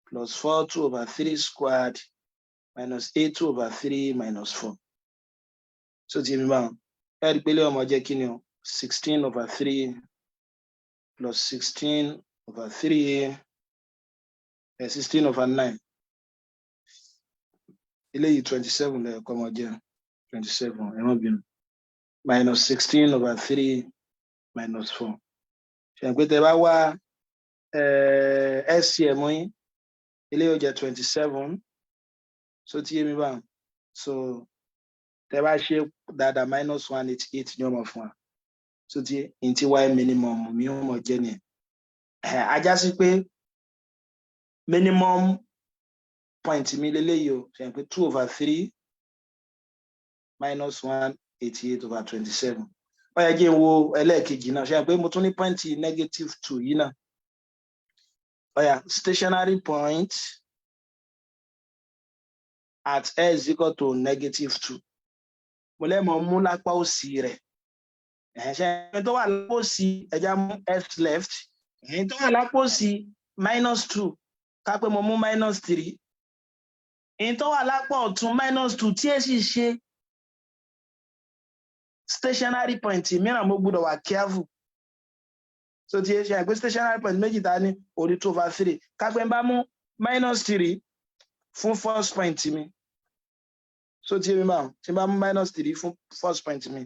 plus 4 2/3 squared minus 8 2/3 minus 4 so ti mi báwọn ẹ̀rí pé lé ọmọ jẹ́ kí ni o 16/3 plus 16/3 16/9 eléyìí 27 lẹ́ẹ̀kọ́ ọmọ jẹ́ 27 ẹ̀rọ bínú minus 16/3 minus 4 ṣe pé tẹ bá wá SCM yín eléyìí ó jẹ́ 27 so tí yémi bá so tẹ bá ṣe dáadáa minus 188 ní ọmọ fún wa so tí n tí y minimum mi ó mọ̀ jẹ́ ni ajá sí pé minimum point mi lélẹ́yìí o ṣe pé 2/3 minus 188/27 ó yẹ kí n wo ẹlẹ́ẹ̀kejì náà ṣe pé mo tún ní point negative 2 yìí náà ó yá stationary point at s equal to negative 2 mo lẹ́mọ̀ mú lápá òsì rẹ̀ ṣe tó wà lápá òsì ẹja mú s left tó wà lápá òsì -2 ká pé mo mú -3 tó wà lápá ọ̀tún -2 tí èsì ṣe stationary point mìíràn mo gbọ́dọ̀ wà careful so tí ṣe àgbé stationary point méjì ta ní orí 2/3 ká pé n bá mú -3 fún first point mi so tí mi bá tí bá mú -3 fún first point mi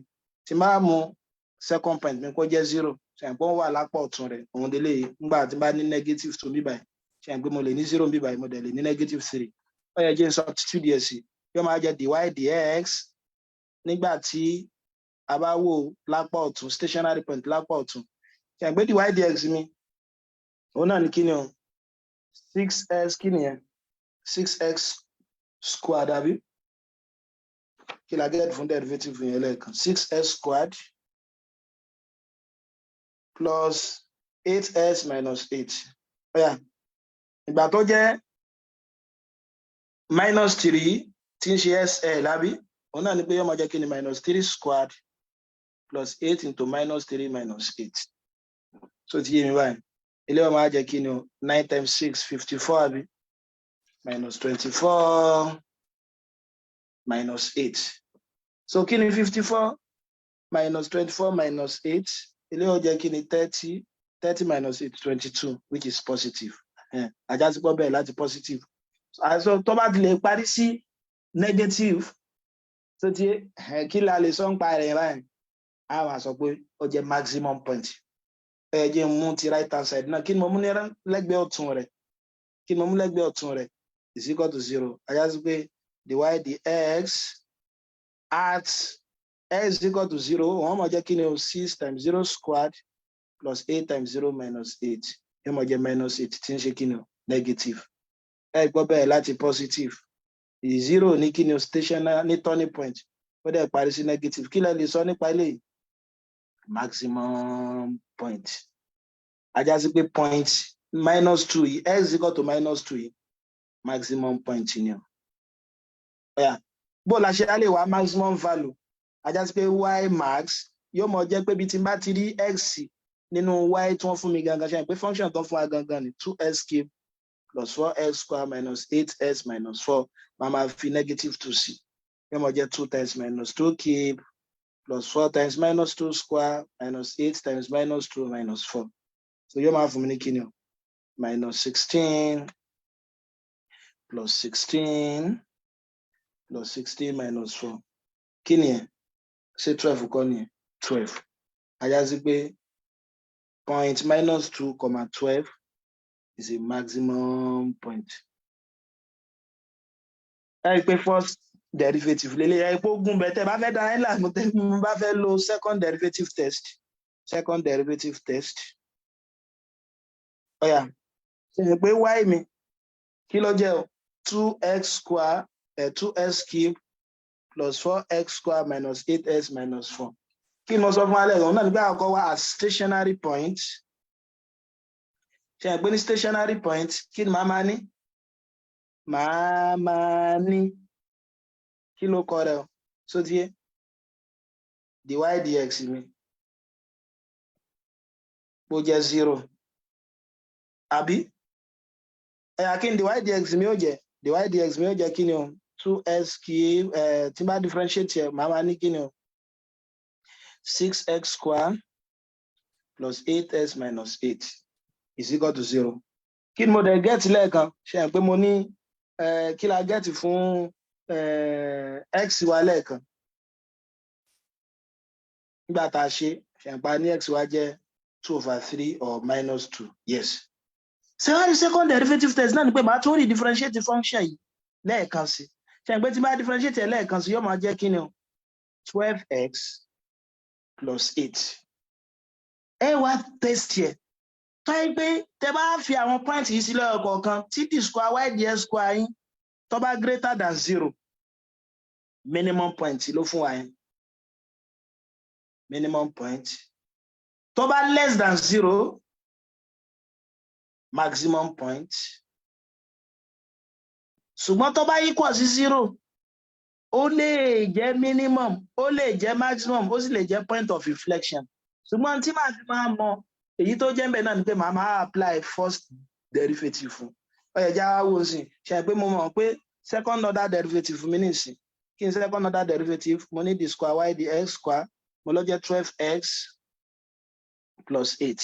tí bá mú second point mi kó jẹ́ 0 ṣe àgbé wọ́n wà lápá ọ̀tún rẹ̀ òun délé ńgbà tí bá ní negative 2 bíbáyìí ṣe àgbé mo lè ní 0 bíbáyìí mo dẹ̀ lè ní negative 3 ó yẹ jẹ́ substitute díẹ̀ sí yóò máa jẹ́ dy dx nígbà tí a bá wò lápá ọ̀tún stationary point lápá ọ̀tún ṣe àgbé dy dx mi òun náà ní kí ni o 6s kí nìyẹn 6x squared àbí kí la get fún derivative yẹn lẹ́ẹ̀kan 6x squared plus 8s minus 8 yeah. Ìgbà tó jẹ́ minus 3 tí ń ṣe SL àbí òun náà ni pé yóò máa jẹ́ kí ni minus 3 squared plus 8 into minus 3 minus 8 so ti yé mi báyìí ilé ọmọ á jẹ́ kí ni 9 times 6 54 àbí minus 24 minus 8 so kí ni 54 minus 24 minus 8 ilé ó jẹ́ kí ni 30 minus 8 22 which is positive ajá sí pọ́ bẹ́ẹ̀ láti positive so tó bá ti lè parí sí negative so ti kí la lè sọ ń pa rẹ̀ báyìí a máa sọ pé ó jẹ́ maximum point ẹ jẹ́ mú ti right hand side náà kí ni mo mú ní lẹ́gbẹ̀ẹ́ ọ̀tún rẹ̀ kí ni mo mú lẹ́gbẹ̀ẹ́ ọ̀tún rẹ̀ is equal to 0 ajá sí pé divide the x at x is equal to 0 wọ́n máa jẹ́ kí ni 6 times 0 squared plus 8 times 0 minus 8 yóò máa jẹ́ minus 8 tí ń ṣe kí ni negative ẹ gbọ́ bẹ́ẹ̀ láti positive 0 ní kí ni stationary ní turning point ó dẹ̀ parí sí negative kí lẹ lè sọ nípa eléyìí maximum point ajá sí pé point minus 2 yìí x is equal to minus 2 yìí maximum point ni o bó la ṣe á lè wá maximum value ajá sí pé y max yóò mọ jẹ́ pé bí tí n bá ti rí x nínú y tí wọ́n fún mi gangan ṣe pé function tó fún wa gangan ni 2x cube plus 4x square minus 8s minus 4 máa fi negative 2 sí yóò mọ jẹ́ 2 times minus 2 cube plus 4 times minus 2 square minus 8 times minus 2 minus 4 so yóò máa fún mi ní kíni o minus 16 plus 16 plus 16 minus 4 kí ni ẹ ṣe 12 kọ́ ni ẹ 12 ajá sí pé point minus 2 comma 12 is a maximum point ẹ rí pé first derivative lélẹ̀ ẹ rí pé ogun bẹ̀tẹ̀ bá fẹ́ dára ẹ̀ láàmú tẹ́ mo bá fẹ́ lo second derivative test ọ̀yà ṣe pé y mi kí ló jẹ́ o 2x square 2x cube plus 4x square minus 8s minus 4 kí ni mo sọ fún alẹ́ ìrọ̀rùn náà nígbà àkọ́kọ́ wá as stationary point ṣe pé ní stationary point kí ni màá ní kí ló kọ rẹ o so ti yé dy dx mi bó jẹ́ 0 àbí ẹ̀yà kí ni dy dx mi ó jẹ́ kí ni o 2x cube tí bá differentiate ẹ̀ màá ní kí ni o 6x square plus 8s minus 8 is equal to 0 kí ni mo dẹ̀ get lẹ́ẹ̀kan ṣe pé mo ní kí la get fún x wa lẹ́ẹ̀kan nígbà tá a ṣe pa ní x wa jẹ́ 2/3 or minus 2 yes second derivative test náà ni pé màá tún rí differentiate function yìí lẹ́ẹ̀kan sí ṣe pé tí bá differentiate ẹ̀ lẹ́ẹ̀kan sí yóò máa jẹ́ kí ni o 12x plus 8 ẹ wá test yẹ tó yẹ pé tẹ bá fi àwọn point yìí sílẹ̀ ọ̀kọ̀ọ̀kan tí d square y dx square yín tó bá greater than 0 minimum point ló fún wa yẹn minimum point tó bá less than 0 maximum point ṣùgbọ́n tó bá equal sí 0 ó lè jẹ́ minimum ó lè jẹ́ maximum ó sì lè jẹ́ point of inflection ṣùgbọ́n tí màá fi máa mọ èyí tó jẹ́ mbẹ̀ náà ni pé màá máa apply first derivative fún ọ̀yẹ̀já wo sí ṣe pé mo mọ̀ pé second order derivative mi nìsín kí n second order derivative mo ní d square y dx square mo lọ jẹ́ 12x plus 8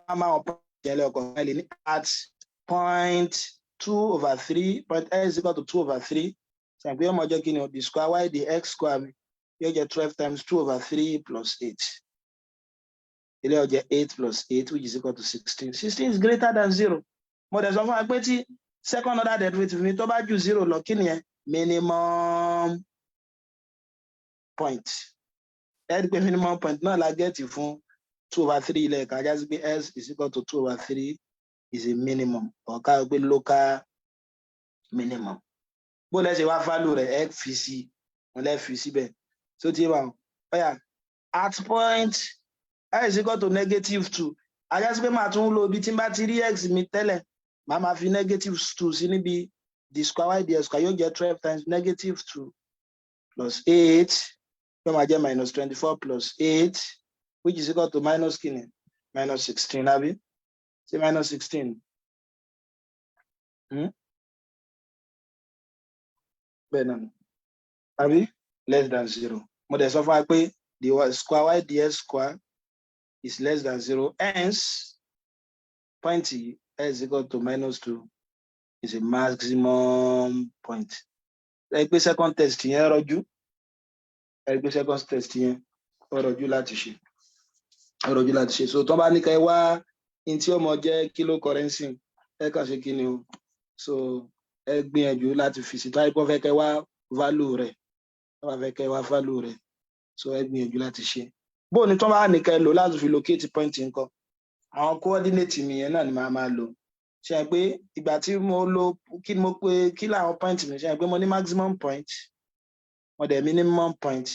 a máa wọ̀ jẹ́lẹ̀ ọkọ̀ ẹ̀ lè ní at point 2/3 point x is equal to 2/3 ṣe pé ọmọ jẹ́ kí ni o d square y dx square mi yóò jẹ́ 12 times 2/3 plus 8 ilé ọjọ́ 8 plus 8 which is equal to 16 16 is greater than 0 mo dẹ̀ sọ fún wa pé tí second order derivative mi tó bá ju 0 lọ kí ni ẹ minimum point ẹ rí pé minimum point náà la gẹ́ẹ̀tì fún 2/3 ilẹ̀ ẹ̀ka ajá sí pé s is equal to 2/3 is a minimum ọ̀ká pé local minimum. Bó lẹ ṣe wá value rẹ̀ x fi sí wọn lẹ fi síbẹ̀. So ti wà ó at point x is equal to -2. Ajá sí pé màá tún lo ibi tí n bá ti rí x mi tẹ́lẹ̀ màá máa fi -2 sí níbi d square y dx square yóò jẹ́ 12 times -2 plus 8 yóò máa jẹ́ -24 plus 8 which is equal to minus kini -16 àbí ṣé -16 bẹ́ẹ̀ náà àbí less than 0 mo dẹ̀ sọ fún wa pé the square y dx square is less than 0 hence point x is equal to -2 is a maximum point. Ẹ pé second test yẹn rọjú second test yẹn rọjú láti ṣe so tó bá ní ká ẹ wá in tí ọmọ jẹ́ kilo currency ẹ kàn ṣe kíni o so ẹ gbìyànjú láti fi sí táyé pọ́ fẹ́ kẹ́ wá value rẹ̀ so ẹ gbìyànjú láti ṣe bó ní tó bá ní ká ẹ lò láti fi locate point nǹkan àwọn coordinate mi yẹn náà ni màá máa lò ṣe pé ìgbà tí mo lo kí mo pé kí làwọn point mi ṣe pé mo ní maximum point mo dẹ̀ minimum point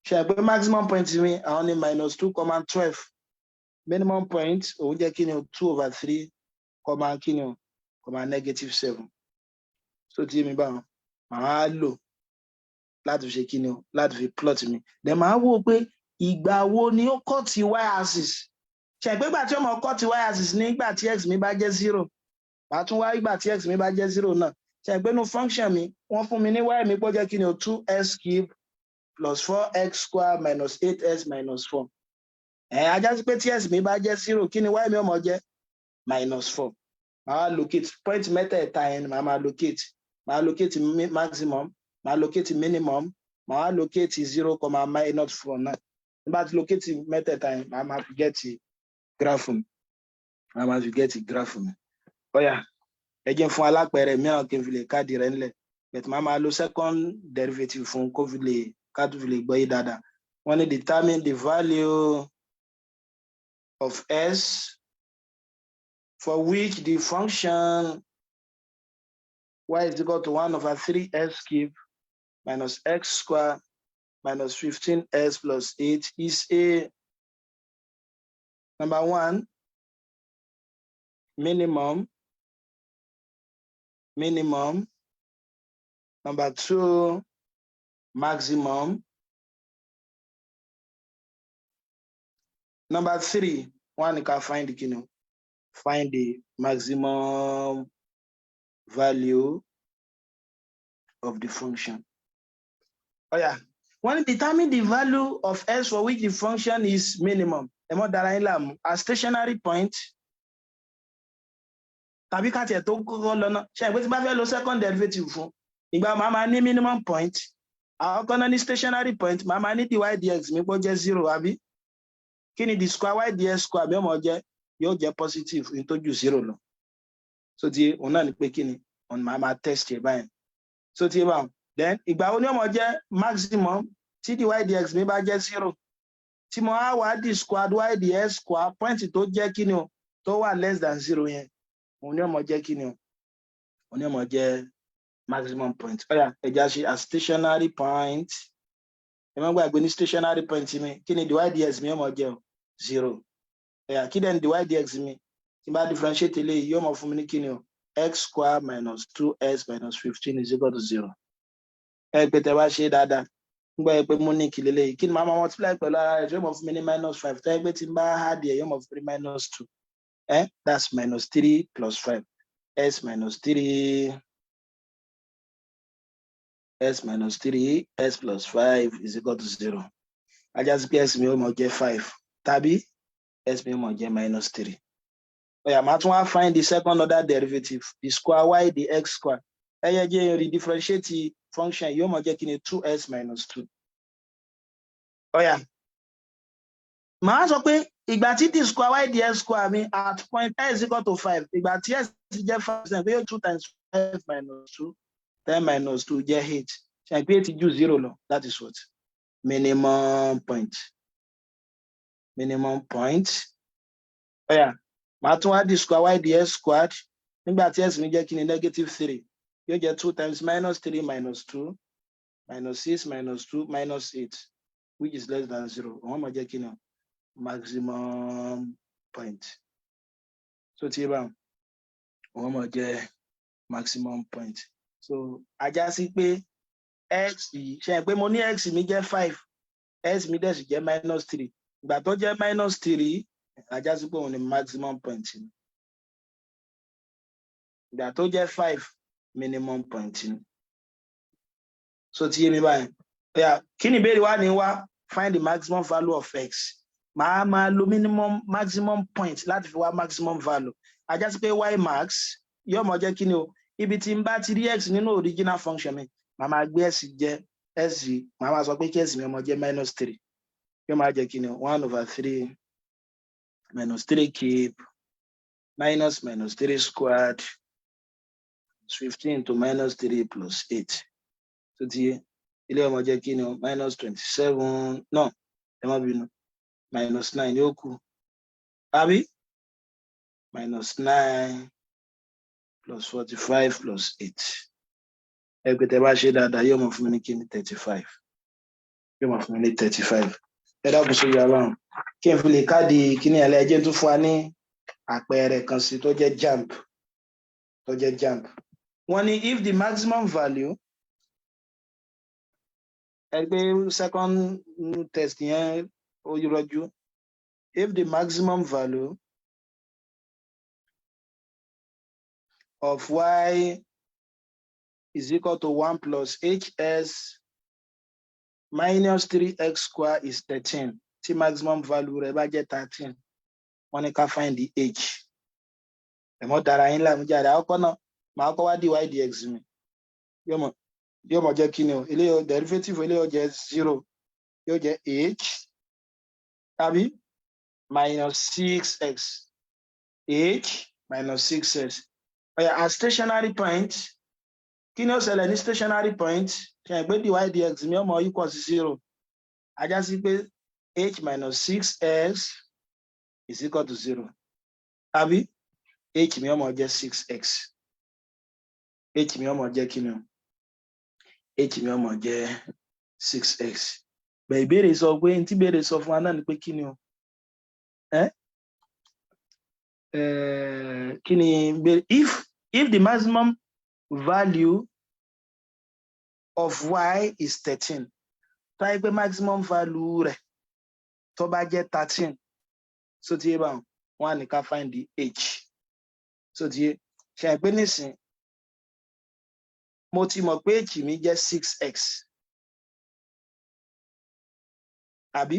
ṣe pé maximum point mi àwọn ní -2,12 minimum point òun jẹ́ kí ni o 2/3 kí ni o -7 so tí mi bá wọn màá lò láti fi ṣe kí ni o láti fi plot mi then màá wò pé ìgbà wo ni ó cut y axis ṣe pé ìgbà tí ó mọ cut y axis ní ìgbà tí x mi bá jẹ́ 0 màá tún wá ìgbà tí x mi bá jẹ́ 0 náà ṣe pé nu function mi wọ́n fún mi ní y mi pọ̀ jẹ́ kí ni o 2x cube plus 4x square minus 8x minus 4 ajá sí pé tí x mi bá jẹ́ 0 kí ni y mi ó mọ jẹ́ -4 màá locate point mẹ́tẹ̀ẹ̀ta yẹn màá locate maximum màá locate minimum màá locate 0, -4 náà nígbà tí locate mẹ́tẹ̀ẹ̀ta yẹn màá fi get graph mi ọ̀yà ẹ jẹ́ fún alápẹ̀rẹ̀ mìíràn kí n fi lè káàdì rẹ̀ ńlẹ̀ but màá lo second derivative fún kó fi lè káàdì fi lè gbọ́ yí dáadáa wọ́n ní determine the value of s for which the function y is equal to 1/3x cube minus x square minus 15x plus 8 is a number 1 minimum, number 2 maximum, number 3 one can find the maximum value of the function. Oh yeah, when determine the value of s for which the function is minimum, a stationary point. Tàbí ká tiẹ̀ tó kọ́kọ́ lọ́nà ṣe ìpé tí bá fẹ́ lo second derivative fún ìgbà màá máa ní minimum point àwọn kan náà ní stationary point màá máa ní dy dx mi pọ̀ jẹ́ 0 àbí kí ni the square y dx square mi ọmọ jẹ́ yóò jẹ́ positive ní tó ju 0 lọ so ti òun náà ni pé kí ni òun màá máa test ẹ̀ báyìí so ti bá then ìgbà wo ni ọmọ jẹ́ maximum tí dy dx mi bá jẹ́ 0 tí mo á wá di square y dx square point tó jẹ́ kí ni o tó wà less than 0 yẹn òun ni ọmọ jẹ́ kí ni o òun ni ọmọ jẹ́ maximum point ọ̀yà ẹja ṣe a stationary point ẹ má gbàgbé ní stationary point mi kí ni dy dx mi ọmọ jẹ́ 0 ọ̀yà kí dẹ̀ ni dy dx mi tí bá differentiate eléyìí yóò mọ̀ fún mi ní kí ni o x square minus 2x minus 15 is equal to 0 ẹ pé tẹ bá ṣe dáadáa nígbà yẹn pé mo ní kí lélẹ́yìí kí ni màá máa multiply pẹ̀lú ara rẹ̀ yóò mọ̀ fún mi ní -5 tẹ́ pé tí n bá hard yẹ yóò mọ̀ fún mi ní -2 that's -3 plus 5 s minus 3 s minus 3 s plus 5 is equal to 0 ajá sí pé s mi ó mọ̀ jẹ́ 5 tàbí s mi ó mọ̀ jẹ́ -3 ọ̀yà màá tún wá find the second order derivative the square y the x square ẹyẹ jẹ́ redifferentiate function yóò mọ̀ jẹ́ kí ni 2s minus 2 ọ̀yà màá sọ pé ìgbà tí the square y dx square mi at point x is equal to 5 ìgbà tí s jẹ́ 5 pé 2 times 5 minus 2 10 minus 2 jẹ́ 8 ṣe pé 8 ju 0 lọ that is what minimum point ọ̀yà màá tún wá the square y dx squared nígbà tí s mi jẹ́ kí ni -3 You get 2 times minus 3 minus 2 minus 6 minus 2 minus 8, which is less than 0. One more get maximum point. So T1 one more get maximum point. So I just see pé x ṣe pé mo ní x mi jẹ́ 5, x mi dẹ̀ sì jẹ́ minus 3. Ìgbà tó jẹ́ minus 3, I just see pé òun ni maximum point. Ìgbà tó jẹ́ 5, minimum point. So ti yé mi báyìí. Yeah, kí ni ìbéèrè wa ní wá? Find the maximum value of x. Màá lo minimum maximum point láti fi wá maximum value. A já sí pé y max yóò mọ jẹ́ kí ni o? Ibi tí n bá ti rí x nínú original function mi, màá máa gbé s jẹ́ s, màá máa sọ pé kí s mi ọmọ jẹ́ minus 3. Yóò máa jẹ́ kí ni o? 1/3 minus 3 cube minus 3 squared 15 to minus 3 plus 8. So ti ilé ọmọ jẹ́ kí ni o? Minus 27, no, ẹ má bínú, minus 9 yóò kù. Àbí? Minus 9 plus 45 plus 8. Ẹ pé tẹ́ bá ṣe dáadáa, yóò mọ̀ fún mi ní kí ni 35. Yóò mọ̀ fún mi ní 35. Ẹ dákun sí ìyá báwọn. Kí n fi lè káàdì kí ni ẹlẹ́jẹ̀ tún fún wa ní àpẹẹrẹ kan sí tó jẹ́ jump. Tó jẹ́ jump. Wọ́n ní if the maximum value, ẹgbẹ́ second test yẹn ó yọjú. If the maximum value of y is equal to 1 plus hs minus 3x squared is 13. Tí maximum value rẹ̀ bá jẹ́ 13. Wọ́n ní ká find the h. Ẹ̀mọ́ dára yín láàmú jáde. Àkọ́kọ́ náà, màá kọ́ wá dy dx mi. Yóò mọ̀ jẹ́ kí ni o? Ilé derivative ilé yóò jẹ́ 0. Yóò jẹ́ h tàbí minus 6x. H minus 6x. A stationary point. Kí ni ó ṣẹlẹ̀ ní stationary point? Ṣé ẹ pé dy dx mi ọmọ equal sí 0. A já sí pé h minus 6x is equal to 0. Àbí h mi ọmọ jẹ́ 6x. H mi ọmọ jẹ́ kí ni o? H mi ọmọ jẹ́ 6x. Bẹ̀ ìbéèrè sọ pé tí ìbéèrè sọ fún wa náà ni pé kí ni o? Kí ni if the maximum value of y is 13, tó yẹ pé maximum value rẹ̀ tó bá jẹ́ 13, so ti yé báwọn, wọ́n á ní ká find the h. So ti yé, ṣe é pé nísìn mo ti mọ̀ pé h mi jẹ́ 6x. Àbí?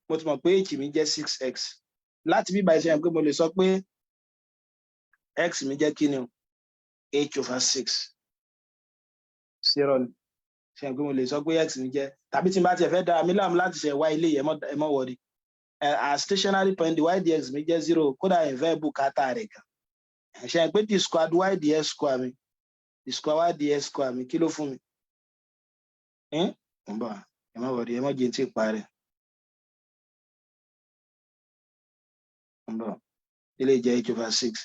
Mo ti mọ̀ pé h mi jẹ́ 6x. Láti bí báyìí ṣe é pé mo lè sọ pé x mi jẹ́ kí ni o? h/6. 0 ni. Ṣe é pé mo lè sọ pé x mi jẹ́, tàbí tí n bá tiẹ̀ fẹ́ dára mi láàmú láti ṣe wá ilé yẹn ẹ mọ́ wọ̀rí. A stationary point the y dx mi jẹ́ 0, kódà ẹ̀ fẹ́ bùkátà rẹ̀ gan. Ṣe é pé the squared y dx square mi, the square y dx square mi, kí ló fún mi? Ẹ má wọ̀rí, ẹ má jẹ́ tí ì parí. Ilé jẹ́ h/6.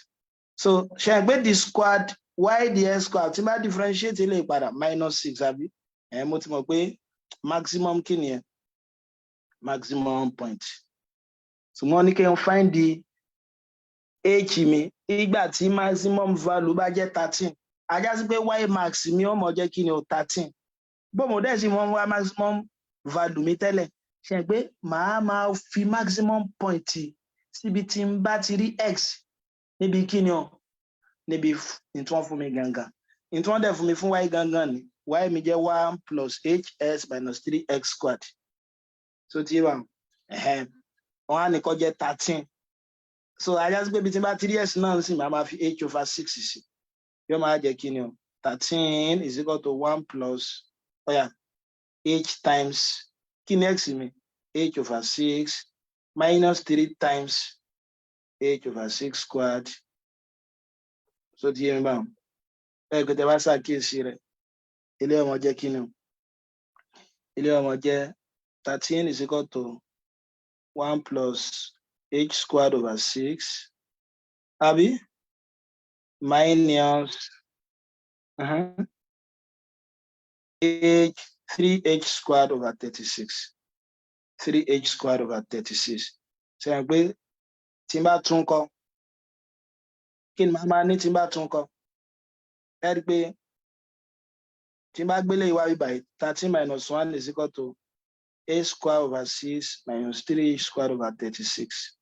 So ṣe é pé the squared y dx square tí bá differentiate ilé ìpadà minus 6 àbí? Mo ti mọ̀ pé maximum kí ni ẹ? Maximum point. So wọ́n ní kí n find the h mi ìgbà tí maximum value bá jẹ́ 13. A já sí pé y max mi ó mọ̀ jẹ́ kí ni o? 13. Bó mo dẹ̀ sí wọ́n wá maximum value mi tẹ́lẹ̀. Ṣe é pé màá fi maximum point síbi tí n bá ti rí x níbi kí ni o? Níbi tí wọ́n fún mi gangan. Tí wọ́n dẹ̀ fún mi fún y gangan ni y mi jẹ́ 1 plus hs minus 3x squared. So ti wà wọ́n á ní kó jẹ́ 13. So a já sí pé ibi tí n bá ti rí x náà sì máa fi h/6 sí. Yóò máa jẹ́ kí ni o? 13 is equal to 1 plus h times kí ni x mi? h/6 minus 3 times h/6 squared. So ti yé mi báwọn. Ẹ kò tẹ́ bá ṣàkíyèsí rẹ̀. Ilé ọmọ jẹ́ kí ni o? Ilé ọmọ jẹ́ 13 is equal to 1 plus h squared over 6. Àbí? Minus H 3h squared over 36. 3h squared over 36. Ṣé ẹ pé tí n bá tún kọ kí ni màá máa ní tí n bá tún kọ? Ẹ rí i pé tí n bá gbélé ìwà bíbá yìí 13 minus 1 is equal to h squared over 6 minus 3h squared over 36.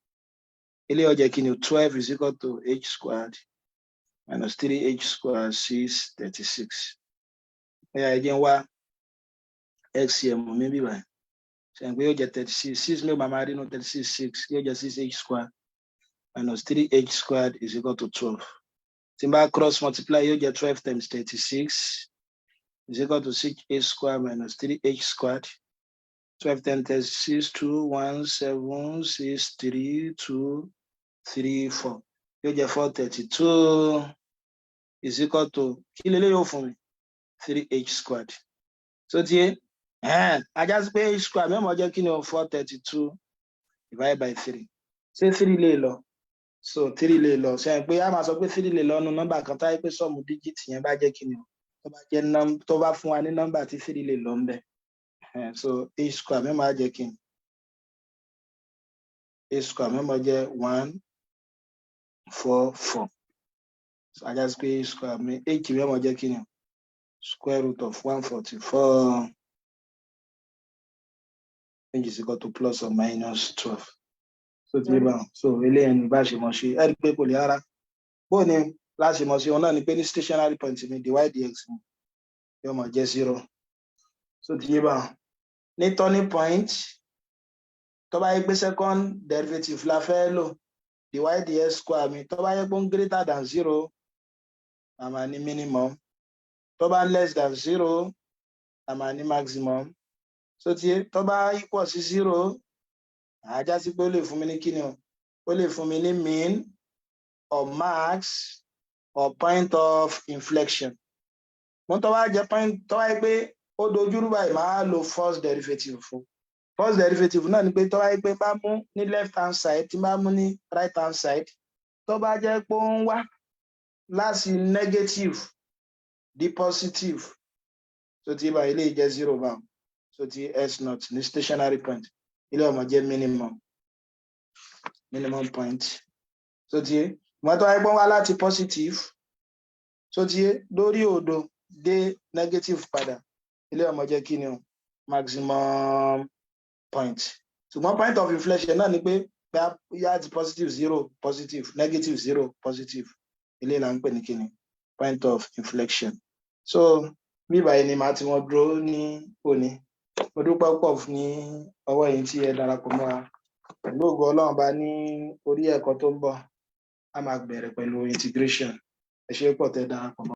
Ilé ó jẹ́ kí ni 12 is equal to h squared minus 3h squared 6 36. Ẹ̀yà ẹ̀jẹ̀ ń wá xcm mi bí báyìí. Ṣé ẹ pé yóò jẹ́ 36. 6 mi ò máa rí inú 36 6 yóò jẹ́ 6h squared minus 3h squared is equal to 12. Tí n bá cross multiply yóò jẹ́ 12 times 36 is equal to 6h squared minus 3h squared. 12 times 36 2 1 7 6 3 2 3 4 yóò jẹ́ 432 is equal to kí lélẹ́yìí yóò fún mi 3h squared. So tiẹ̀ ajá sí pé h squared mẹ́mọ̀ jẹ́ kí ni o 432 divided by 3. Ṣé 3 lè lọ? So 3 lè lọ. Ṣé ẹ pé a máa sọ pé 3 lè lọ nu nọ́mbà kan táyé pé sọ́ọ̀mù díjìtì yẹn bá jẹ́ kí ni o tó bá fún wa ní nọ́mbà tí 3 lè lọ ń bẹ̀. So h squared mẹ́mọ̀ á jẹ́ kí ni? H squared mẹ́mọ̀ jẹ́ 144. So ajá sí pé h squared mi h mẹ́mọ̀ jẹ́ kí ni o? Square root of 144 which is equal to plus or minus 12. So ti bá so eléyìí ni bá ṣe mọ̀ ṣe ẹ rí pé kò lè rárá. Bó ni láti mọ̀ sí wọn náà ni pé ní stationary point mi dy dx mi yóò mọ̀ jẹ́ 0. So ti bá ní turning point tó bá yẹ pé second derivative la fẹ́ lò dy dx square mi tó bá yẹ pé greater than 0 a máa ní minimum. Tó bá less than 0 a máa ní maximum. So tí tó bá equal sí 0 àjá sí pé ó lè fún mi ní kíni o ó lè fún mi ní mean or max or point of inflection. Mo tó bá jẹ́ point tó bá yẹ pé ó dojúrú báyìí máa lo first derivative fún. First derivative náà ni pé tó bá yẹ pé bá mú ní left hand side tí bá mú ní right hand side tó bá jẹ́ pé ó ń wá láti negative di positive. So tí bá ilé jẹ́ 0 bá so tí s0 ní stationary point ilé ọmọ jẹ́ minimum point. So tí mo tó wáyé pọ́n wá láti positive so tí lórí òdo dé negative padà ilé ọmọ jẹ́ kí ni o maximum point. Ṣùgbọ́n point of inflection náà ni pé yá ti positive 0 positive negative 0 positive ilé là ń pè ní kí ni point of inflection. So bí báyìí ni màá ti wọ́n dúró ní òní. Mo dúpẹ́ púpọ̀ ní ọwọ́ yìí tí ẹ darapọ̀ mọ́ wa. Pẹ̀lú ògo Ọlọ́run bá ní orí ẹ̀kọ́ tó ń bọ̀ a máa bẹ̀rẹ̀ pẹ̀lú integration. Ẹ ṣé pọ̀ tẹ́ darapọ̀ mọ́.